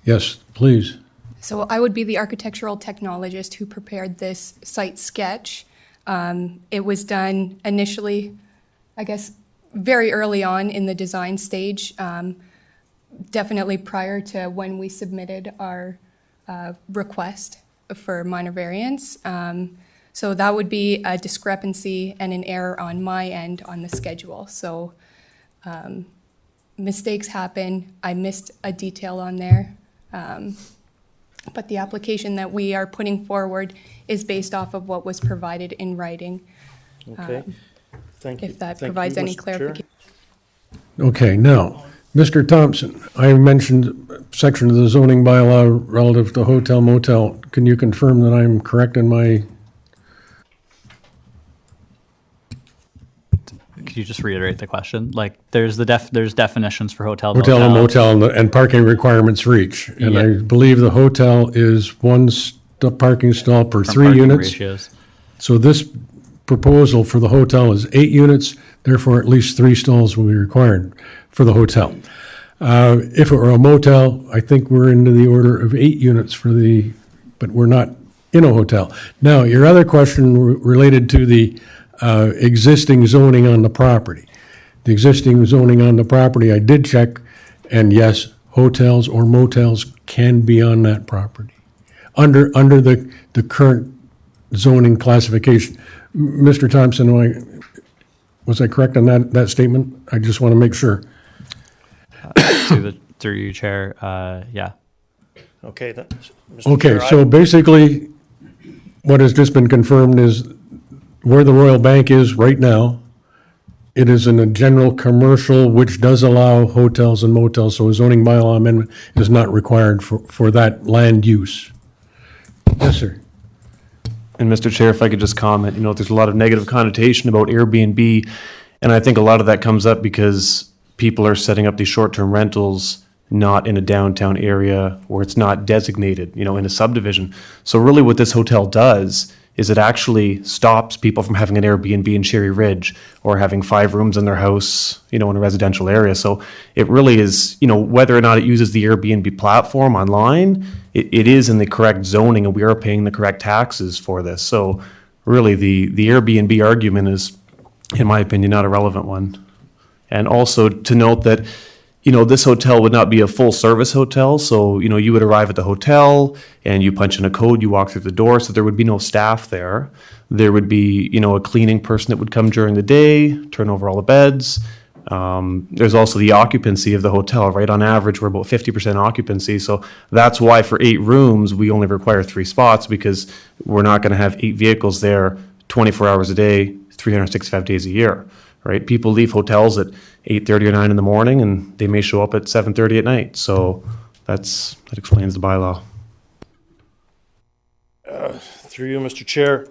Yes, please. So I would be the architectural technologist who prepared this site sketch. It was done initially, I guess, very early on in the design stage, definitely prior to when we submitted our request for minor variance. So that would be a discrepancy and an error on my end on the schedule. So mistakes happen. I missed a detail on there. But the application that we are putting forward is based off of what was provided in writing. Okay. Thank you. If that Thank provides you, any Mr. Chair. clarification. Okay, now, Mr. Thompson, I mentioned a section of the zoning bylaw relative to hotel motel. Can you confirm that I'm correct in my? Could you just reiterate the question? Like, there's definitions for hotel, Hotel and motel and parking requirements for each. And I believe the hotel is one parking stall per 3 units. Ratios. So this proposal for the hotel is 8 units, therefore at least 3 stalls will be required for the hotel. If it were a motel, I think we're into the order of 8 units but we're not in a hotel. Now, your other question related to the existing zoning on the property. The existing zoning on the property, I did check, and yes, hotels or motels can be on that property under the current zoning classification. Mr. Thompson, was I correct on that statement? I just want to make sure. Through you, Chair, yeah. Okay. Okay, so basically, what has just been confirmed is where the Royal Bank is right now, it is in a general commercial, which does allow hotels and motels, so a zoning bylaw amendment is not required for that land use. Yes, sir. And Mr. Chair, if I could just comment, there's a lot of negative connotation about Airbnb, and I think a lot of that comes up because people are setting up these short-term rentals not in a downtown area where it's not designated, in a subdivision. So really what this hotel does is it actually stops people from having an Airbnb in Cherry Ridge or having 5 rooms in their house, in a residential area. So it really is, whether or not it uses the Airbnb platform online, it is in the correct zoning and we are paying the correct taxes for this. So really the Airbnb argument is, in my opinion, not a relevant one. And also to note that, this hotel would not be a full service hotel. So, you would arrive at the hotel and you punch in a code, you walk through the door. So there would be no staff there. There would be, a cleaning person that would come during the day, turn over all the beds. There's also the occupancy of the hotel, right? On average, we're about 50% occupancy. So that's why for 8 rooms, we only require 3 spots because we're not going to have 8 vehicles there 24 hours a day, 365 days a year, right? People leave hotels at 8:30 or 9 in the morning, and they may show up at 7:30 at night. So that explains the bylaw. Through you, Mr. Chair.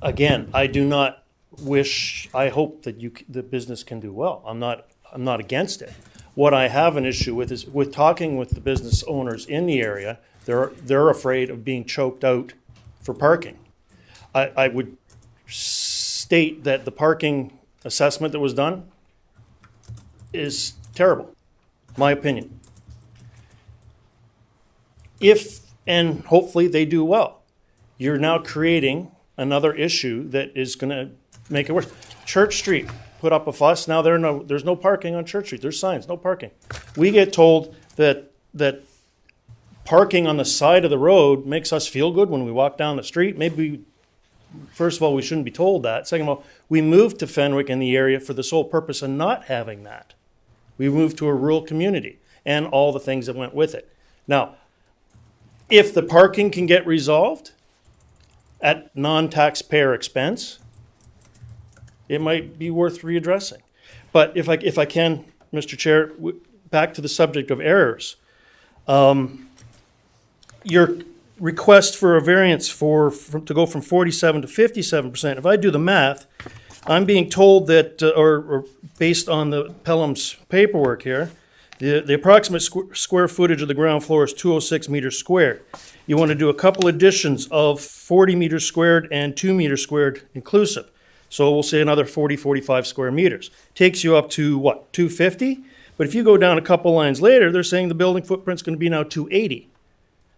Again, I do not wish, I hope that the business can do well. I'm not against it. What I have an issue with is with talking with the business owners in the area, they're afraid of being choked out for parking. I would state that the parking assessment that was done is terrible, my opinion. If, and hopefully they do well, you're now creating another issue that is going to make it worse. Church Street put up a fuss. Now there's no parking on Church Street. There's signs, no parking. We get told that parking on the side of the road makes us feel good when we walk down the street. Maybe, first of all, we shouldn't be told that. Second of all, we moved to Fenwick in the area for the sole purpose of not having that. We moved to a rural community and all the things that went with it. Now, if the parking can get resolved at non-taxpayer expense, it might be worth readdressing. But if I can, Mr. Chair, back to the subject of errors. Your request for a variance to go from 47 to 57%, if I do the math, I'm being told that, or based on the Pelham's paperwork here, the approximate square footage of the ground floor is 206 meters squared. You want to do a couple additions of 40 meters squared and 2 meters squared inclusive. So we'll say another 45 square meters. Takes you up to what, 250? But if you go down a couple lines later, they're saying the building footprint's going to be now 280.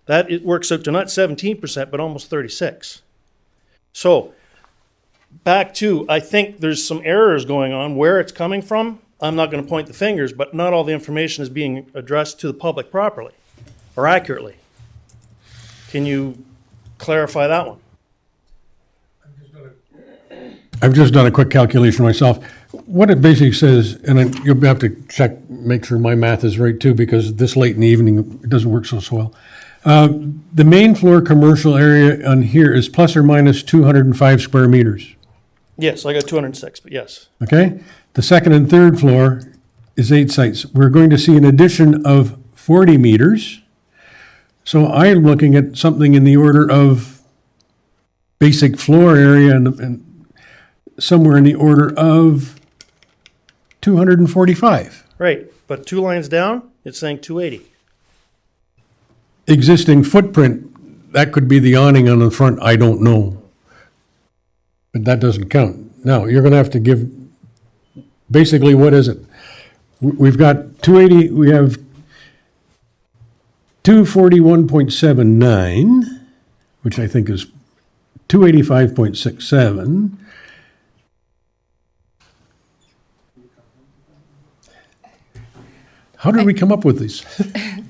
That it works out to not 17%, but almost 36. So back to, I think there's some errors going on. Where it's coming from, I'm not going to point the fingers, but not all the information is being addressed to the public properly or accurately. Can you clarify that one? I've just done a quick calculation myself. What it basically says, and you'll have to check, make sure my math is right too, because this late in the evening, it doesn't work so well. The main floor commercial area on here is plus or minus 205 square meters. Yes, I got 206, but yes. Okay? The second and third floor is 8 sites. We're going to see an addition of 40 meters. So I'm looking at something in the order of basic floor area and somewhere in the order of 245. Right, but 2 lines down, it's saying 280. Existing footprint, that could be the awning on the front, I don't know. But that doesn't count. Now, you're going to have to give, basically, what is it? We've got 280, we have 241.79, which I think is 285.67. How did we come up with these?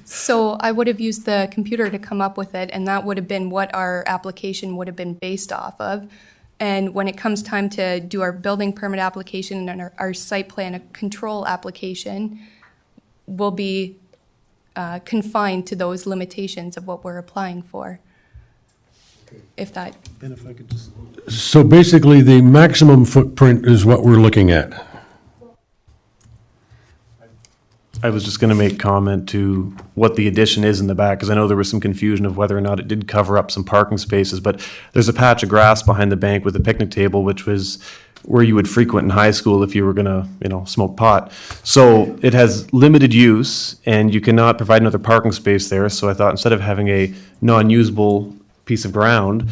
So I would have used the computer to come up with it, and that would have been what our application would have been based off of. And when it comes time to do our building permit application and our site plan control application, we'll be confined to those limitations of what we're applying for. If that. And if I could just. So basically, the maximum footprint is what we're looking at. I was just going to make comment to what the addition is in the back, because I know there was some confusion of whether or not it did cover up some parking spaces, but there's a patch of grass behind the bank with a picnic table, which was where you would frequent in high school if you were going to, smoke pot. So it has limited use, and you cannot provide another parking space there. So I thought instead of having a non-usable piece of ground,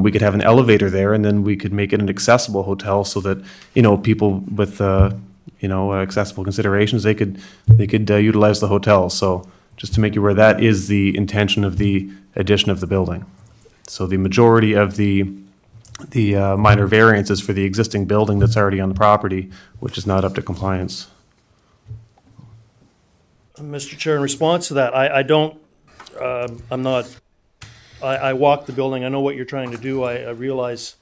we could have an elevator there, and then we could make it an accessible hotel so that, people with accessible considerations, they could utilize the hotel. So just to make you aware, that is the intention of the addition of the building. So the majority of the minor variances for the existing building that's already on the property, which is not up to compliance. Mr. Chair, in response to that, I walk the building. I know what you're trying to do. I realize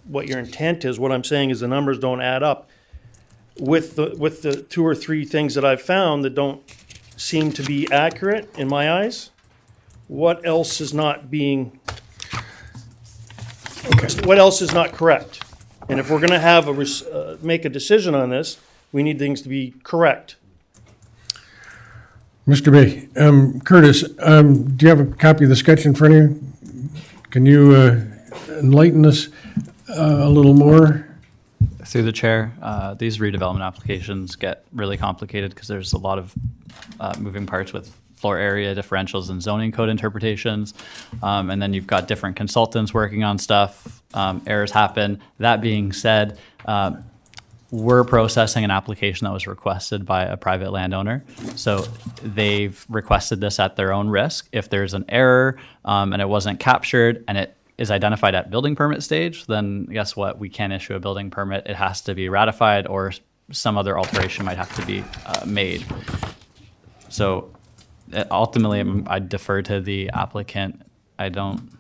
what your intent is. What I'm saying is the numbers don't add up. With the 2 or 3 things that I've found that don't seem to be accurate in my eyes, what else is not being What else is not correct? And if we're going to have make a decision on this, we need things to be correct. Mr. Bay, Curtis, do you have a copy of the sketch in front of you? Can you enlighten us a little more? Through the chair, these redevelopment applications get really complicated because there's a lot of moving parts with floor area differentials and zoning code interpretations. And then you've got different consultants working on stuff. Errors happen. That being said, we're processing an application that was requested by a private landowner. So they've requested this at their own risk. If there's an error and it wasn't captured and it is identified at building permit stage, then guess what? We can't issue a building permit. It has to be ratified or some other alteration might have to be made. So ultimately, I defer to the applicant. I don't.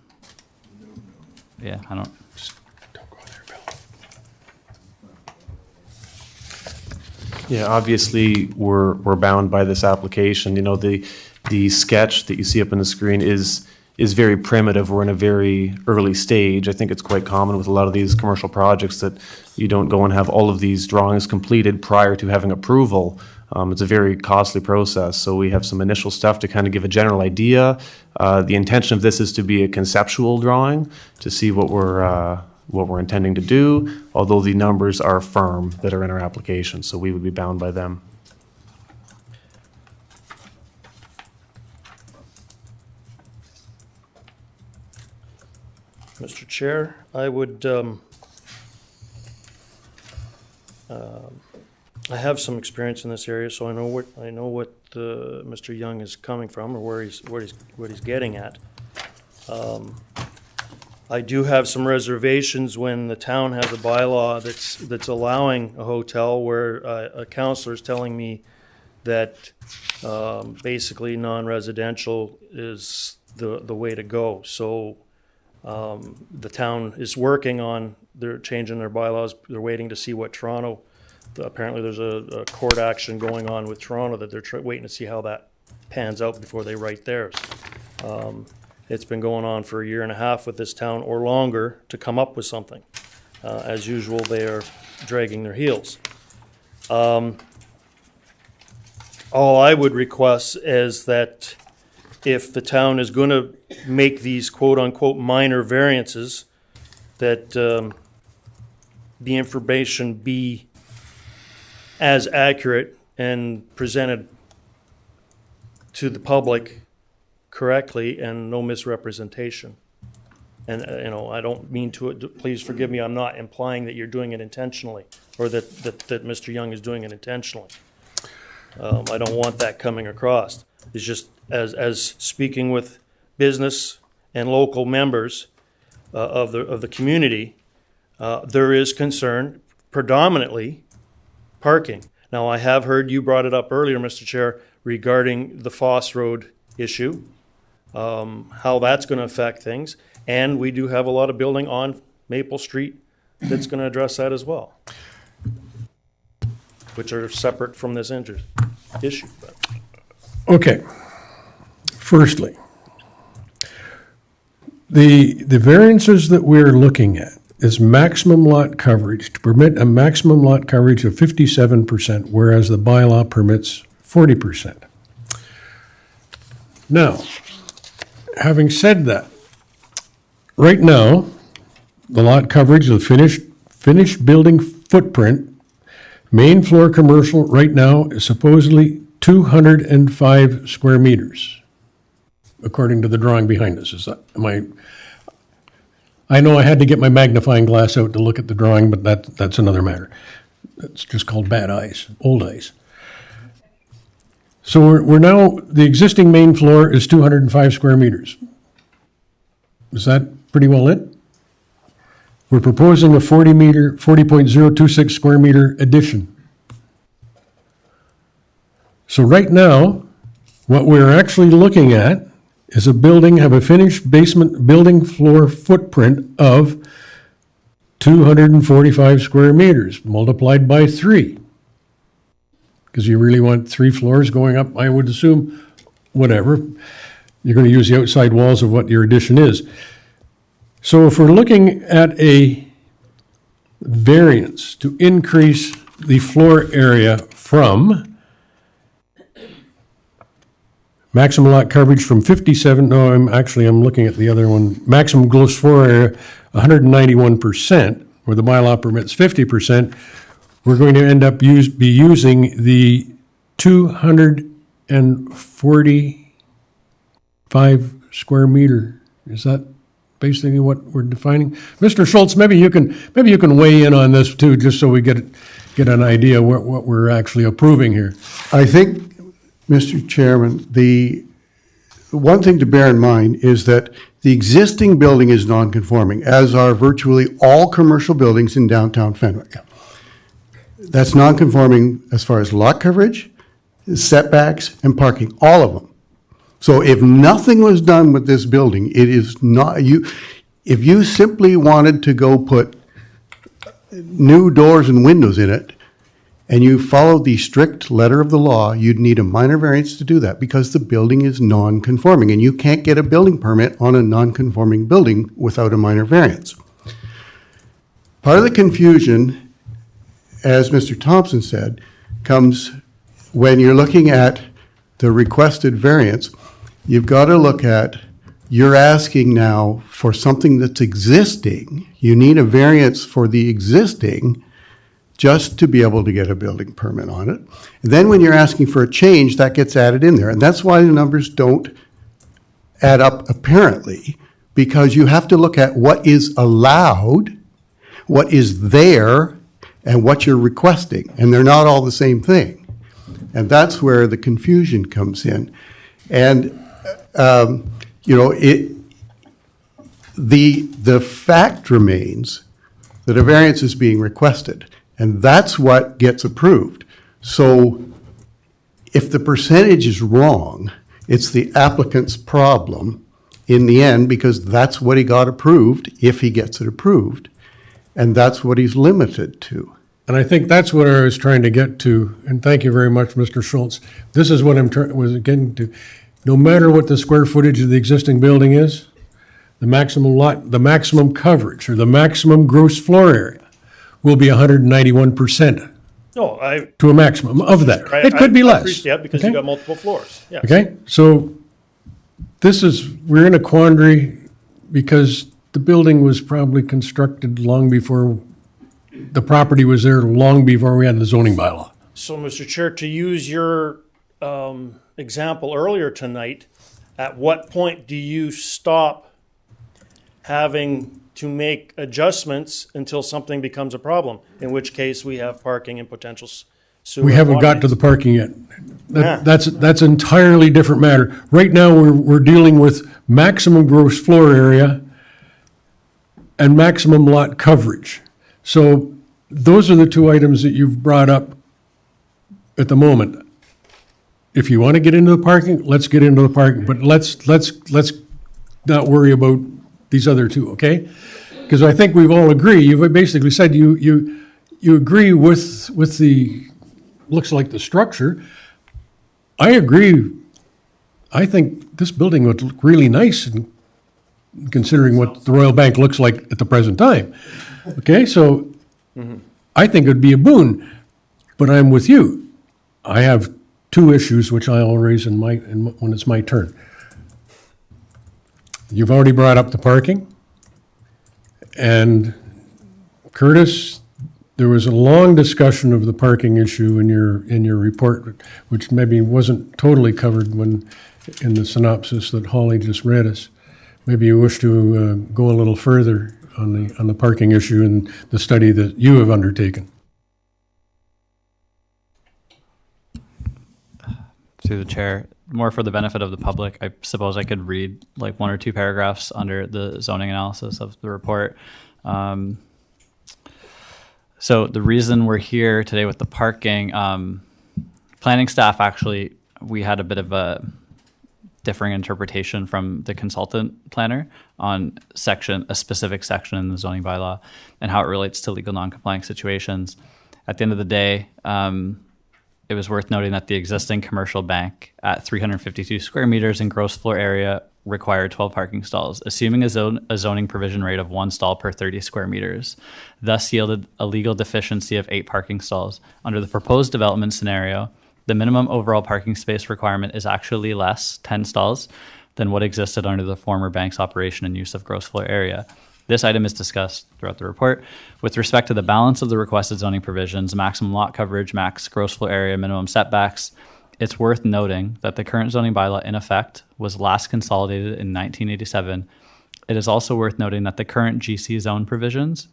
Yeah, obviously, we're bound by this application. You know, the sketch that you see up on the screen is very primitive. We're in a very early stage. I think it's quite common with a lot of these commercial projects that you don't go and have all of these drawings completed prior to having approval. It's a very costly process, so we have some initial stuff to kind of give a general idea. The intention of this is to be a conceptual drawing to see what we're intending to do, although the numbers are firm that are in our application, so we would be bound by them. Mr. Chair, I would, I have some experience in this area, so I know what Mr. Young is coming from, or where he's getting at. I do have some reservations when the town has a bylaw that's allowing a hotel where a counselor is telling me that basically non-residential is the way to go. So the town is working on, they're changing their bylaws. They're waiting to see what Toronto, apparently there's a court action going on with Toronto that they're waiting to see how that pans out before they write theirs. It's been going on for 1.5 years with this town or longer to come up with something. As usual, they are dragging their heels. All I would request is that if the town is going to make these quote-unquote minor variances, that the information be as accurate and presented to the public correctly and no misrepresentation. And, I don't mean to, please forgive me, I'm not implying that you're doing it intentionally or that Mr. Young is doing it intentionally. I don't want that coming across. It's just as speaking with business and local members of the community, there is concern, predominantly parking. Now, I have heard you brought it up earlier, Mr. Chair, regarding the Foss Road issue, how that's going to affect things. And we do have a lot of building on Maple Street that's going to address that as well, which are separate from this issue. Okay. Firstly, the variances that we're looking at is maximum lot coverage to permit a maximum lot coverage of 57%, whereas the bylaw permits 40%. Now, having said that, right now, the lot coverage of the finished building footprint, main floor commercial right now is supposedly 205 square meters, according to the drawing behind us. I know I had to get my magnifying glass out to look at the drawing, but that's another matter. It's just called bad eyes, old eyes. So we're now, the existing main floor is 205 square meters. Is that pretty well it? We're proposing a 40.026 square meter addition. So right now, what we're actually looking at is a building, have a finished basement building floor footprint of 245 square meters multiplied by 3. Because you really want 3 floors going up, I would assume, whatever. You're going to use the outside walls of what your addition is. So if we're looking at a variance to increase the floor area from maximum lot coverage from 57, no, I'm looking at the other one, maximum gross floor area, 191%, where the bylaw permits 50%, we're going to end up be using the 245 square meter. Is that basically what we're defining? Mr. Schultz, maybe you can weigh in on this too, just so we get an idea what we're actually approving here. I think, Mr. Chairman, the one thing to bear in mind is that the existing building is non-conforming, as are virtually all commercial buildings in downtown Fenwick. That's non-conforming as far as lot coverage, setbacks, and parking, all of them. So if nothing was done with this building, it is not, if you simply wanted to go put new doors and windows in it, and you followed the strict letter of the law, you'd need a minor variance to do that because the building is non-conforming, and you can't get a building permit on a non-conforming building without a minor variance. Part of the confusion, as Mr. Thompson said, comes when you're looking at the requested variance. You've got to look at, you're asking now for something that's existing. You need a variance for the existing just to be able to get a building permit on it. And then when you're asking for a change, that gets added in there. And that's why the numbers don't add up apparently, because you have to look at what is allowed, what is there, and what you're requesting. And they're not all the same thing. And that's where the confusion comes in. And, the fact remains that a variance is being requested. And that's what gets approved. So if the percentage is wrong, it's the applicant's problem in the end, because that's what he got approved, if he gets it approved. And that's what he's limited to. And I think that's what I was trying to get to. And thank you very much, Mr. Schultz. This is what was getting to. No matter what the square footage of the existing building is, the maximum coverage, or the maximum gross floor area will be 191%. No, to a maximum of that. It could be less. Yeah, because you got multiple floors. Yes. Okay, so we're in a quandary because the building was probably constructed long before the property was there, long before we had the zoning bylaw. So, Mr. Chair, to use your example earlier tonight, at what point do you stop having to make adjustments until something becomes a problem, in which case we have parking and potential sewer? We haven't got to the parking yet. That's an entirely different matter. Right now, we're dealing with maximum gross floor area and maximum lot coverage. So those are the two items that you've brought up at the moment. If you want to get into the parking, let's get into the parking, but let's not worry about these other two, okay? Because I think we've all agreed, you've basically said you agree with the, looks like the structure. I agree. I think this building would look really nice, considering what the Royal Bank looks like at the present time. Okay, so I think it would be a boon, but I'm with you. I have two issues which I'll raise when it's my turn. You've already brought up the parking. And Curtis, there was a long discussion of the parking issue in your report, which maybe wasn't totally covered in the synopsis that Holly just read us. Maybe you wish to go a little further on the parking issue and the study that you have undertaken. Through the chair, more for the benefit of the public, I suppose I could read like one or two paragraphs under the zoning analysis of the report. So the reason we're here today with the parking, planning staff actually, we had a bit of a differing interpretation from the consultant planner on a specific section in the zoning bylaw and how it relates to legal non-compliant situations. At the end of the day, it was worth noting that the existing commercial bank at 352 square meters in gross floor area required 12 parking stalls, assuming a zoning provision rate of 1 stall per 30 square meters, thus yielded a legal deficiency of 8 parking stalls. Under the proposed development scenario, the minimum overall parking space requirement is actually less, 10 stalls, than what existed under the former bank's operation and use of gross floor area. This item is discussed throughout the report. With respect to the balance of the requested zoning provisions, maximum lot coverage, max gross floor area, minimum setbacks, it's worth noting that the current zoning bylaw in effect was last consolidated in 1987. It is also worth noting that the current GC zone provisions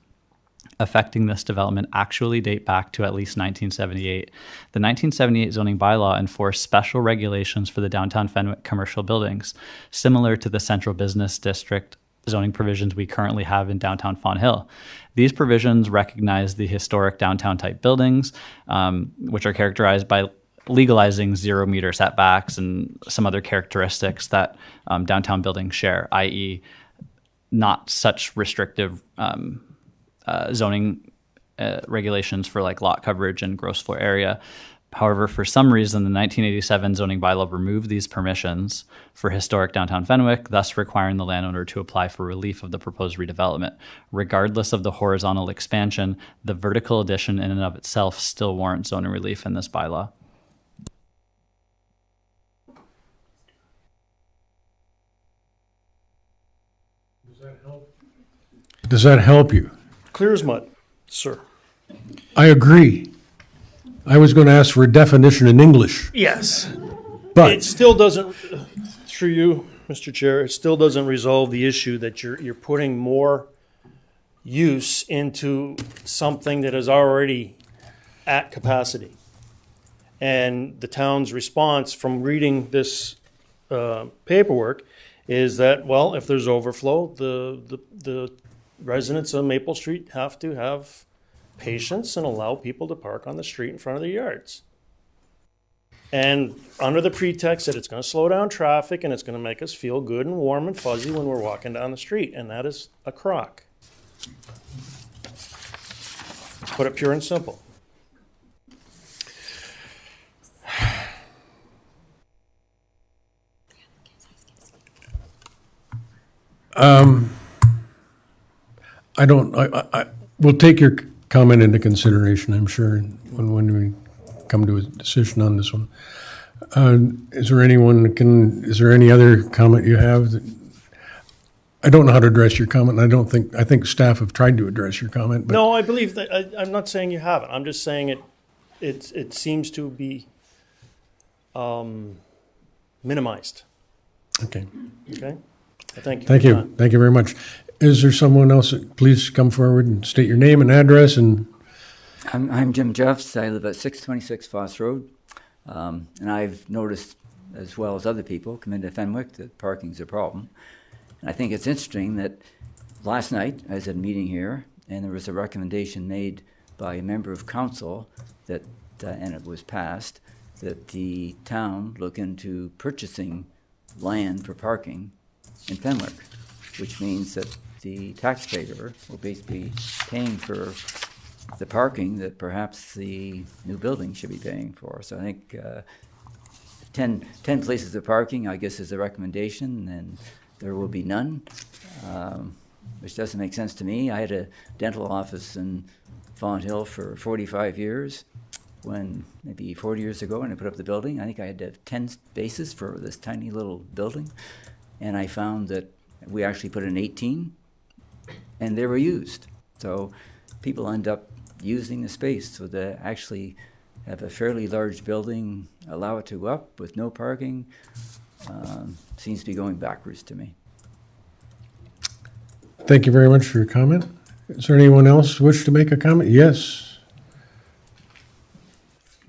affecting this development actually date back to at least 1978. The 1978 zoning bylaw enforced special regulations for the downtown Fenwick commercial buildings, similar to the central business district zoning provisions we currently have in downtown Fawn Hill. These provisions recognize the historic downtown type buildings, which are characterized by legalizing 0-meter setbacks and some other characteristics that downtown buildings share, i.e. not such restrictive zoning regulations for like lot coverage and gross floor area. However, for some reason, the 1987 zoning bylaw removed these permissions for historic downtown Fenwick, thus requiring the landowner to apply for relief of the proposed redevelopment. Regardless of the horizontal expansion, the vertical addition in and of itself still warrants zoning relief in this bylaw. Does that help you? Clear as mud, sir. I agree. I was going to ask for a definition in English. Yes. But it still doesn't, through you, Mr. Chair, it still doesn't resolve the issue that you're putting more use into something that is already at capacity. And the town's response from reading this paperwork is that, well, if there's overflow, the residents of Maple Street have to have patience and allow people to park on the street in front of their yards. And under the pretext that it's going to slow down traffic and it's going to make us feel good and warm and fuzzy when we're walking down the street. And that is a crock. Put it pure and simple. We'll take your comment into consideration, I'm sure, when we come to a decision on this one. Is there any other comment you have? I don't know how to address your comment. I think staff have tried to address your comment. But No, I believe that, I'm not saying you haven't. I'm just saying it seems to be minimized. Okay. Okay? Thank you. Thank you. Thank you very much. Is there someone else? Please come forward and state your name and address. And I'm Jim Jeffs. I live at 626 Foss Road. And I've noticed, as well as other people come into Fenwick, that parking's a problem. And I think it's interesting that last night I was at a meeting here, and there was a recommendation made by a member of council that, and it was passed, that the town look into purchasing land for parking in Fenwick, which means that the taxpayer will basically be paying for the parking that perhaps the new building should be paying for. So I think 10 places of parking, I guess, is the recommendation, and there will be none, which doesn't make sense to me. I had a dental office in Fawn Hill for 45 years. When maybe 40 years ago when I put up the building, I think I had to have 10 spaces for this tiny little building. And I found that we actually put in 18, and they were used. So people end up using the space. So they actually have a fairly large building, allow it to go up with no parking. Seems to be going backwards to me. thank you very much for your comment. Is there anyone else wish to make a comment? Yes.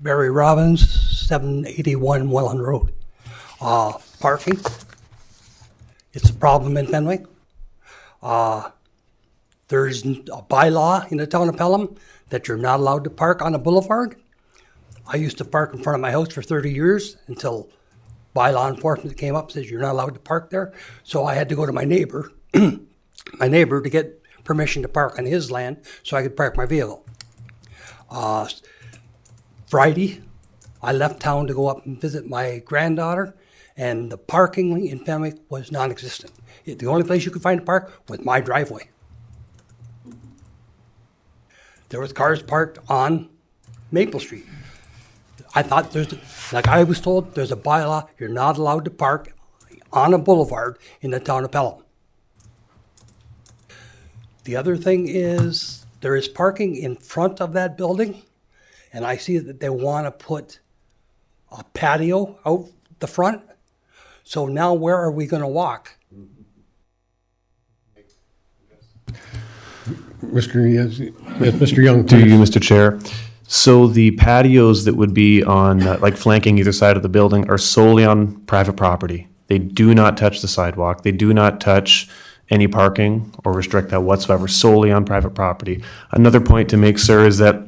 Barry Robbins, 781 Welland Road. Parking. It's a problem in Fenwick. There's a bylaw in the town of Pelham that you're not allowed to park on a boulevard. I used to park in front of my house for 30 years until bylaw enforcement came up and says you're not allowed to park there. So I had to go to my neighbor, to get permission to park on his land so I could park my vehicle. Friday, I left town to go up and visit my granddaughter, and the parking in Fenwick was non-existent. The only place you could find a park was my driveway. There was cars parked on Maple Street. I thought like I was told, there's a bylaw, you're not allowed to park on a boulevard in the town of Pelham. The other thing is, there is parking in front of that building, and I see that they want to put a patio out the front. So now where are we going to walk? Mr. Young, to you, Mr. Chair. So the patios that would be on, like flanking either side of the building, are solely on private property. They do not touch the sidewalk. They do not touch any parking or restrict that whatsoever, solely on private property. Another point to make, sir, is that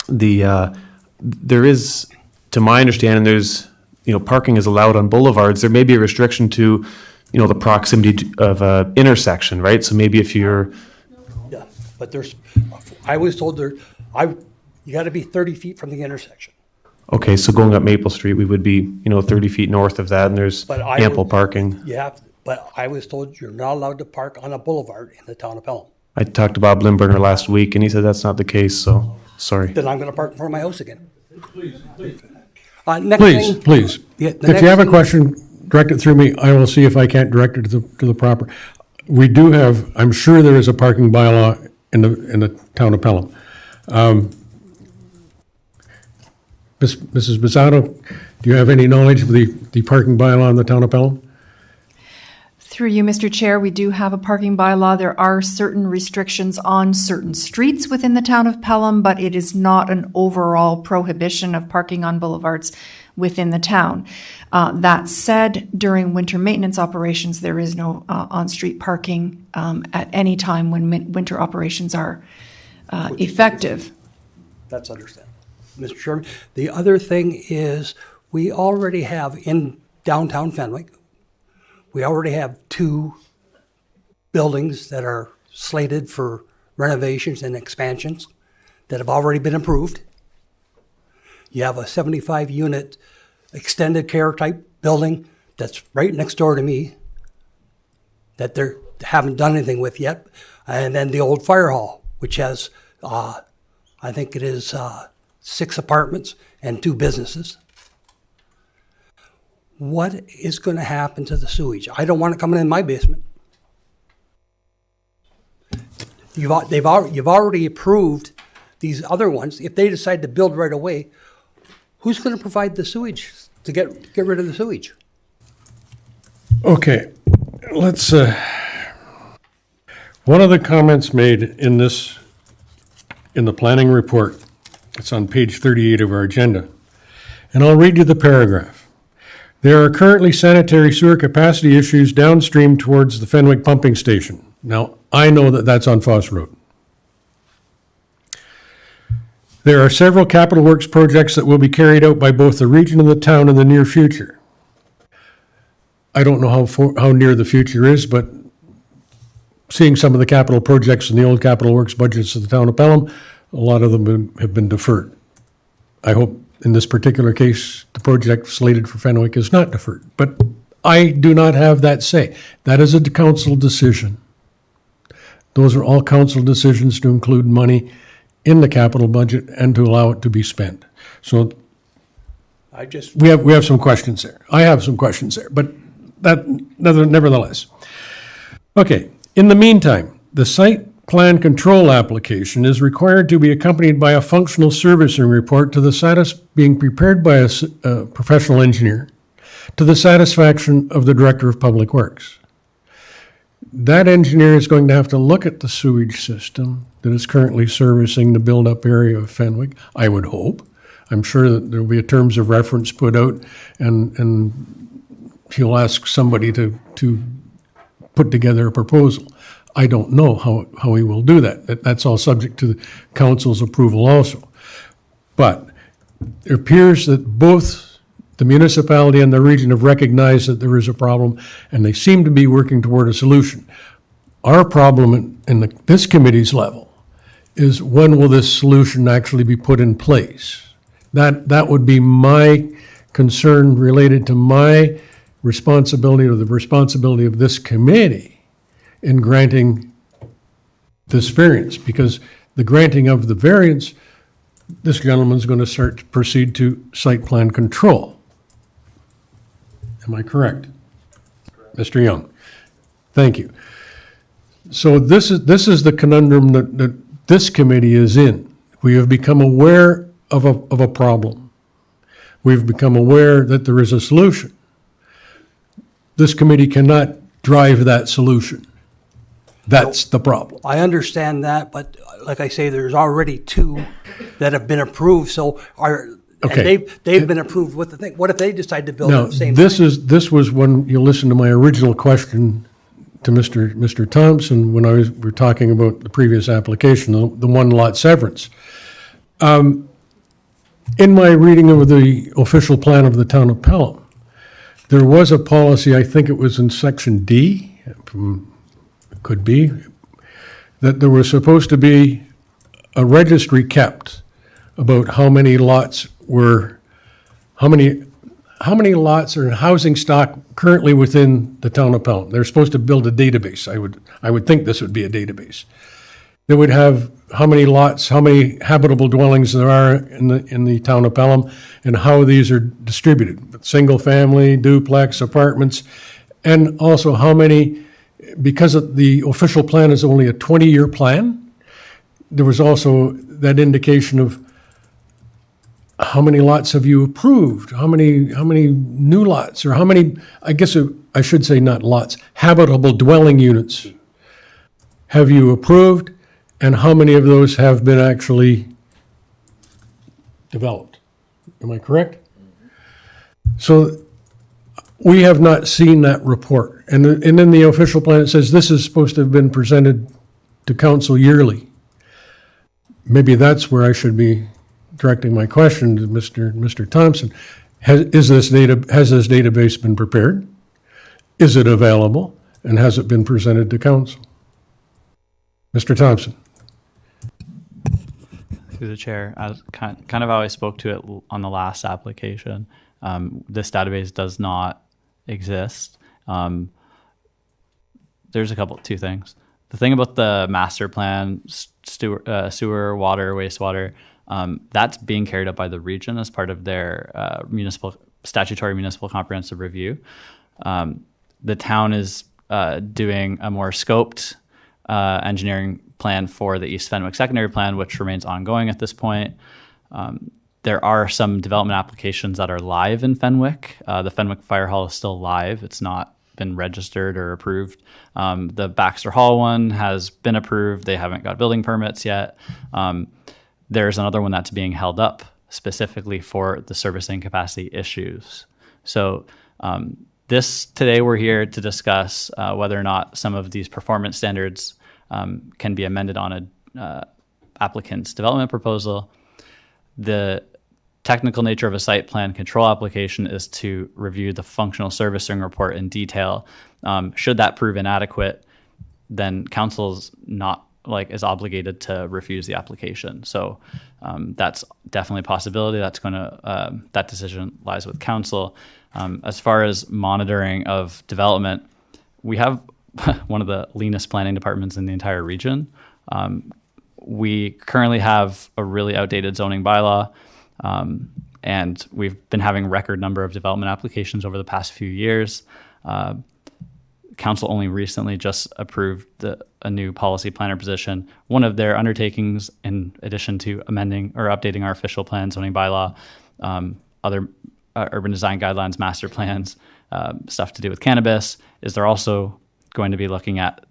there is, to my understanding, there's, parking is allowed on boulevards. There may be a restriction to, the proximity of an intersection, right? So maybe if you're... Yeah, but I was told you got to be 30 feet from the intersection. Okay, so going up Maple Street, we would be, 30 feet north of that, and there's ample parking. Yeah, but I was told you're not allowed to park on a boulevard in the town of Pelham. I talked to Bob Limburger last week, and he said that's not the case, so sorry. Then I'm going to park in front of my house again. Please. Next Please. Yeah, If you have a question, direct it through me. I will see if I can't direct it to the proper. We do have, I'm sure there is a parking bylaw in the town of Pelham. Mrs. Bisato, do you have any knowledge of the parking bylaw in the town of Pelham? Through you, Mr. Chair, we do have a parking bylaw. There are certain restrictions on certain streets within the town of Pelham, but it is not an overall prohibition of parking on boulevards within the town. That said, during winter maintenance operations, there is no on-street parking at any time when winter operations are effective. That's understandable. Mr. Chairman, the other thing is we already have in downtown Fenwick, we already have 2 buildings that are slated for renovations and expansions that have already been approved. You have a 75-unit extended care type building that's right next door to me that they haven't done anything with yet. And then the old fire hall, which has, I think it is 6 apartments and 2 businesses. What is going to happen to the sewage? I don't want it coming in my basement. You've already approved these other ones. If they decide to build right away, who's going to provide the sewage to get rid of the sewage? Okay, let's. One of the comments made in the planning report, it's on page 38 of our agenda, and I'll read you the paragraph. There are currently sanitary sewer capacity issues downstream towards the Fenwick pumping station. Now, I know that that's on Foss Road. There are several capital works projects that will be carried out by both the region and the town in the near future. I don't know how near the future is, but seeing some of the capital projects in the old capital works budgets of the town of Pelham, a lot of them have been deferred. I hope in this particular case, the project slated for Fenwick is not deferred. But I do not have that say. That is a council decision. Those are all council decisions to include money in the capital budget and to allow it to be spent. So we have some questions there. I have some questions there, but that nevertheless. Okay, in the meantime, the site plan control application is required to be accompanied by a functional servicing report being prepared by a professional engineer to the satisfaction of the Director of Public Works. That engineer is going to have to look at the sewage system that is currently servicing the build-up area of Fenwick, I would hope. I'm sure that there will be a terms of reference put out, and he'll ask somebody to put together a proposal. I don't know how he will do that. That's all subject to the council's approval also. But it appears that both the municipality and the region have recognized that there is a problem, and they seem to be working toward a solution. Our problem in this committee's level is when will this solution actually be put in place? That would be my concern related to my responsibility or the responsibility of this committee in granting this variance, because the granting of the variance, this gentleman's going to proceed to site plan control. Am I correct? Mr. Young? Thank you. So this is the conundrum that this committee is in. We have become aware of a problem. We've become aware that there is a solution. This committee cannot drive that solution. That's the problem. I understand that, but like I say, there's already 2 that have been approved, so Okay. and they've been approved with the thing. What if they decide to build Now, at the same this time? this was when you listen to my original question to Mr. Thompson when we're talking about the previous application, the one lot severance. In my reading of the official plan of the town of Pelham, there was a policy, I think it was in section D, could be, that there was supposed to be a registry kept about how many lots were, how many lots are in housing stock currently within the town of Pelham. They're supposed to build a database. I would think this would be a database. They would have how many lots, how many habitable dwellings there are in the town of Pelham, and how these are distributed, single family, duplex, apartments, and also how many, because the official plan is only a 20-year plan, there was also that indication of how many lots have you approved? How many new lots, or how many, I guess I should say not lots, habitable dwelling units have you approved, and how many of those have been actually developed? Am I correct? So we have not seen that report. And in the official plan, it says this is supposed to have been presented to council yearly. Maybe that's where I should be directing my question to Mr. Thompson. Has this database been prepared? Is it available? And has it been presented to council? Mr. Thompson. Through the chair, as kind of how I spoke to it on the last application, this database does not exist. There's two things. The thing about the master plan, sewer, water, wastewater, that's being carried out by the region as part of their statutory municipal comprehensive review. The town is doing a more scoped engineering plan for the East Fenwick secondary plan, which remains ongoing at this point. There are some development applications that are live in Fenwick. The Fenwick Fire Hall is still live. It's not been registered or approved. The Baxter Hall one has been approved. They haven't got building permits yet. There's another one that's being held up specifically for the servicing capacity issues. So today we're here to discuss whether or not some of these performance standards can be amended on a applicant's development proposal. The technical nature of a site plan control application is to review the functional servicing report in detail. Should that prove inadequate, then council's is obligated to refuse the application. So that's definitely a possibility. That decision lies with council. As far as monitoring of development, we have one of the leanest planning departments in the entire region. We currently have a really outdated zoning bylaw, and we've been having record number of development applications over the past few years. Council only recently just approved a new policy planner position. One of their undertakings, in addition to amending or updating our official plan, zoning bylaw, other urban design guidelines, master plans, stuff to do with cannabis, is they're also going to be looking at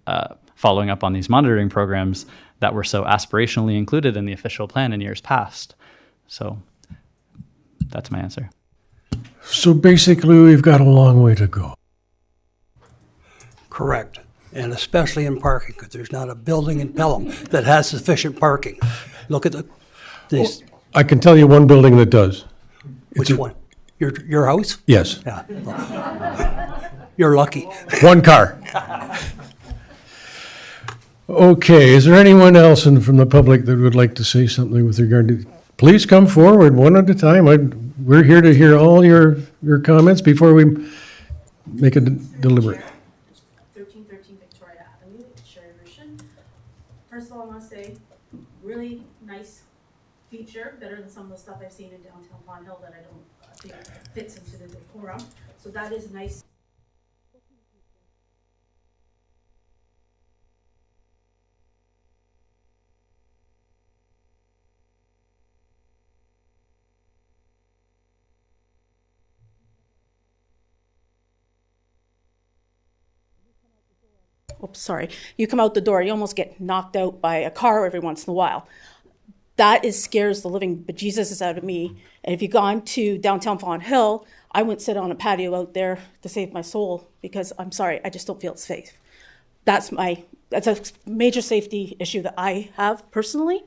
following up on these monitoring programs that were so aspirationally included in the official plan in years past. So that's my answer. So basically, we've got a long way to go. Correct. And especially in parking, because there's not a building in Pelham that has sufficient parking. Look at this. I can tell you one building that does. Which one? Your house? Yes. Yeah. You're lucky. One car. Okay, is there anyone else from the public that would like to say something with regard to please come forward one at a time. We're here to hear all your comments before we make a deliberate. 1313 Victoria Avenue, Sherry Rushin. First of all, I want to say, really nice feature, better than some of the stuff I've seen in downtown Pond Hill that I don't think fits into the Decorum. So that is nice. Oops, sorry. You come out the door, you almost get knocked out by a car every once in a while. That scares the living bejesus out of me. And if you've gone to downtown Fawn Hill, I wouldn't sit on a patio out there to save my soul because I'm sorry, I just don't feel safe. That's a major safety issue that I have personally.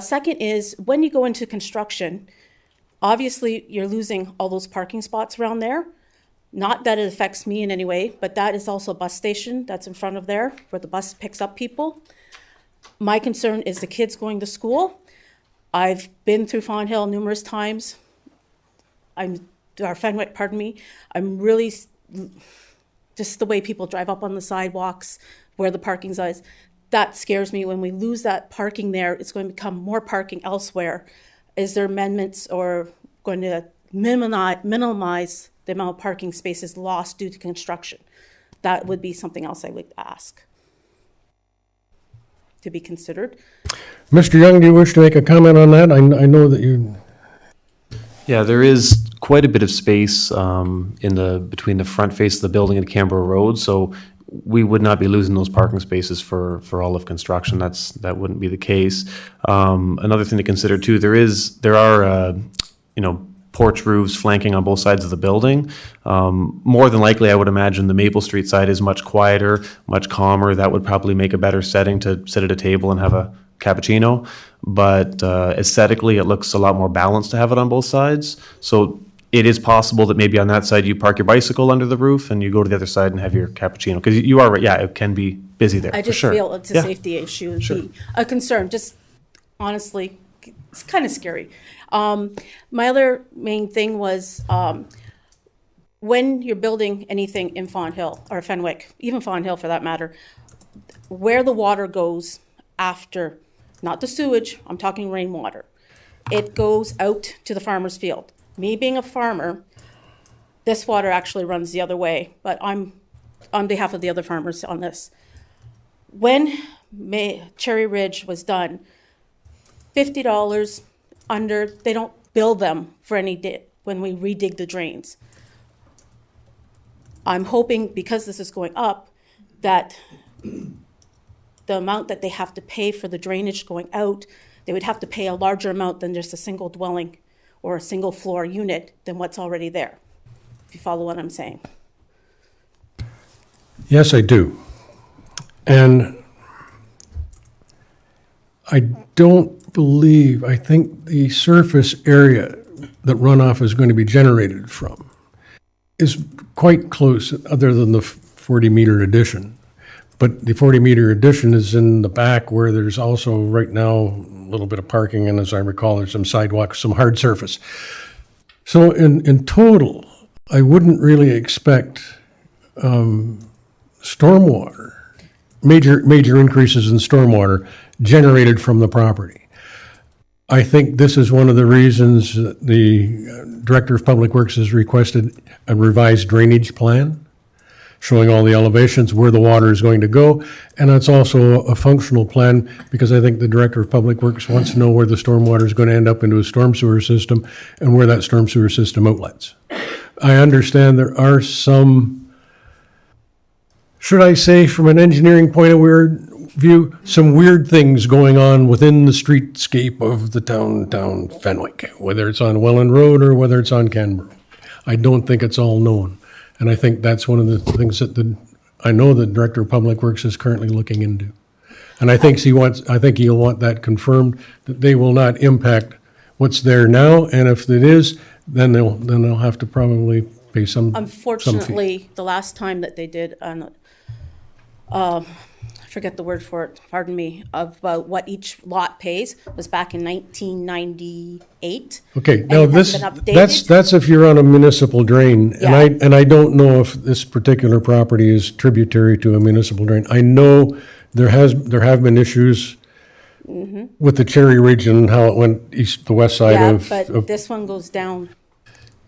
Second is when you go into construction, obviously you're losing all those parking spots around there. Not that it affects me in any way, but that is also a bus station that's in front of there where the bus picks up people. My concern is the kids going to school. I've been through Fawn Hill numerous times. Fenwick, pardon me. I'm really, just the way people drive up on the sidewalks, where the parking is, that scares me. When we lose that parking there, it's going to become more parking elsewhere. Is there amendments or going to minimize the amount of parking spaces lost due to construction? That would be something else I would ask to be considered. Mr. Young, do you wish to make a comment on that? I know that you... Yeah, there is quite a bit of space between the front face of the building and Canberra Road, so we would not be losing those parking spaces for all of construction. That wouldn't be the case. Another thing to consider too, there are porch roofs flanking on both sides of the building. More than likely, I would imagine the Maple Street side is much quieter, much calmer. That would probably make a better setting to sit at a table and have a cappuccino. But aesthetically, it looks a lot more balanced to have it on both sides. So it is possible that maybe on that side you park your bicycle under the roof and you go to the other side and have your cappuccino. Because you are right, yeah, it can be busy there. I just feel it's a safety issue and be a concern. Just honestly, it's kind of scary. My other main thing was when you're building anything in Fawn Hill or Fenwick, even Fawn Hill for that matter, where the water goes after, not the sewage, I'm talking rainwater, it goes out to the farmer's field. Me being a farmer, this water actually runs the other way, but I'm on behalf of the other farmers on this. When Cherry Ridge was done, $50 under, they don't bill them for any when we redig the drains. I'm hoping, because this is going up, that the amount that they have to pay for the drainage going out, they would have to pay a larger amount than just a single dwelling or a single floor unit than what's already there, if you follow what I'm saying. Yes, I do. And I think the surface area that runoff is going to be generated from is quite close, other than the 40-meter addition. But the 40-meter addition is in the back where there's also right now a little bit of parking, and as I recall, there's some sidewalks, some hard surface. So in total, I wouldn't really expect stormwater, major increases in stormwater generated from the property. I think this is one of the reasons that the Director of Public Works has requested a revised drainage plan, showing all the elevations, where the water is going to go, and it's also a functional plan, because I think the Director of Public Works wants to know where the stormwater is going to end up into a storm sewer system and where that storm sewer system outlets. I understand there are some, should I say, from an engineering point of view, some weird things going on within the streetscape of the downtown Fenwick, whether it's on Welland Road or whether it's on Canberra. I don't think it's all known. And I think that's one of the things that I know the Director of Public Works is currently looking into. And I think he'll want that confirmed, that they will not impact what's there now. And if it is, then they'll have to probably pay some. Unfortunately, some fee. The last time that they did, I forget the word for it, pardon me, of what each lot pays was back in 1998. Okay, and now it this, hasn't been updated. that's if you're on a municipal drain. Yeah. And I don't know if this particular property is tributary to a municipal drain. I know there have been issues with the Cherry Ridge and how it went the west side Yeah, of. but this one goes down.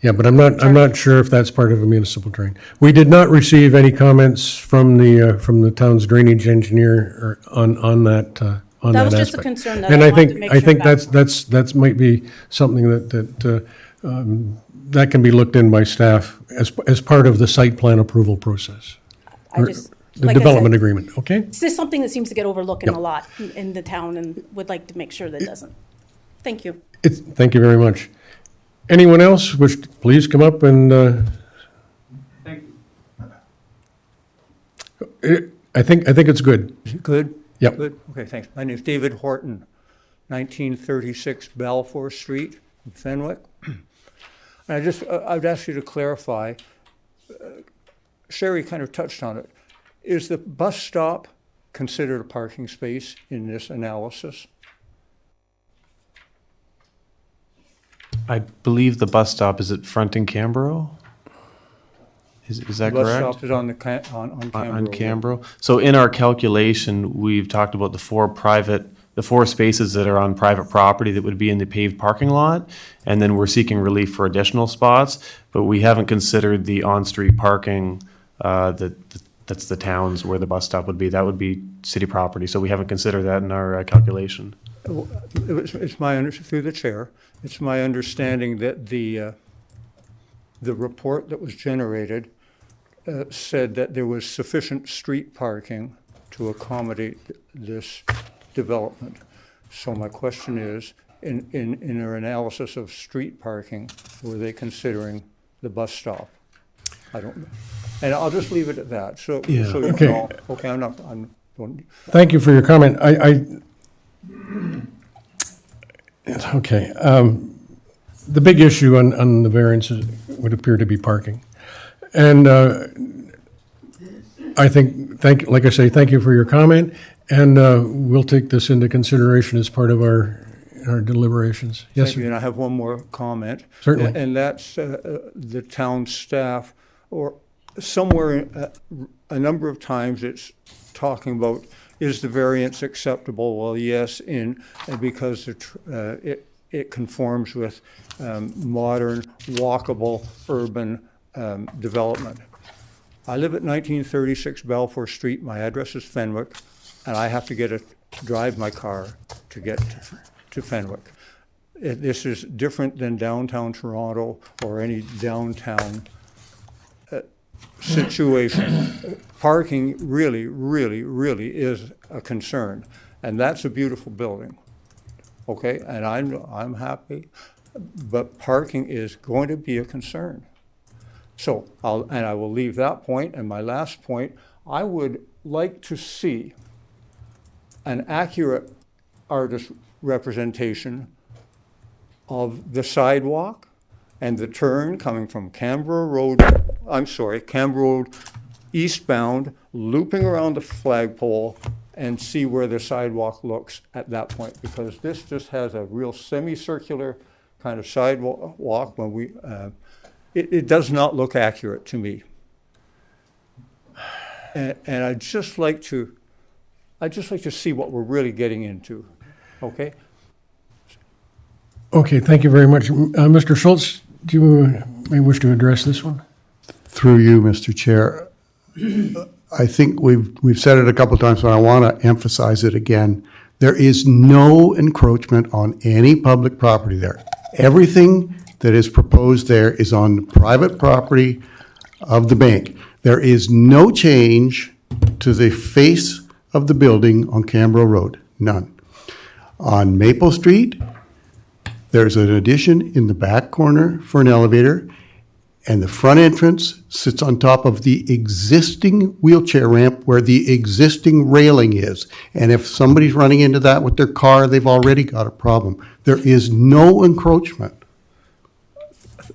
Yeah, but I'm not sure if that's part of a municipal drain. We did not receive any comments from the town's drainage engineer on that aspect. That was just a concern that And I I wanted to think, make I sure think about. that's might be something that can be looked in by staff as part of the site plan approval process. I Or just, the like I development said, agreement, okay? It's just something that seems to get overlooked Yep. a lot in the town, and would like to make sure that doesn't. Thank you. Thank you very much. Anyone else wish to please come up and, Thank I think it's good. Is it good? Yep. Good, okay, thanks. My name's David Horton, 1936 Balfour Street in Fenwick. And I'd ask you to clarify, Sherry kind of touched on it. Is the bus stop considered a parking space in this analysis? I believe the bus stop is at fronting Cambro? Is that correct? Bus stop is on Cambro. On Cambro. So in our calculation, we've talked about the four spaces that are on private property that would be in the paved parking lot, and then we're seeking relief for additional spots, but we haven't considered the on-street parking that's the towns where the bus stop would be. That would be city property, so we haven't considered that in our calculation. It's through the chair, it's my understanding that the report that was generated said that there was sufficient street parking to accommodate this development. So my question is, in their analysis of street parking, were they considering the bus stop? I don't know. And I'll just leave it at that. So you Okay. know, okay, I'm don't. Thank you for your comment. Okay. The big issue on the variances would appear to be parking. And I think, like I say, thank you for your comment, and we'll take this into consideration as part of our deliberations. Yes, Thank you, and I have one more comment. Certainly. And that's the town staff, or somewhere, a number of times it's talking about, is the variance acceptable? Well, yes, because it conforms with modern, walkable, urban development. I live at 1936 Balfour Street. My address is Fenwick, and I have to drive my car to get to Fenwick. This is different than downtown Toronto or any downtown situation. Parking really, really, really is a concern, and that's a beautiful building. Okay, and I'm happy, but parking is going to be a concern. So I will leave that point. And my last point, I would like to see an accurate artist representation of the sidewalk and the turn coming from Cambro Road eastbound, looping around the flagpole, and see where the sidewalk looks at that point, because this just has a real semicircular kind of sidewalk when it does not look accurate to me. And I'd just like to see what we're really getting into, okay? Okay, thank you very much. Mr. Schultz, do you may wish to address this one? Through you, Mr. Chair. I think we've said it a couple of times, but I want to emphasize it again. There is no encroachment on any public property there. Everything that is proposed there is on private property of the bank. There is no change to the face of the building on Cambro Road, none. On Maple Street, there's an addition in the back corner for an elevator, and the front entrance sits on top of the existing wheelchair ramp where the existing railing is. And if somebody's running into that with their car, they've already got a problem. There is no encroachment.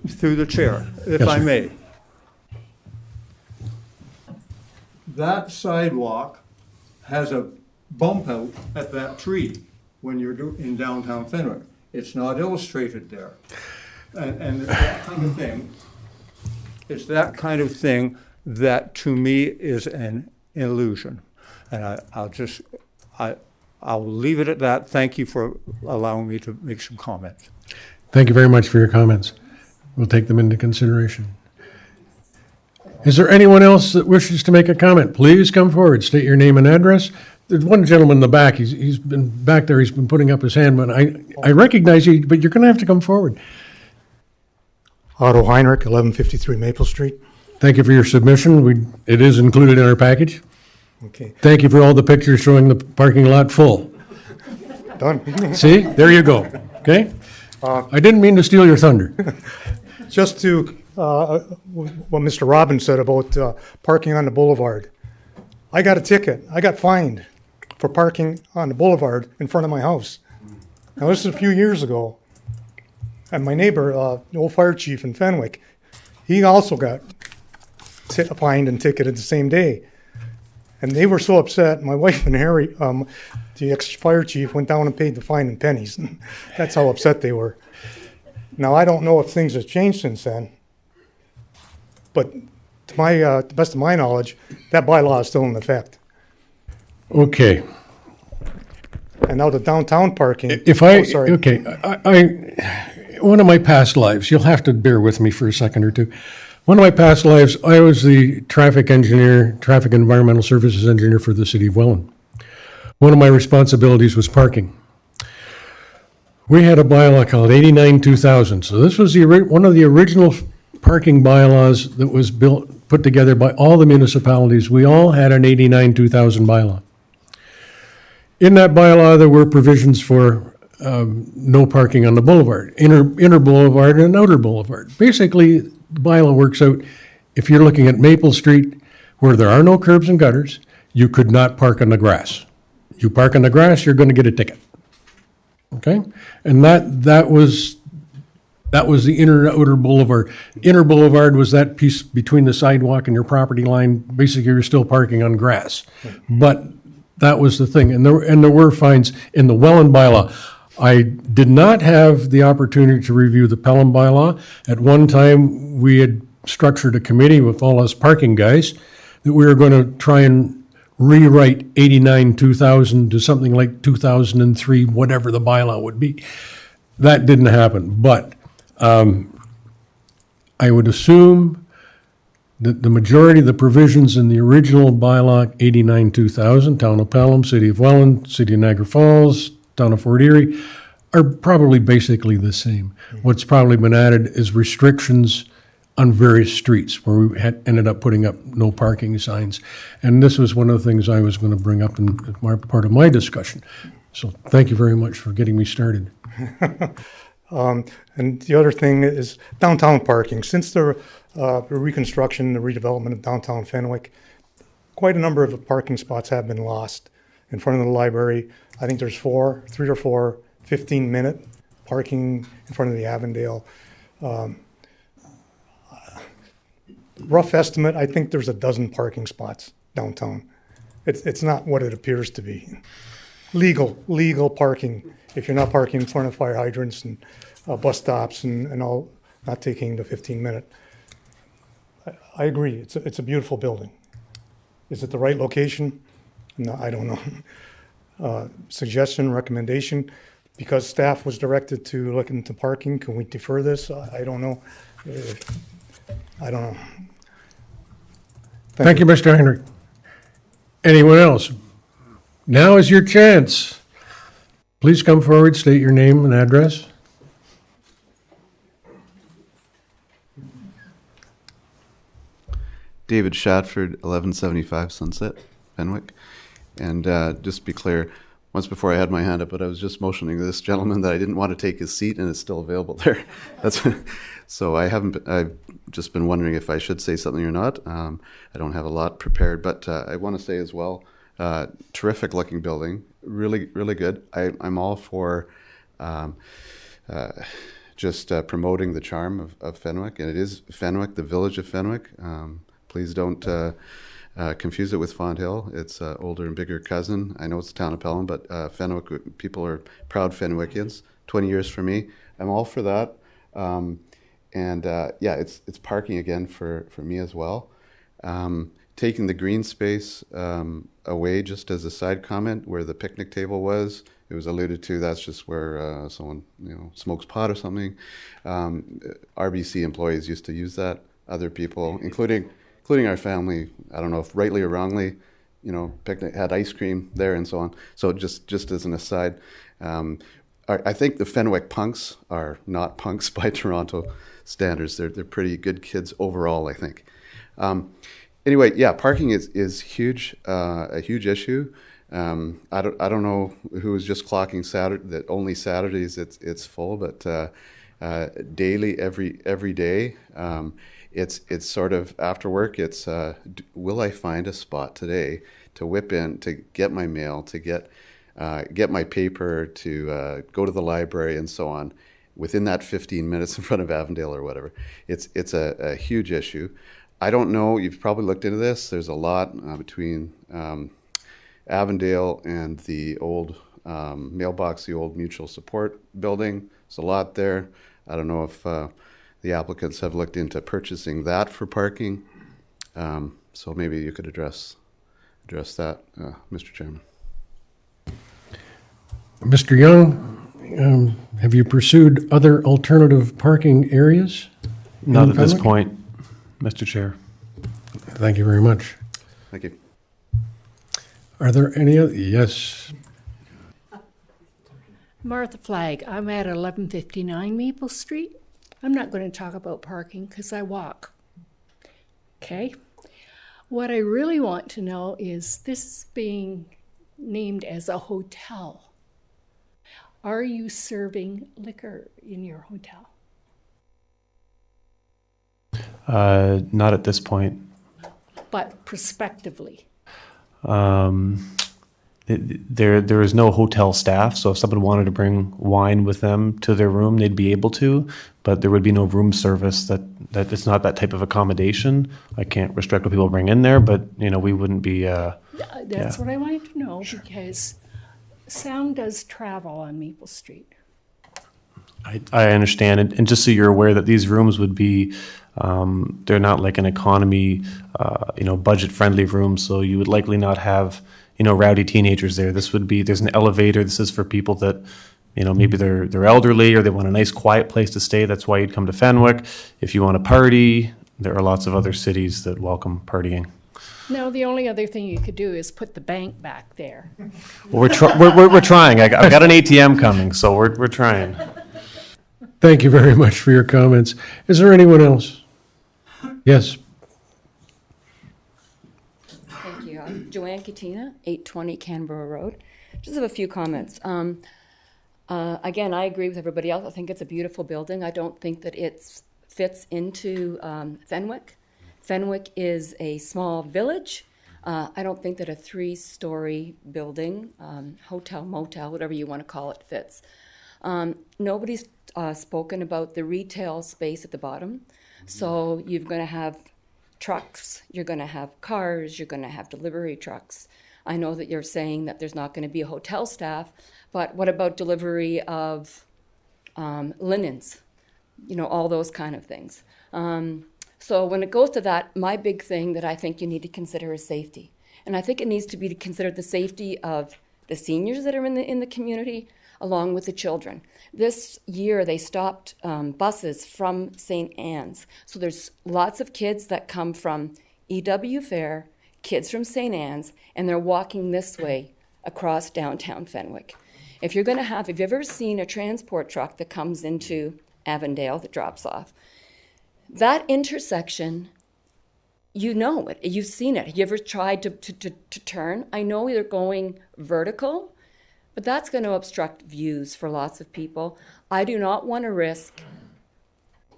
Through the chair, if Yes, I sir. may. That sidewalk has a bump out at that tree when you're in downtown Fenwick. It's not illustrated there. And it's that kind of thing. It's that kind of thing that to me is an illusion. And I'll leave it at that. Thank you for allowing me to make some comments. Thank you very much for your comments. We'll take them into consideration. Is there anyone else that wishes to make a comment? Please come forward, state your name and address. There's one gentleman in the back. He's been back there. He's been putting up his hand, but I recognize you, but you're going to have to come forward. Otto Heinrich, 1153 Maple Street. Thank you for your submission. It is included in our package. Okay. Thank you for all the pictures showing the parking lot full. Done. See, there you go. Okay? I didn't mean to steal your thunder. Just to what Mr. Robbins said about parking on the boulevard. I got a ticket. I got fined for parking on the boulevard in front of my house. Now, this is a few years ago. And my neighbor, the old fire chief in Fenwick, he also got fined and ticketed the same day. And they were so upset. My wife and Harry, the ex-fire chief, went down and paid the fine in pennies. That's how upset they were. Now, I don't know if things have changed since then. But to the best of my knowledge, that bylaw is still in effect. Okay. And now the downtown parking. One of my past lives, you'll have to bear with me for a second or two. One of my past lives, I was the traffic environmental services engineer for the city of Welland. One of my responsibilities was parking. We had a bylaw called 89-2000. So this was one of the original parking bylaws that was put together by all the municipalities. We all had an 89-2000 bylaw. In that bylaw, there were provisions for no parking on the boulevard, inner boulevard and outer boulevard. Basically, the bylaw works out, if you're looking at Maple Street, where there are no curbs and gutters, you could not park on the grass. You park on the grass, you're going to get a ticket. Okay? And that was the inner and outer boulevard. Inner boulevard was that piece between the sidewalk and your property line. Basically, you're still parking on grass. But that was the thing. And there were fines in the Welland bylaw. I did not have the opportunity to review the Pelham bylaw. At one time, we had structured a committee with all us parking guys that we were going to try and rewrite 89-2000 to something like 2003, whatever the bylaw would be. That didn't happen. But I would assume that the majority of the provisions in the original bylaw, 89-2000, Town of Pelham, City of Welland, City of Niagara Falls, Town of Fort Erie, are probably basically the same. What's probably been added is restrictions on various streets where we ended up putting up no parking signs. And this was one of the things I was going to bring up in part of my discussion. So thank you very much for getting me started. And the other thing is downtown parking. Since the reconstruction, the redevelopment of downtown Fenwick, quite a number of parking spots have been lost in front of the library. I think there's 3 or 4 15-minute parking in front of the Avondale. Rough estimate, I think there's a dozen parking spots downtown. It's not what it appears to be. Legal parking, if you're not parking in front of fire hydrants and bus stops and all, not taking the 15-minute. I agree, it's a beautiful building. Is it the right location? No, I don't know. Suggestion, recommendation, because staff was directed to look into parking, can we defer this? I don't know. I don't know. Thank you, Mr. Heinrich. Anyone else? Now is your chance. Please come forward, state your name and address. David Shatford, 1175 Sunset, Fenwick. And just to be clear, once before I had my hand up, but I was just motioning to this gentleman that I didn't want to take his seat, and it's still available there. So I've just been wondering if I should say something or not. I don't have a lot prepared, but I want to say as well, terrific looking building, really, really good. I'm all for just promoting the charm of Fenwick, and it is Fenwick, the village of Fenwick. Please don't confuse it with Fond Hill. It's an older and bigger cousin. I know it's the town of Pelham, but Fenwick people are proud Fenwickians. 20 years for me. I'm all for that. Yeah, it's parking again for me as well. Taking the green space away, just as a side comment, where the picnic table was, it was alluded to, that's just where someone smokes pot or something. RBC employees used to use that. Other people, including our family, I don't know if rightly or wrongly, picnic had ice cream there and so on. So just as an aside, I think the Fenwick punks are not punks by Toronto standards. They're pretty good kids overall, I think. Anyway, yeah, parking is huge, a huge issue. I don't know who was just clocking Saturday that only Saturdays it's full, but daily, every day, it's sort of after work. It's will I find a spot today to whip in to get my mail, to get my paper, to go to the library and so on, within that 15 minutes in front of Avondale or whatever. It's a huge issue. I don't know, you've probably looked into this. There's a lot between Avondale and the old mailbox, the old mutual support building. There's a lot there. I don't know if the applicants have looked into purchasing that for parking. So maybe you could address that, Mr. Chairman. Mr. Young, have you pursued other alternative parking areas? Not at this point, Mr. Chair. Thank you very much. Thank you. Are there any other? Yes. Martha Flagg, I'm at 1159 Maple Street. I'm not going to talk about parking because I walk. Okay? What I really want to know is this is being named as a hotel. Are you serving liquor in your hotel? Not at this point. But prospectively? There is no hotel staff, so if someone wanted to bring wine with them to their room, they'd be able to, but there would be no room service. That it's not that type of accommodation. I can't restrict what people bring in there, but we wouldn't be. That's what I wanted to know, because sound does travel on Maple Street. I understand, and just so you're aware that these rooms would be, they're not like an economy, budget-friendly room, so you would likely not have, rowdy teenagers there. There's an elevator. This is for people that, maybe they're elderly or they want a nice quiet place to stay. That's why you'd come to Fenwick. If you want to party, there are lots of other cities that welcome partying. No, the only other thing you could do is put the bank back there. Well, we're trying. I've got an ATM coming, so we're trying. Thank you very much for your comments. Is there anyone else? Yes. Thank you. I'm Joanne Katina, 820 Canberra Road. Just have a few comments. Again, I agree with everybody else. I think it's a beautiful building. I don't think that it fits into Fenwick. Fenwick is a small village. I don't think that a 3-story building, hotel, motel, whatever you want to call it, fits. Nobody's spoken about the retail space at the bottom. So you're going to have trucks, you're going to have cars, you're going to have delivery trucks. I know that you're saying that there's not going to be a hotel staff, but what about delivery of linens? All those kind of things. So when it goes to that, my big thing that I think you need to consider is safety. And I think it needs to be considered the safety of the seniors that are in the community, along with the children. This year they stopped buses from St. Anne's. So there's lots of kids that come from EW Fair, kids from St. Anne's, and they're walking this way across downtown Fenwick. If you've ever seen a transport truck that comes into Avondale that drops off, that intersection, you've seen it. Have you ever tried to turn? I know you're going vertical, but that's going to obstruct views for lots of people. I do not want to risk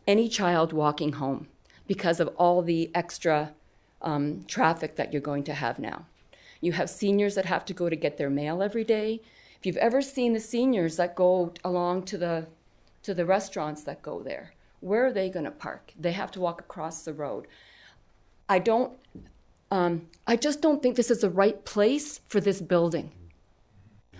any child walking home because of all the extra traffic that you're going to have now. You have seniors that have to go to get their mail every day. If you've ever seen the seniors that go along to the restaurants that go there, where are they going to park? They have to walk across the road. I just don't think this is the right place for this building.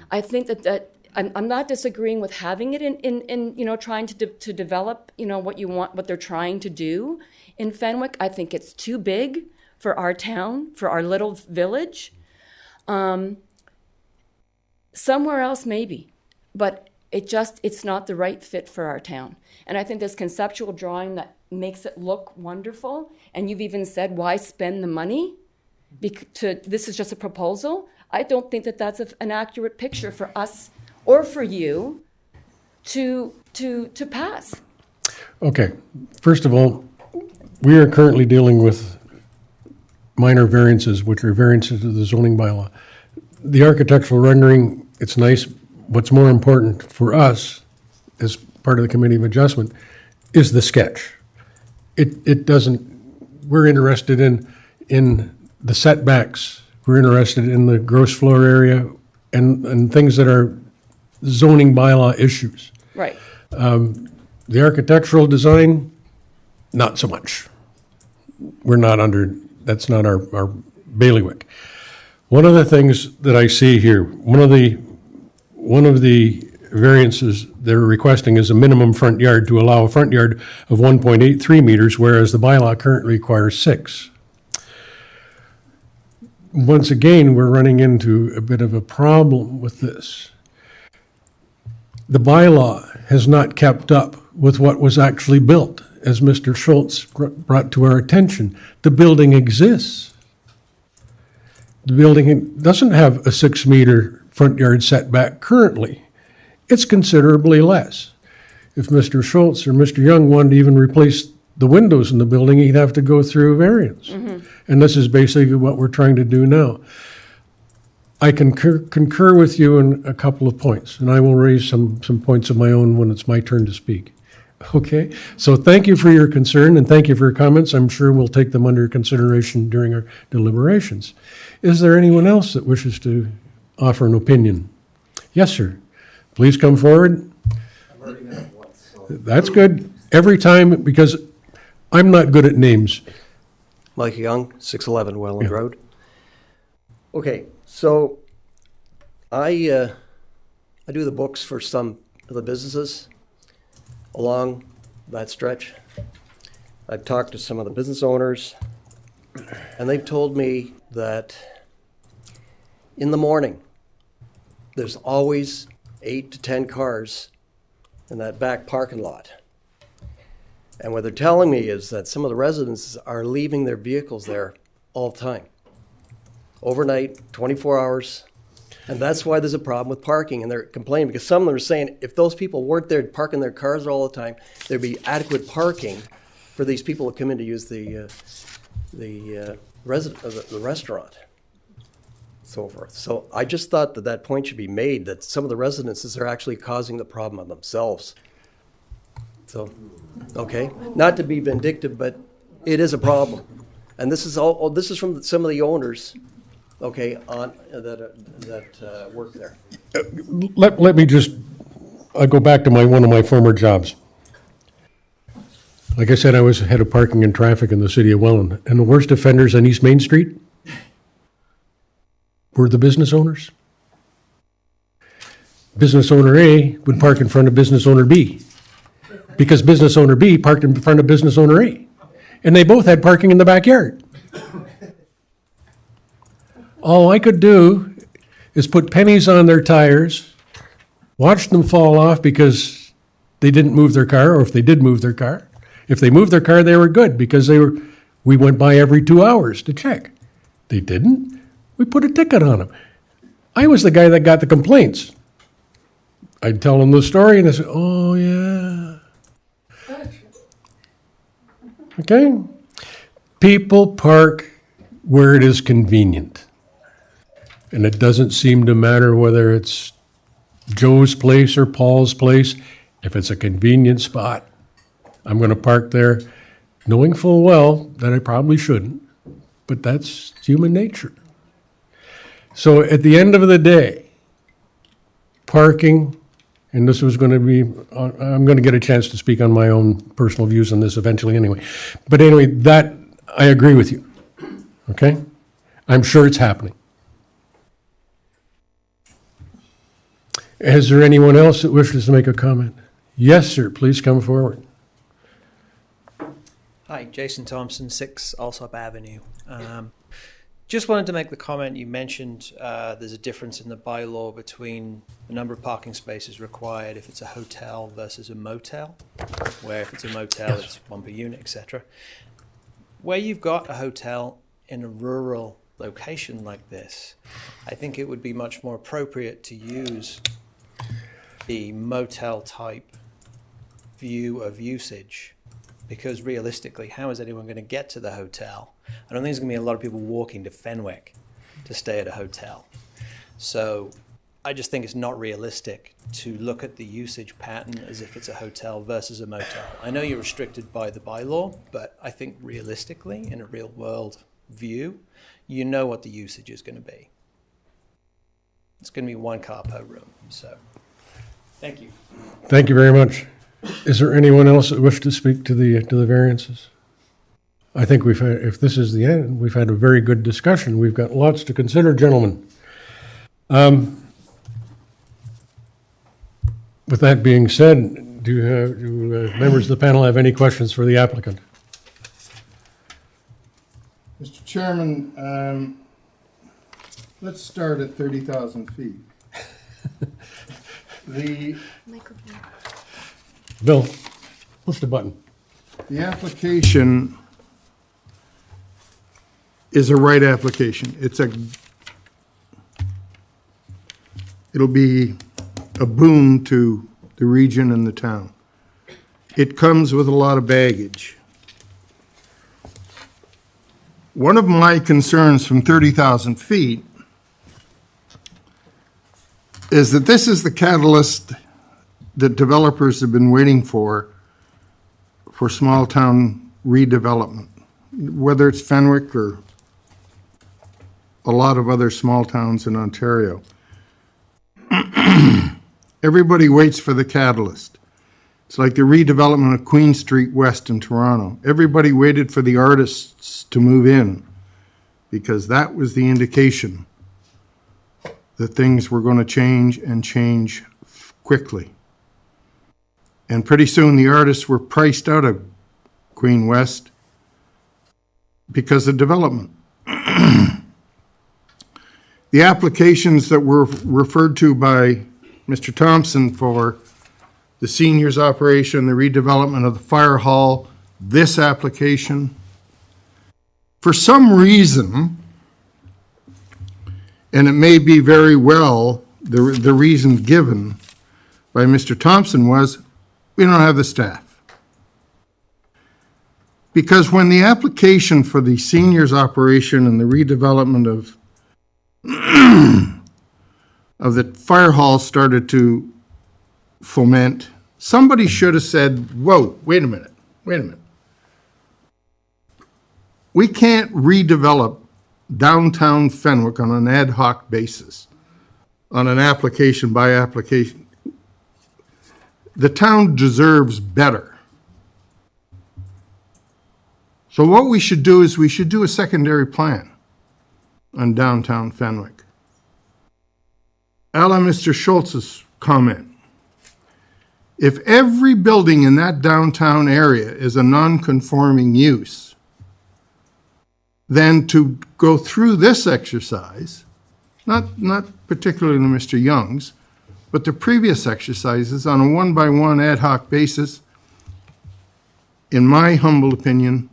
I think that I'm not disagreeing with having it in trying to develop, what you want, what they're trying to do in Fenwick. I think it's too big for our town, for our little village. Somewhere else maybe, but it's not the right fit for our town. And I think this conceptual drawing that makes it look wonderful, and you've even said, why spend the money? This is just a proposal. I don't think that that's an accurate picture for us or for you to pass. Okay, first of all, we are currently dealing with minor variances, which are variances to the zoning bylaw. The architectural rendering, it's nice. What's more important for us as part of the Committee of Adjustment is the sketch. It doesn't, we're interested in the setbacks. We're interested in the gross floor area and things that are zoning bylaw issues. Right. The architectural design, not so much. We're not under, that's not our bailiwick. One of the things that I see here, one of the variances they're requesting is a minimum front yard to allow a front yard of 1.83 meters, whereas the bylaw currently requires 6. Once again, we're running into a bit of a problem with this. The bylaw has not kept up with what was actually built. As Mr. Schultz brought to our attention, the building exists. The building doesn't have a 6-meter front yard setback currently. It's considerably less. If Mr. Schultz or Mr. Young wanted to even replace the windows in the building, he'd have to go through a variance. Mm-hmm. And this is basically what we're trying to do now. I concur with you on a couple of points, and I will raise some points of my own when it's my turn to speak. Okay? So thank you for your concern, and thank you for your comments. I'm sure we'll take them under consideration during our deliberations. Is there anyone else that wishes to offer an opinion? Yes, sir. Please come forward. I've already met him once. So. That's good. Every time, because I'm not good at names. Mike Young, 611 Welland Road. Okay, so I do the books for some of the businesses along that stretch. I've talked to some of the business owners, and they've told me that in the morning, there's always 8 to 10 cars in that back parking lot. And what they're telling me is that some of the residents are leaving their vehicles there all the time. Overnight, 24 hours. And that's why there's a problem with parking. And they're complaining because some of them are saying if those people weren't there parking their cars all the time, there'd be adequate parking for these people that come in to use the restaurant, so forth. So I just thought that point should be made, that some of the residences are actually causing the problem on themselves. So, okay, not to be vindictive, but it is a problem. And this is from some of the owners, okay, on that work there. Let me just, I'll go back to one of my former jobs. Like I said, I was head of parking and traffic in the city of Welland, and the worst offenders on East Main Street were the business owners. Business owner A would park in front of business owner B, because business owner B parked in front of business owner A, and they both had parking in the backyard. All I could do is put pennies on their tires, watch them fall off because they didn't move their car, or if they did move their car. If they moved their car, they were good because we went by every 2 hours to check. They didn't. We put a ticket on them. I was the guy that got the complaints. I'd tell them the story and they said, oh yeah. Okay? People park where it is convenient. And it doesn't seem to matter whether it's Joe's place or Paul's place. If it's a convenient spot, I'm going to park there knowing full well that I probably shouldn't, but that's human nature. So at the end of the day, parking, and this was going to be, I'm going to get a chance to speak on my own personal views on this eventually anyway. But anyway, that, I agree with you, okay? I'm sure it's happening. Is there anyone else that wishes to make a comment? Yes, sir, please come forward. Hi, Jason Thompson, 6 Alsop Avenue. Just wanted to make the comment, you mentioned there's a difference in the bylaw between the number of parking spaces required if it's a hotel versus a motel, where if it's a motel, it's 1 per unit, etc. Where you've got a hotel in a rural location like this, I think it would be much more appropriate to use the motel type view of usage, because realistically, how is anyone going to get to the hotel? I don't think there's going to be a lot of people walking to Fenwick to stay at a hotel. So I just think it's not realistic to look at the usage pattern as if it's a hotel versus a motel. I know you're restricted by the bylaw, but I think realistically, in a real world view, you know what the usage is going to be. It's going to be 1 car per room. So thank you. Thank you very much. Is there anyone else that wishes to speak to the variances? I think we've had, if this is the end, we've had a very good discussion. We've got lots to consider, gentlemen. With that being said, do members of the panel have any questions for the applicant? Mr. Chairman, let's start at 30,000 feet. The Bill, push the button. The application is a right application. It'll be a boon to the region and the town. It comes with a lot of baggage. One of my concerns from 30,000 feet is that this is the catalyst that developers have been waiting for small town redevelopment, whether it's Fenwick or a lot of other small towns in Ontario. Everybody waits for the catalyst. It's like the redevelopment of Queen Street West in Toronto. Everybody waited for the artists to move in because that was the indication that things were going to change and change quickly. And pretty soon the artists were priced out of Queen West because of development. The applications that were referred to by Mr. Thompson for the seniors operation, the redevelopment of the fire hall, this application, for some reason, and it may be very well, the reason given by Mr. Thompson was, we don't have the staff. Because when the application for the seniors operation and the redevelopment of the fire hall started to foment, somebody should have said, whoa, wait a minute. We can't redevelop downtown Fenwick on an ad hoc basis, on an application by application. The town deserves better. So what we should do is we should do a secondary plan on downtown Fenwick. A la Mr. Schultz's comment. If every building in that downtown area is a non-conforming use, then to go through this exercise, not particularly Mr. Young's, but the previous exercises on a 1-by-1 ad hoc basis, in my humble opinion,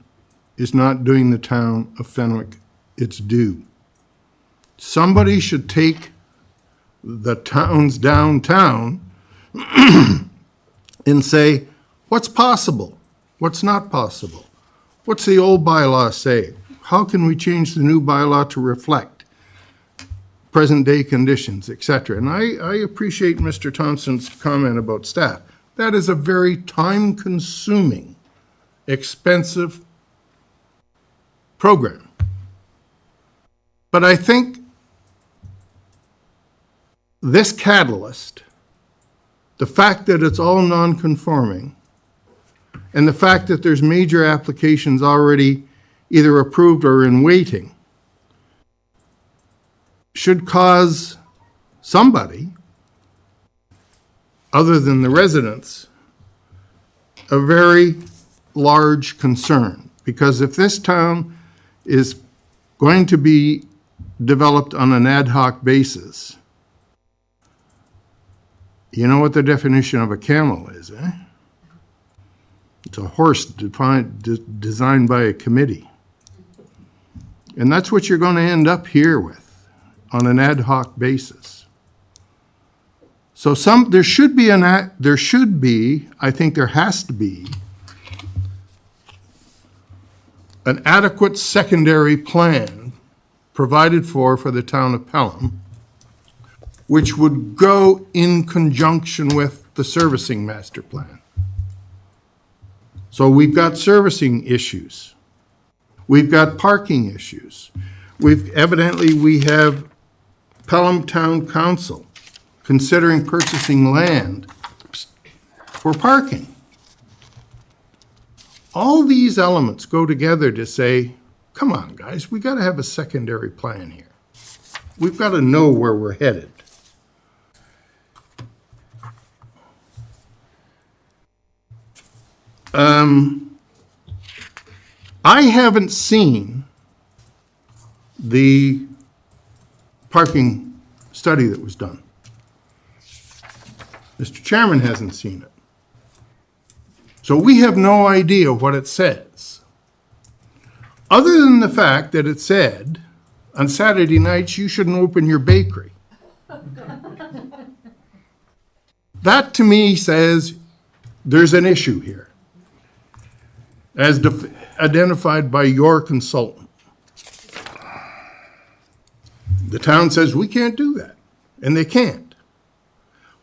is not doing the town of Fenwick its due. Somebody should take the towns downtown and say, what's possible? What's not possible? What's the old bylaw say? How can we change the new bylaw to reflect present day conditions, etc.? And I appreciate Mr. Thompson's comment about staff. That is a very time consuming, expensive program. But I think this catalyst, the fact that it's all non-conforming, and the fact that there's major applications already either approved or in waiting, should cause somebody, other than the residents, a very large concern. Because if this town is going to be developed on an ad hoc basis, you know what the definition of a camel is, eh? It's a horse designed by a committee. And that's what you're going to end up here with on an ad hoc basis. So there should be, I think there has to be, an adequate secondary plan provided for the town of Pelham, which would go in conjunction with the servicing master plan. So we've got servicing issues. We've got parking issues. Evidently we have Pelham Town Council considering purchasing land for parking. All these elements go together to say, come on, guys, we got to have a secondary plan here. We've got to know where we're headed. I haven't seen the parking study that was done. Mr. Chairman hasn't seen it. So we have no idea what it says. Other than the fact that it said, on Saturday nights, you shouldn't open your bakery. That to me says there's an issue here, as identified by your consultant. The town says we can't do that, and they can't.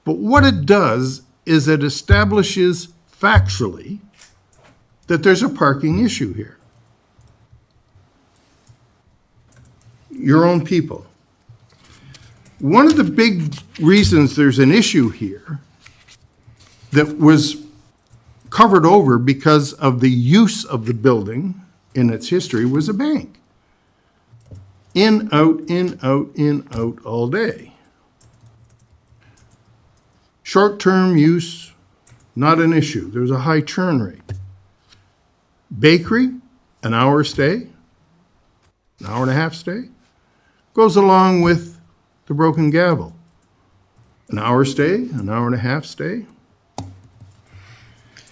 But what it does is it establishes factually that there's a parking issue here. Your own people. One of the big reasons there's an issue here that was covered over because of the use of the building in its history was a bank. In, out, in, out, in, out all day. Short-term use, not an issue. There's a high churn rate. Bakery, an hour stay, an hour and a half stay, goes along with the Broken Gavel. An hour stay, an hour and a half stay.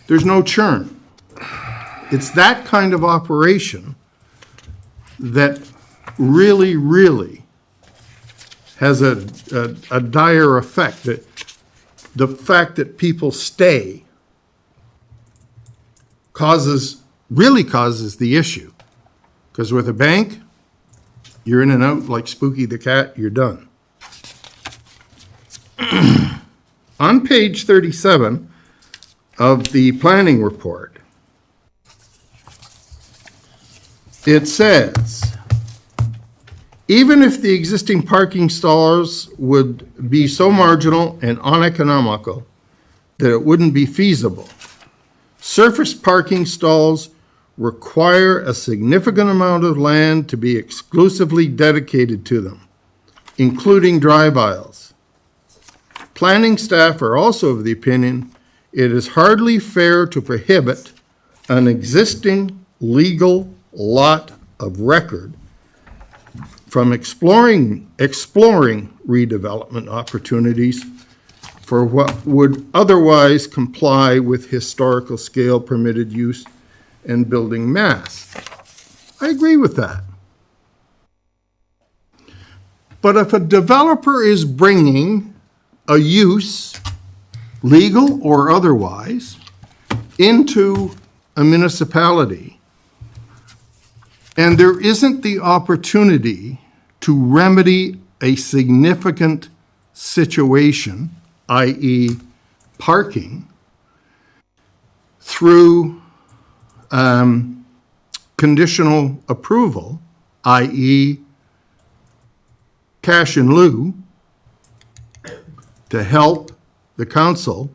There's no churn. It's that kind of operation that really, really has a dire effect. That the fact that people stay really causes the issue. Because with a bank, you're in and out like Spooky the Cat, you're done. On page 37 of the planning report, it says, even if the existing parking stalls would be so marginal and uneconomical that it wouldn't be feasible, surface parking stalls require a significant amount of land to be exclusively dedicated to them, including drive aisles. Planning staff are also of the opinion it is hardly fair to prohibit an existing legal lot of record from exploring redevelopment opportunities for what would otherwise comply with historical scale permitted use and building mass. I agree with that. But if a developer is bringing a use, legal or otherwise, into a municipality, and there isn't the opportunity to remedy a significant situation, i.e. parking, through conditional approval, i.e. cash in lieu, to help the council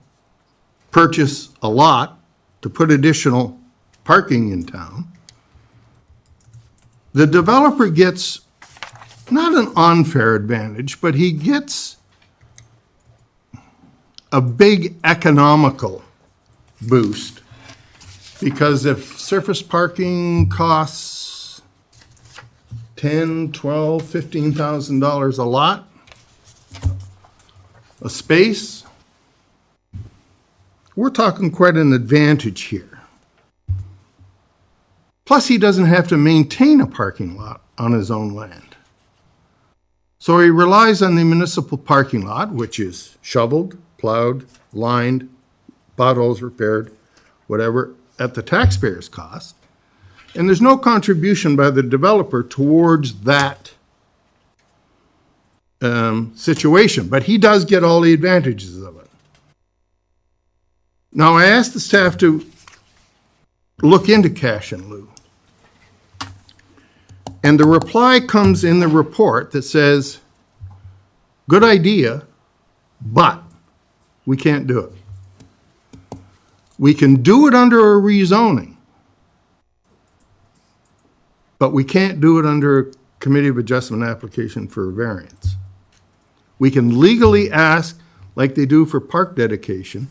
purchase a lot to put additional parking in town, the developer gets not an unfair advantage, but he gets a big economical boost. Because if surface parking costs $10,000, $12,000, $15,000 a lot, a space, we're talking quite an advantage here. Plus, he doesn't have to maintain a parking lot on his own land. So he relies on the municipal parking lot, which is shoveled, plowed, lined, potholes repaired, whatever, at the taxpayer's cost. And there's no contribution by the developer towards that situation, but he does get all the advantages of it. Now, I asked the staff to look into cash in lieu. And the reply comes in the report that says, good idea, but we can't do it. We can do it under a rezoning, but we can't do it under a Committee of Adjustment application for a variance. We can legally ask, like they do for park dedication,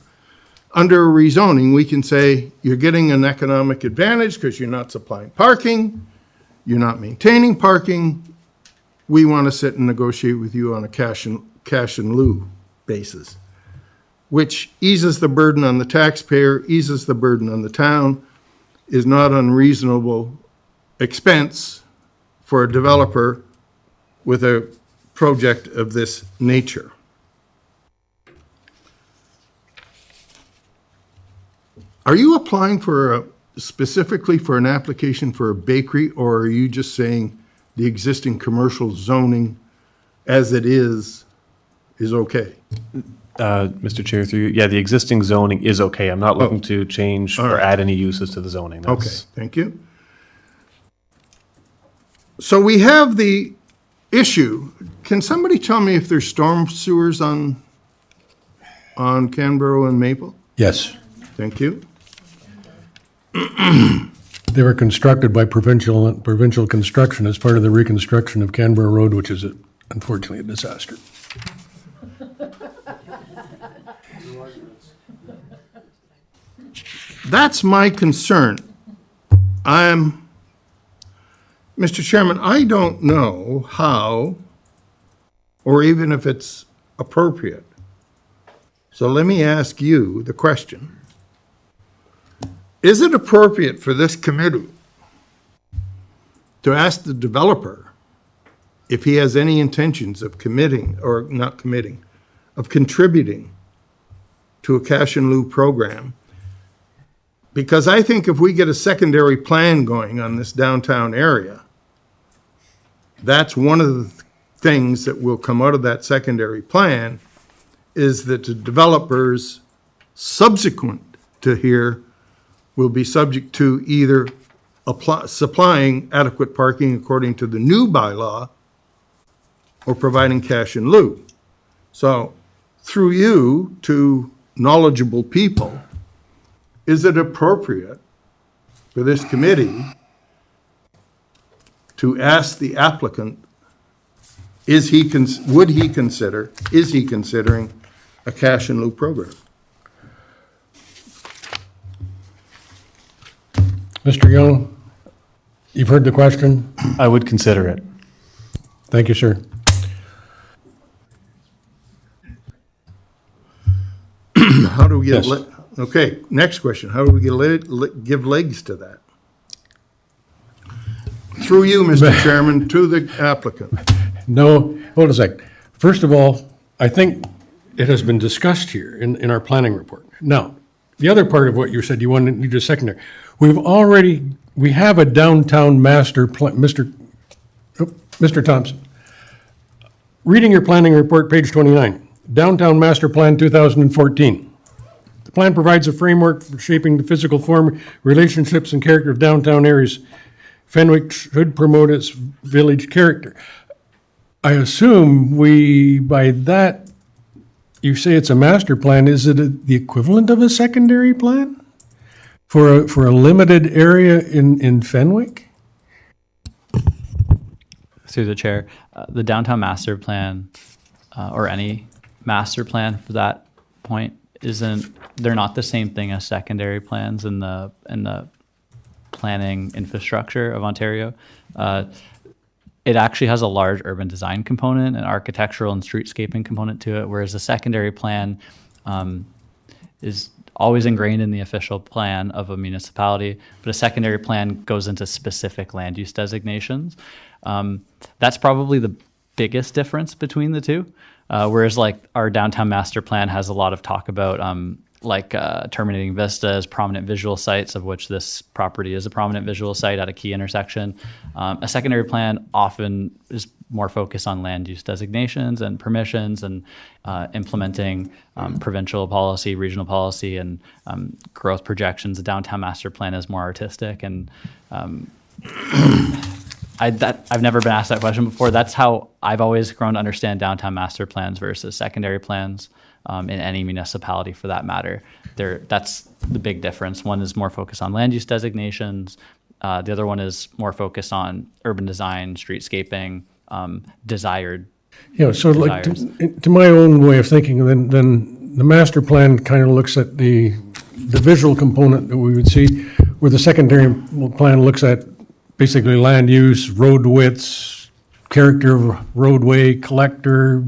under a rezoning, we can say, you're getting an economic advantage because you're not supplying parking, you're not maintaining parking, we want to sit and negotiate with you on a cash in lieu basis, which eases the burden on the taxpayer, eases the burden on the town, is not unreasonable expense for a developer with a project of this nature. Are you applying for specifically for an application for a bakery, or are you just saying the existing commercial zoning as it is okay? Mr. Chair, through you, yeah, the existing zoning is okay. I'm not looking to change or add any uses to the zoning. Okay, thank you. So we have the issue. Can somebody tell me if there's storm sewers on Canberra and Maple? Yes. Thank you. They were constructed by provincial construction as part of the reconstruction of Canberra Road, which is unfortunately a disaster. That's my concern. Mr. Chairman, I don't know how, or even if it's appropriate. So let me ask you the question. Is it appropriate for this committee to ask the developer if he has any intentions of contributing to a cash in lieu program? Because I think if we get a secondary plan going on this downtown area, that's one of the things that will come out of that secondary plan, is that the developers subsequent to here will be subject to either supplying adequate parking according to the new bylaw or providing cash in lieu. So through you to knowledgeable people, is it appropriate for this committee to ask the applicant, is he considering a cash in lieu program? Mr. Young, you've heard the question? I would consider it. Thank you, sir. How do we get, Yes. Okay, next question. How do we give legs to that? Through you, Mr. Chairman, to the applicant. No, hold a sec. First of all, I think it has been discussed here in our planning report. Now, the other part of what you said, you need a secondary. We have a downtown master plan, Mr. Thompson. Reading your planning report, page 29, Downtown Master Plan 2014. The plan provides a framework for shaping the physical form, relationships, and character of downtown areas. Fenwick should promote its village character. I assume by that, you say it's a master plan. Is it the equivalent of a secondary plan for a limited area in Fenwick? through the chair, the downtown master plan, or any master plan for that point, they're not the same thing as secondary plans in the planning infrastructure of Ontario. It actually has a large urban design component, an architectural and streetscaping component to it, whereas a secondary plan is always ingrained in the official plan of a municipality, but a secondary plan goes into specific land use designations. That's probably the biggest difference between the two. Whereas like our downtown master plan has a lot of talk about terminating vistas, prominent visual sites, of which this property is a prominent visual site at a key intersection. A secondary plan often is more focused on land use designations and permissions and implementing provincial policy, regional policy, and growth projections. The downtown master plan is more artistic, and I've never been asked that question before. That's how I've always grown to understand downtown master plans versus secondary plans in any municipality for that matter. That's the big difference. One is more focused on land use designations. The other one is more focused on urban design, streetscaping, desired. Yeah, so like to my own way of thinking, then the master plan kind of looks at the visual component that we would see, where the secondary plan looks at basically land use, road widths, character of roadway, collector,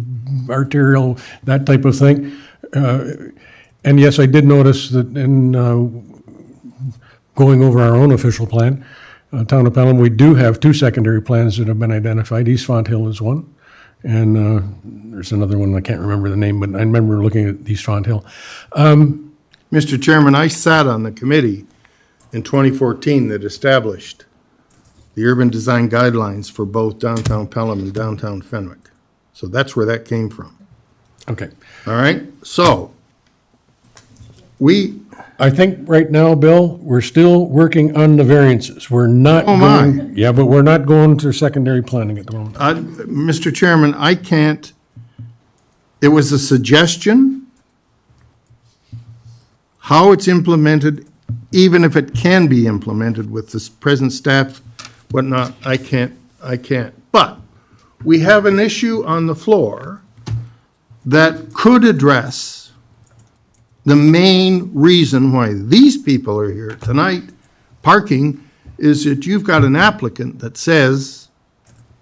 arterial, that type of thing. And yes, I did notice that in going over our own official plan, Town of Pelham, we do have two secondary plans that have been identified. East Fonthill is one, and there's another one, I can't remember the name, but I remember looking at East Fonthill. Mr. Chairman, I sat on the committee in 2014 that established the urban design guidelines for both downtown Pelham and downtown Fenwick. So that's where that came from. Okay. All right, so I think right now, Bill, we're still working on the variances. We're not going. Yeah, but we're not going to secondary planning at the moment. Mr. Chairman, I can't, it was a suggestion. How it's implemented, even if it can be implemented with this present staff, whatnot, I can't. But we have an issue on the floor that could address the main reason why these people are here tonight, parking, is that you've got an applicant that says,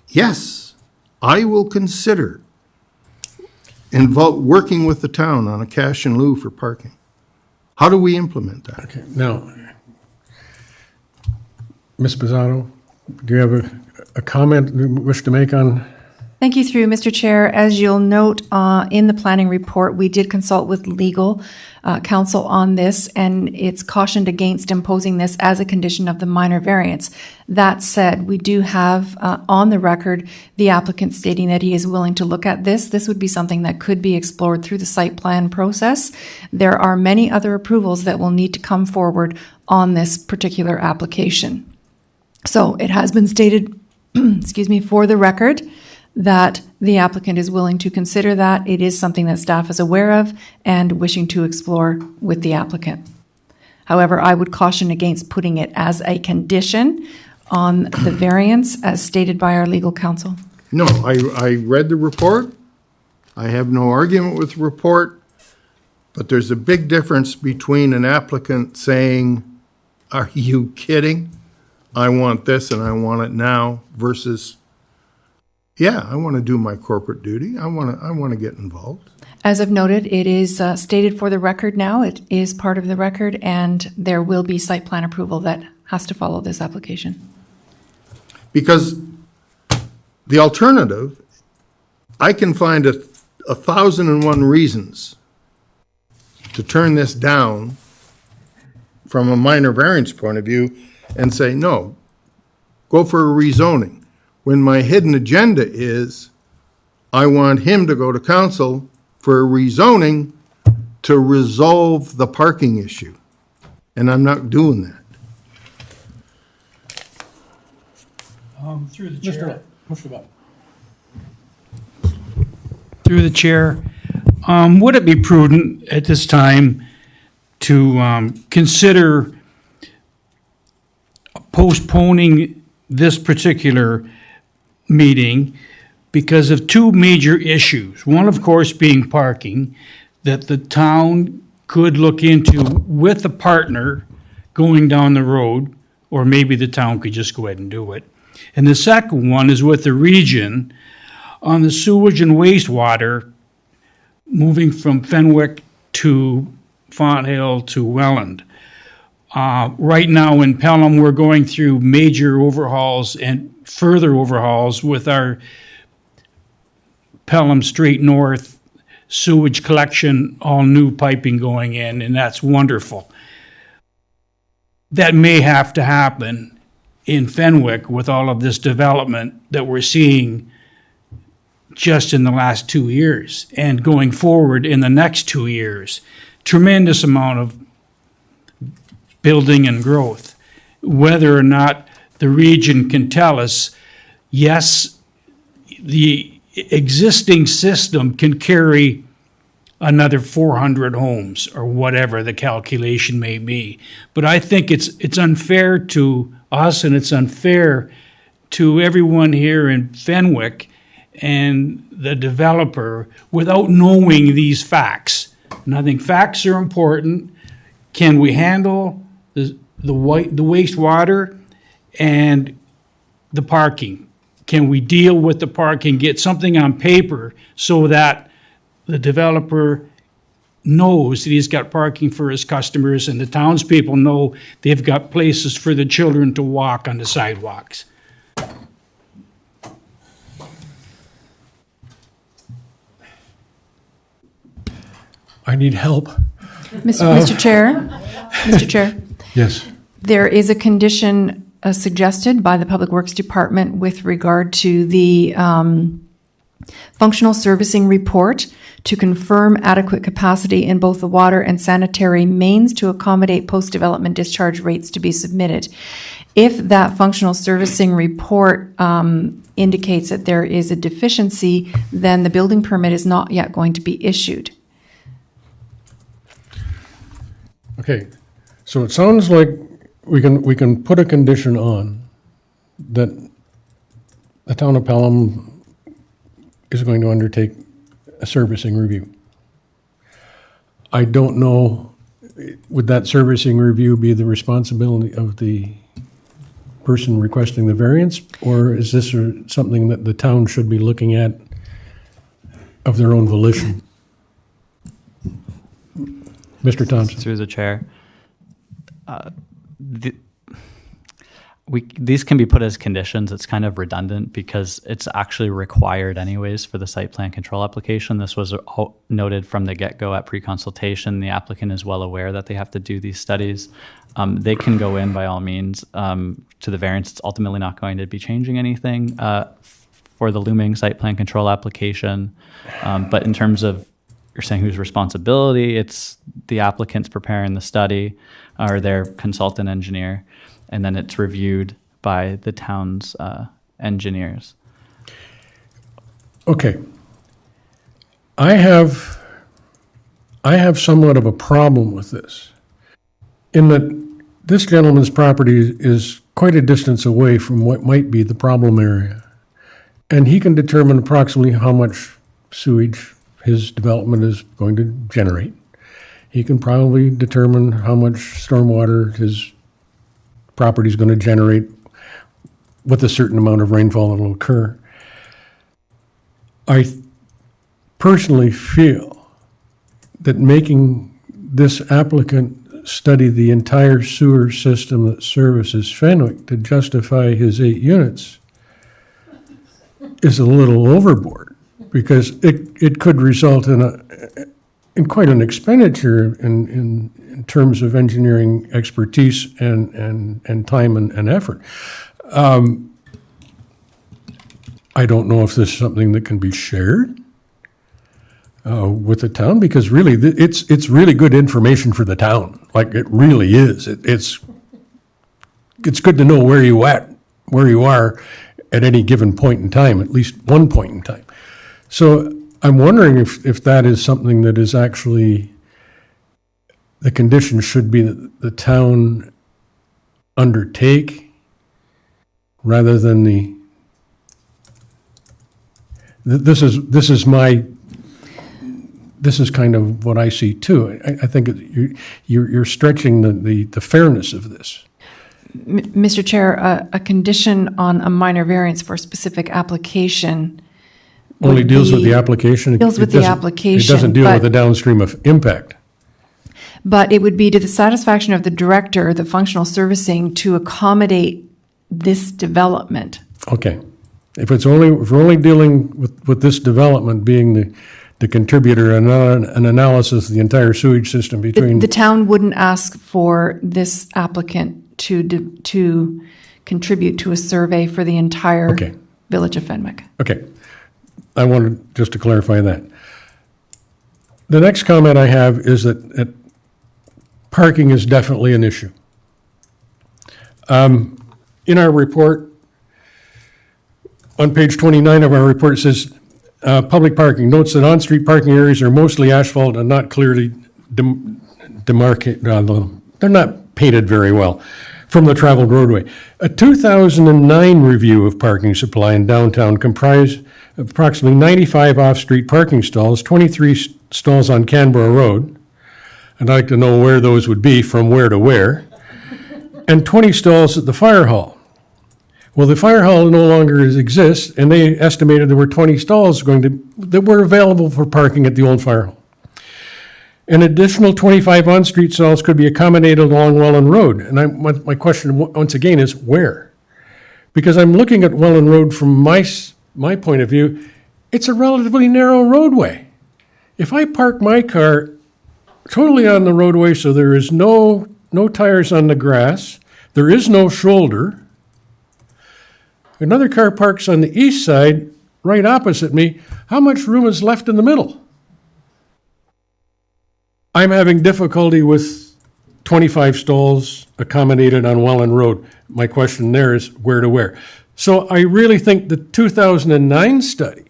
yes, I will consider working with the town on a cash in lieu for parking. How do we implement that? Okay, now, Ms. Pizzato, do you have a comment you wish to make on? Thank you through, Mr. Chair. As you'll note in the planning report, we did consult with legal counsel on this, and it's cautioned against imposing this as a condition of the minor variance. That said, we do have on the record the applicant stating that he is willing to look at this. This would be something that could be explored through the site plan process. There are many other approvals that will need to come forward on this particular application. So it has been stated, excuse me, for the record, that the applicant is willing to consider that. It is something that staff is aware of and wishing to explore with the applicant. However, I would caution against putting it as a condition on the variance as stated by our legal counsel. No, I read the report. I have no argument with the report, but there's a big difference between an applicant saying, are you kidding? I want this and I want it now, versus, yeah, I want to do my corporate duty. I want to get involved. As I've noted, it is stated for the record now. It is part of the record, and there will be site plan approval that has to follow this application. Because the alternative, I can find 1,001 reasons to turn this down from a minor variance point of view and say, no, go for a rezoning. When my hidden agenda is, I want him to go to council for a rezoning to resolve the parking issue. And I'm not doing that. Through the chair. Mr. Buck. Through the chair, would it be prudent at this time to consider postponing this particular meeting because of two major issues. One, of course, being parking, that the town could look into with a partner going down the road, or maybe the town could just go ahead and do it. And the second one is with the region on the sewage and wastewater moving from Fenwick to Fonthill to Welland. Right now in Pelham, we're going through major overhauls and further overhauls with our Pelham Street North sewage collection, all new piping going in, and that's wonderful. That may have to happen in Fenwick with all of this development that we're seeing just in the last 2 years and going forward in the next 2 years. Tremendous amount of building and growth. Whether or not the region can tell us, yes, the existing system can carry another 400 homes or whatever the calculation may be. But I think it's unfair to us and it's unfair to everyone here in Fenwick and the developer without knowing these facts. And I think facts are important. Can we handle the wastewater and the parking? Can we deal with the parking, get something on paper so that the developer knows that he's got parking for his customers and the townspeople know they've got places for the children to walk on the sidewalks? I need help. Mr. Chair, Mr. Chair. Yes. There is a condition suggested by the Public Works Department with regard to the functional servicing report to confirm adequate capacity in both the water and sanitary mains to accommodate post-development discharge rates to be submitted. If that functional servicing report indicates that there is a deficiency, then the building permit is not yet going to be issued. Okay, so it sounds like we can put a condition on that the town of Pelham is going to undertake a servicing review. I don't know, would that servicing review be the responsibility of the person requesting the variance, or is this something that the town should be looking at of their own volition? Mr. Thompson. Through the chair. These can be put as conditions. It's kind of redundant because it's actually required anyways for the site plan control application. This was noted from the get-go at pre-consultation. The applicant is well aware that they have to do these studies. They can go in by all means to the variance. It's ultimately not going to be changing anything for the looming site plan control application. But in terms of you're saying whose responsibility, it's the applicant's preparing the study or their consultant engineer, and then it's reviewed by the town's engineers. Okay. I have somewhat of a problem with this, in that this gentleman's property is quite a distance away from what might be the problem area, and he can determine approximately how much sewage his development is going to generate. He can probably determine how much stormwater his property is going to generate with a certain amount of rainfall that will occur. I personally feel that making this applicant study the entire sewer system that services Fenwick to justify his 8 units is a little overboard, because it could result in quite an expenditure in terms of engineering expertise and time and effort. I don't know if this is something that can be shared with the town, because really it's really good information for the town. Like, it really is. It's good to know where you are at any given point in time, at least one point in time. So I'm wondering if that is something that is actually, the condition should be that the town undertake rather than the This is kind of what I see too. I think you're stretching the fairness of this. Mr. Chair, a condition on a minor variance for a specific application Only deals with the application. Deals with the application. It doesn't deal with the downstream of impact. But it would be to the satisfaction of the director, the functional servicing, to accommodate this development. Okay. If we're only dealing with this development being the contributor and not an analysis of the entire sewage system between. The town wouldn't ask for this applicant to contribute to a survey for the entire village of Fenwick. Okay. I wanted just to clarify that. The next comment I have is that parking is definitely an issue. In our report, on page 29 of our report, it says, public parking notes that on-street parking areas are mostly asphalt and not clearly demarcated, they're not painted very well from the traveled roadway. A 2009 review of parking supply in downtown comprised approximately 95 off-street parking stalls, 23 stalls on Canberra Road. I'd like to know where those would be, from where to where, and 20 stalls at the fire hall. Well, the fire hall no longer exists, and they estimated there were 20 stalls that were available for parking at the old fire hall. An additional 25 on-street stalls could be accommodated along Welland Road. And my question, once again, is where? Because I'm looking at Welland Road from my point of view, it's a relatively narrow roadway. If I park my car totally on the roadway so there is no tires on the grass, there is no shoulder, another car parks on the east side, right opposite me, how much room is left in the middle? I'm having difficulty with 25 stalls accommodated on Welland Road. My question there is where to where. So I really think the 2009 study,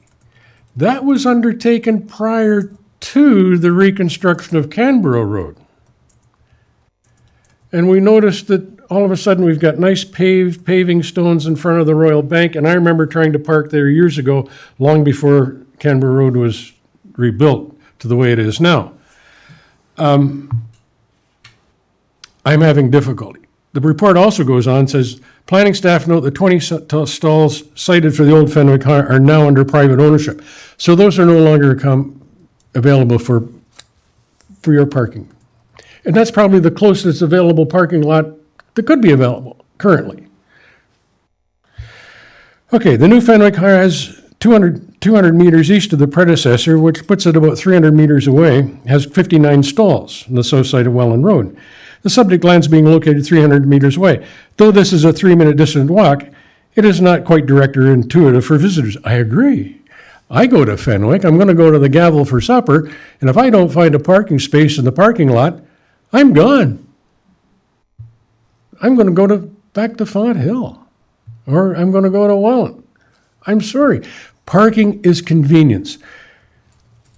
that was undertaken prior to the reconstruction of Canberra Road. And we noticed that all of a sudden we've got nice paving stones in front of the Royal Bank, and I remember trying to park there years ago, long before Canberra Road was rebuilt to the way it is now. I'm having difficulty. The report also goes on, says, planning staff note the 20 stalls cited for the old Fenwick are now under private ownership. So those are no longer available for your parking. And that's probably the closest available parking lot that could be available currently. Okay, the new Fenwick has 200 meters east of the predecessor, which puts it about 300 meters away, has 59 stalls on the south side of Welland Road. The subject land's being located 300 meters away. Though this is a 3-minute distant walk, it is not quite direct or intuitive for visitors. I agree. I go to Fenwick, I'm going to go to the Gavel for supper, and if I don't find a parking space in the parking lot, I'm gone. I'm going to go back to Font Hill, or I'm going to go to Welland. I'm sorry. Parking is convenience.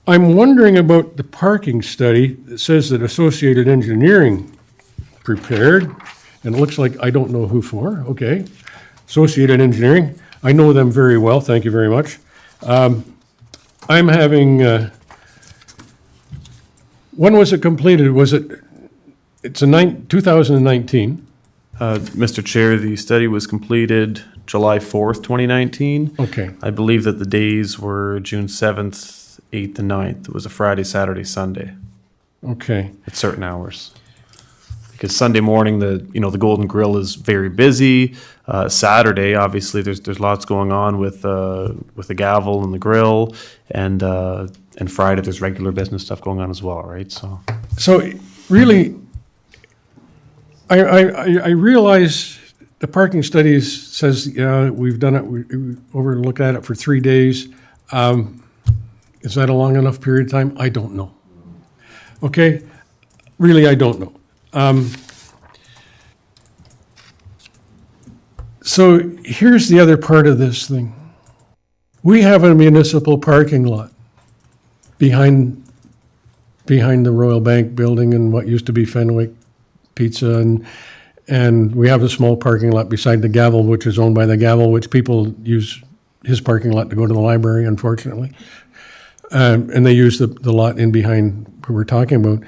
I'm wondering about the parking study that says that Associated Engineering prepared, and it looks like I don't know who for. Okay. Associated Engineering. I know them very well. Thank you very much. I'm having, when was it completed? It's 2019. Mr. Chair, the study was completed July 4th, 2019. Okay. I believe that the days were June 7th, 8th, and 9th. It was a Friday, Saturday, Sunday. Okay. At certain hours. Because Sunday morning, the Golden Grill is very busy. Saturday, obviously, there's lots going on with the Gavel and the grill, and Friday there's regular business stuff going on as well, right? So really, I realize the parking studies says we've done it. We overlooked at it for 3 days. Is that a long enough period of time? I don't know. Okay, really, I don't know. So here's the other part of this thing. We have a municipal parking lot behind the Royal Bank building and what used to be Fenwick Pizza, and we have a small parking lot beside the Gavel, which is owned by the Gavel, which people use his parking lot to go to the library, unfortunately. And they use the lot in behind where we're talking about.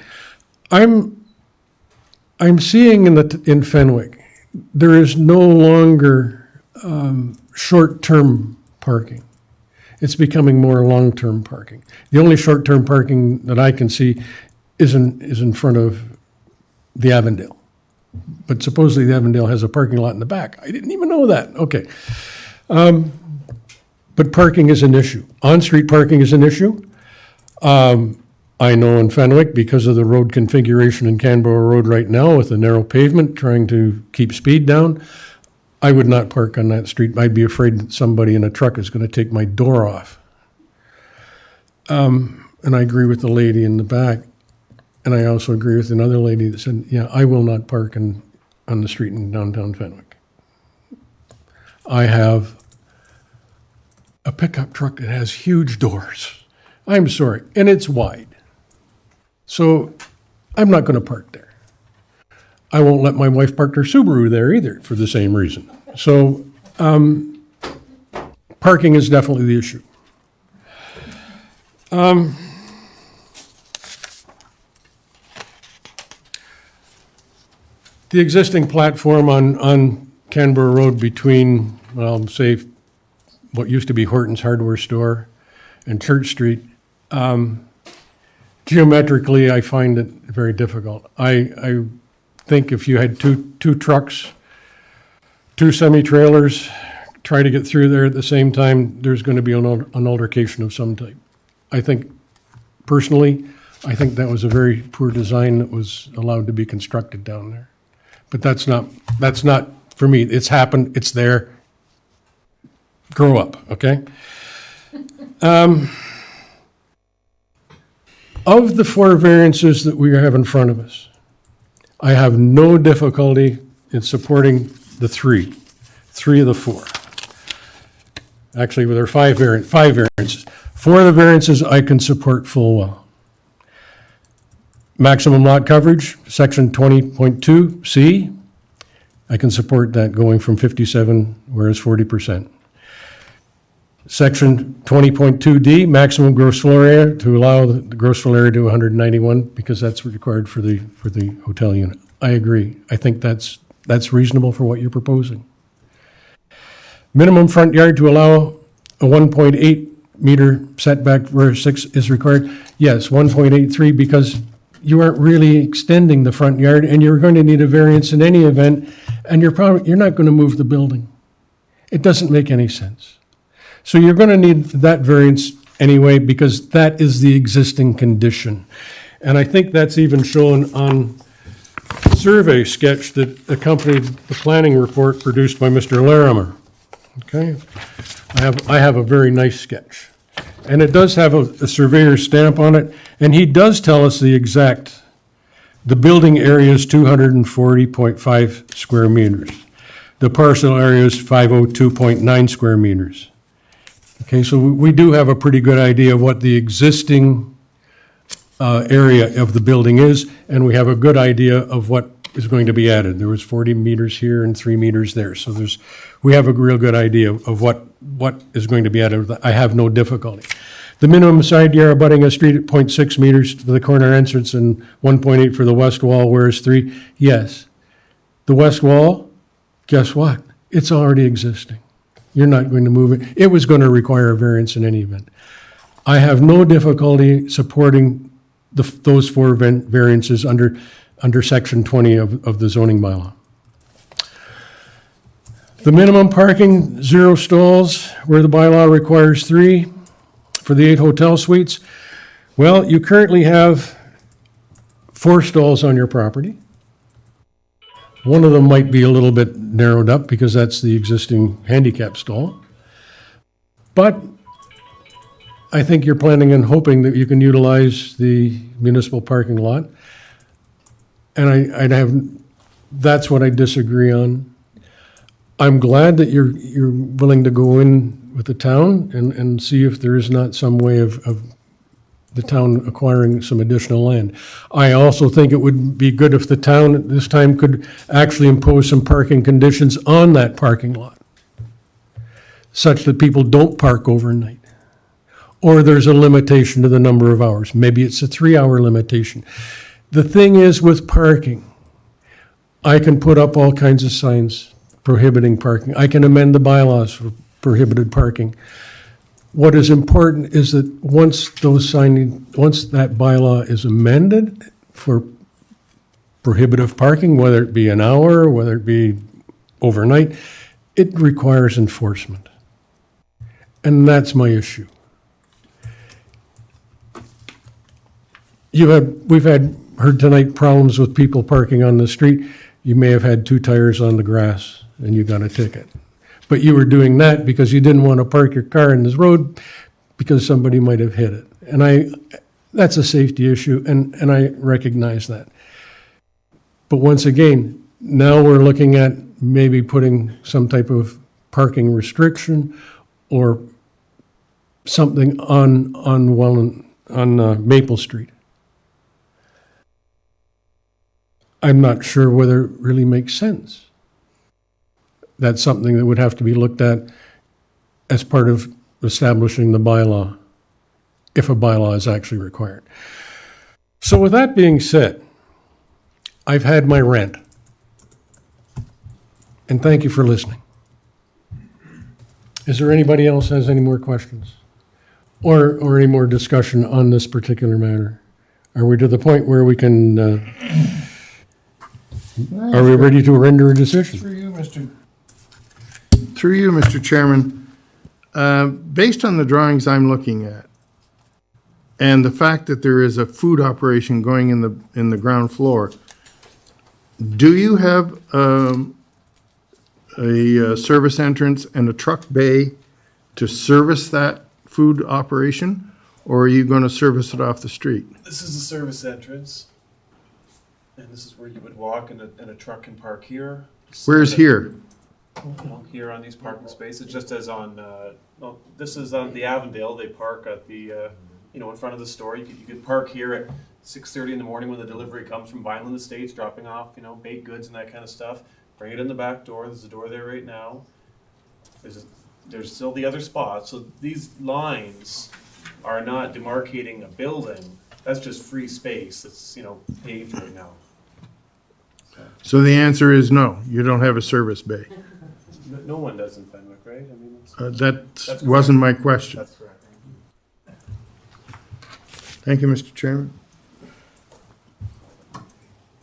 I'm seeing in Fenwick, there is no longer short-term parking. It's becoming more long-term parking. The only short-term parking that I can see is in front of the Avondale. But supposedly the Avondale has a parking lot in the back. I didn't even know that. Okay. But parking is an issue. On-street parking is an issue. I know in Fenwick, because of the road configuration in Canberra Road right now with the narrow pavement, trying to keep speed down, I would not park on that street. I'd be afraid that somebody in a truck is going to take my door off. And I agree with the lady in the back. And I also agree with another lady that said, yeah, I will not park on the street in downtown Fenwick. I have a pickup truck that has huge doors. I'm sorry, and it's wide. So I'm not going to park there. I won't let my wife park her Subaru there either for the same reason. So parking is definitely the issue. The existing platform on Canberra Road between, well, say, what used to be Horton's Hardware Store and Church Street, geometrically, I find it very difficult. I think if you had two trucks, two semi-trailers, try to get through there at the same time, there's going to be an altercation of some type. I think, personally, I think that was a very poor design that was allowed to be constructed down there. But that's not for me. It's happened. It's there. Grow up, okay? Of the 4 variances that we have in front of us, I have no difficulty in supporting the 3 of the 4. Actually, there are 5 variances. 4 of the variances I can support full well. Maximum lot coverage, section 20.2C. I can support that going from 57, whereas 40%. Section 20.2D, maximum gross floor area, to allow the gross floor area to 191 because that's required for the hotel unit. I agree. I think that's reasonable for what you're proposing. Minimum front yard to allow a 1.8 meter setback where 6 is required. Yes, 1.83 because you aren't really extending the front yard and you're going to need a variance in any event and you're not going to move the building. It doesn't make any sense. So you're going to need that variance anyway because that is the existing condition. And I think that's even shown on the survey sketch that accompanied the planning report produced by Mr. Larimer. Okay? I have a very nice sketch. And it does have a surveyor's stamp on it, and he does tell us the building area is 240.5 square meters. The parcel area is 502.9 square meters. Okay, so we do have a pretty good idea of what the existing area of the building is, and we have a good idea of what is going to be added. There was 40 meters here and 3 meters there, so we have a real good idea of what is going to be added. I have no difficulty. The minimum side yard abutting a street at 0.6 meters for the corner entrance and 1.8 for the west wall, whereas 3, yes. The west wall, guess what? It's already existing. You're not going to move it. It was going to require a variance in any event. I have no difficulty supporting those 4 variances under section 20 of the zoning bylaw. The minimum parking, 0 stalls, where the bylaw requires 3 for the 8 hotel suites. Well, you currently have 4 stalls on your property. One of them might be a little bit narrowed up because that's the existing handicap stall. But I think you're planning and hoping that you can utilize the municipal parking lot. And that's what I disagree on. I'm glad that you're willing to go in with the town and see if there is not some way of the town acquiring some additional land. I also think it would be good if the town at this time could actually impose some parking conditions on that parking lot. such that people don't park overnight. Or there's a limitation to the number of hours. Maybe it's a 3-hour limitation. The thing is with parking, I can put up all kinds of signs prohibiting parking. I can amend the bylaws for prohibited parking. What is important is that once that bylaw is amended for prohibitive parking, whether it be an hour, whether it be overnight, it requires enforcement. And that's my issue. We've heard tonight problems with people parking on the street. You may have had 2 tires on the grass and you got a ticket. But you were doing that because you didn't want to park your car in this road because somebody might have hit it. And that's a safety issue, and I recognize that. But once again, now we're looking at maybe putting some type of parking restriction or something on Maple Street. I'm not sure whether it really makes sense. That's something that would have to be looked at as part of establishing the bylaw, if a bylaw is actually required. So with that being said, I've had my rant. And thank you for listening. Is there anybody else has any more questions? Or any more discussion on this particular matter? Are we to the point where we can, are we ready to render a decision? Through you, Mr. Chairman, based on the drawings I'm looking at, and the fact that there is a food operation going in the ground floor, do you have a service entrance and a truck bay to service that food operation, or are you going to service it off the street? This is the service entrance, and this is where you would walk, and a truck can park here. Where's here? Here on these parking spaces, just as on, this is on the Avondale. They park at the, in front of the store. You could park here at 6:30 in the morning when the delivery comes from Vineland Estates, dropping off, baked goods and that kind of stuff. Bring it in the back door. There's a door there right now. There's still the other spots. So these lines are not demarcating a building. That's just free space that's, paved right now. So the answer is no, you don't have a service bay. No one does in Fenwick, right? I mean, That wasn't my question. That's correct. Thank you, Mr. Chairman.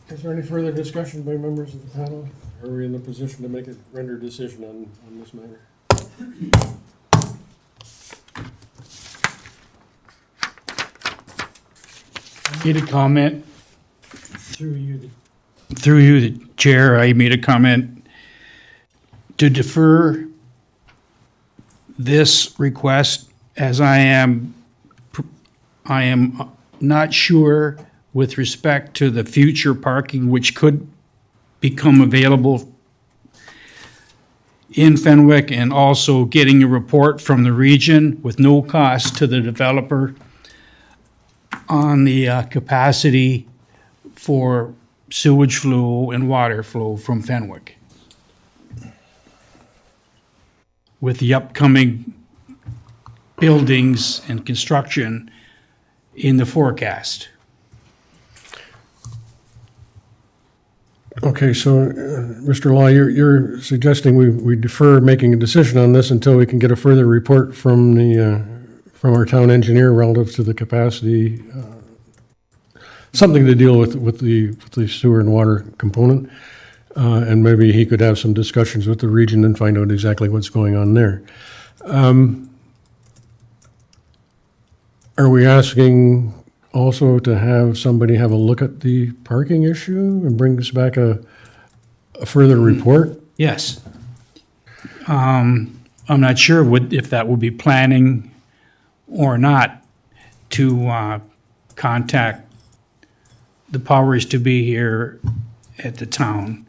Is there any further discussion by members of the panel? Are we in a position to make a render decision on this matter? Made a comment. Through you, the chair, I made a comment to defer this request, as I am not sure with respect to the future parking which could become available in Fenwick, and also getting a report from the region with no cost to the developer on the capacity for sewage flow and water flow from Fenwick. With the upcoming buildings and construction in the forecast. Okay, so, Mr. Law, you're suggesting we defer making a decision on this until we can get a further report from our town engineer relative to the capacity, something to deal with the sewer and water component, and maybe he could have some discussions with the region and find out exactly what's going on there. Are we asking also to have somebody have a look at the parking issue and bring us back a further report? Yes. I'm not sure if that will be planning or not to contact the powers to be here at the town.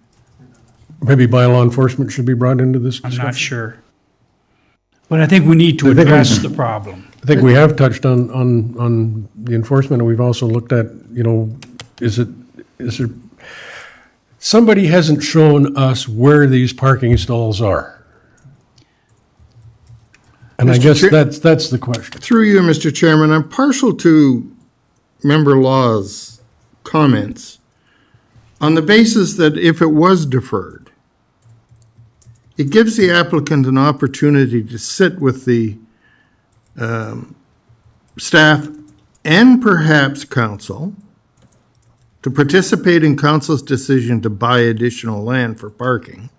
Maybe bylaw enforcement should be brought into this discussion? I'm not sure. But I think we need to address the problem. I think we have touched on the enforcement, and we've also looked at, is there, somebody hasn't shown us where these parking stalls are. And I Mr. guess Chair- that's the question. Through you, Mr. Chairman, I'm partial to Member Law's comments on the basis that if it was deferred, it gives the applicant an opportunity to sit with the staff and perhaps council to participate in council's decision to buy additional land for parking.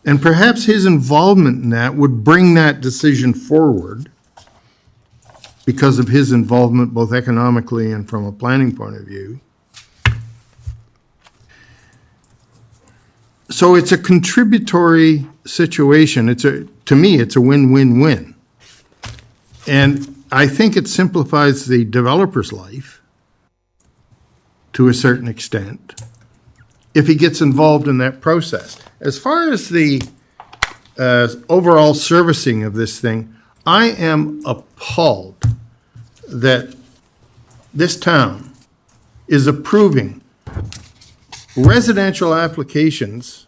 And perhaps his involvement in that would bring that decision forward because of his involvement both economically and from a planning point of view. So it's a contributory situation. To me, it's a win-win-win. And I think it simplifies the developer's life to a certain extent if he gets involved in that process. As far as the overall servicing of this thing, I am appalled that this town is approving residential applications.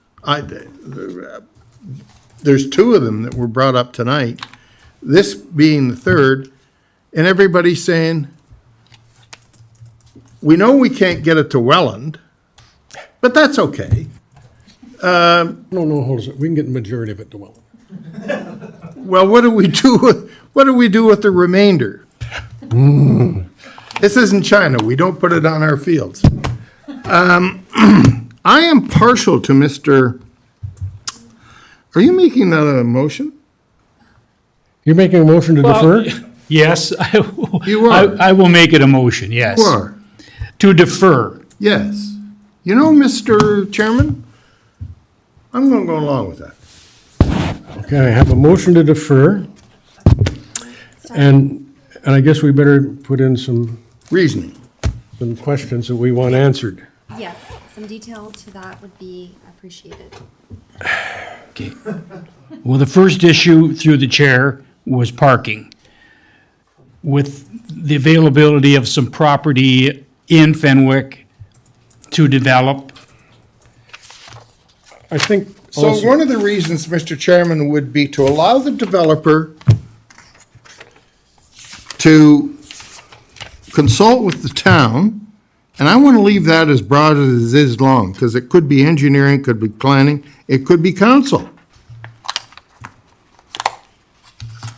There's two of them that were brought up tonight, this being the third, and everybody's saying, we know we can't get it to Welland, but that's okay. No, hold on. We can get the majority of it to Welland. Well, what do we do with the remainder? This isn't China. We don't put it on our fields. I am partial to Mr. Are you making that a motion? You're making a motion to defer? Yes, You are. I will make it a motion, yes. You are. To defer. Yes. You know, Mr. Chairman, I'm going to go along with that. Okay, I have a motion to defer. And I guess we better put in some reasoning, some questions that we want answered. Yes, some detail to that would be appreciated. Okay. Well, the first issue through the chair was parking. With the availability of some property in Fenwick to develop. I think So also, one of the reasons, Mr. Chairman, would be to allow the developer to consult with the town, and I want to leave that as broad as it is long, because it could be engineering, it could be planning, it could be council.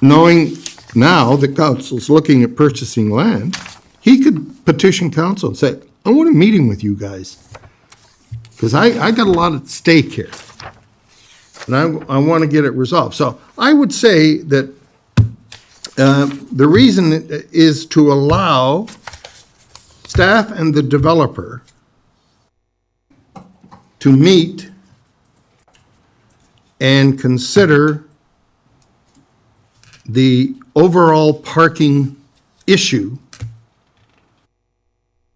Knowing now that council's looking at purchasing land, he could petition council and say, I want a meeting with you guys, because I got a lot at stake here. And I want to get it resolved. So I would say that the reason is to allow staff and the developer to meet and consider the overall parking issue.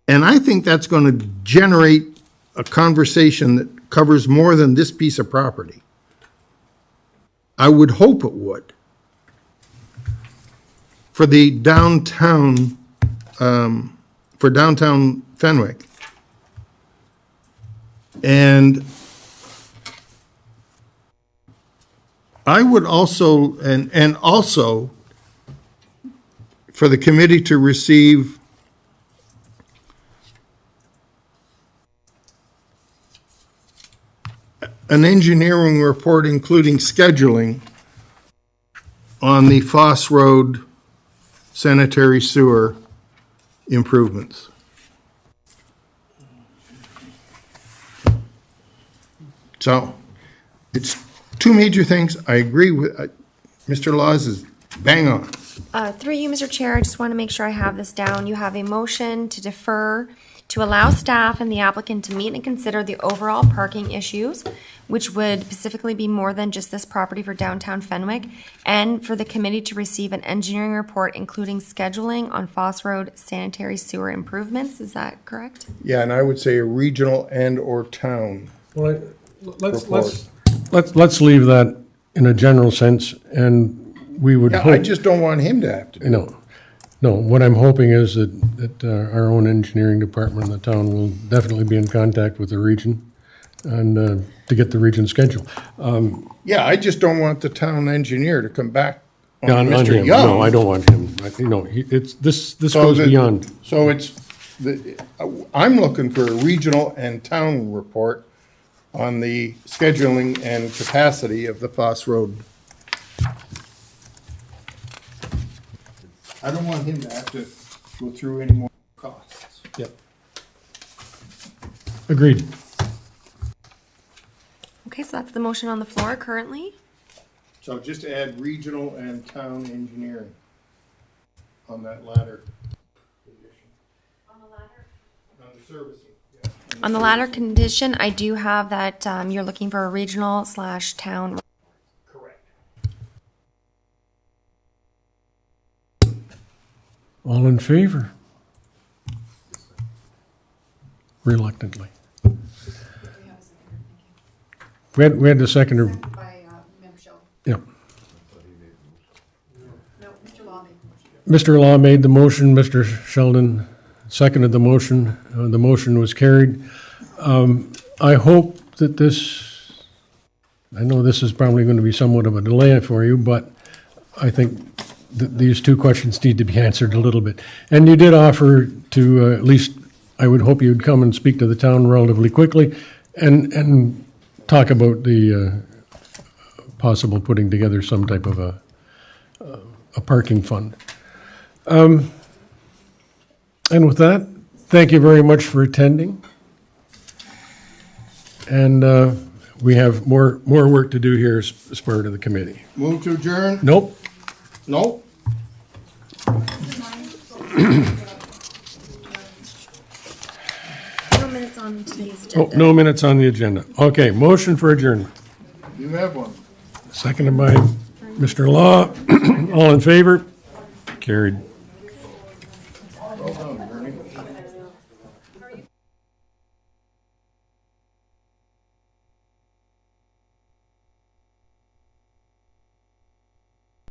And I think that's going to generate a conversation that covers more than this piece of property. I would hope it would. For the downtown, for downtown Fenwick. And I would also, and also for the committee to receive an engineering report including scheduling on the Foss Road sanitary sewer improvements. So it's two major things. I agree with Mr. Laws is bang on. Through you, Mr. Chair, I just want to make sure I have this down. You have a motion to defer to allow staff and the applicant to meet and consider the overall parking issues, which would specifically be more than just this property for downtown Fenwick, and for the committee to receive an engineering report including scheduling on Foss Road sanitary sewer improvements. Is that correct? Yeah, and I would say a regional and or town. Well, let's leave that in a general sense, and we would Yeah, hope. I just don't want him to have to. No, what I'm hoping is that our own engineering department in the town will definitely be in contact with the region and to get the region schedule. Yeah, I just don't want the town engineer to come back on On Mr. him, Young. no, I don't want him. This goes beyond. So I'm looking for a regional and town report on the scheduling and capacity of the Foss Road. I don't want him to have to go through any more costs. Yep. Agreed. Okay, so that's the motion on the floor currently. So just add regional and town engineering on that latter condition. On the latter? On the servicing. On the latter condition, I do have that you're looking for a regional/town. Correct. All in favor? Reluctantly. We had the seconder. Yeah. Mr. Law made the motion, Mr. Sheldon seconded the motion. The motion was carried. I hope that I know this is probably going to be somewhat of a delay for you, but I think that these two questions need to be answered a little bit. And you did offer to, at least, I would hope you'd come and speak to the town relatively quickly and talk about the possible putting together some type of a parking fund. And with that, thank you very much for attending. And we have more work to do here as part of the committee. Move to adjourn? Nope. Nope. No minutes on today's agenda. Oh, no minutes on the agenda. Okay, motion for adjournment. You have one. Seconded by Mr. Law. All in favor? Carried.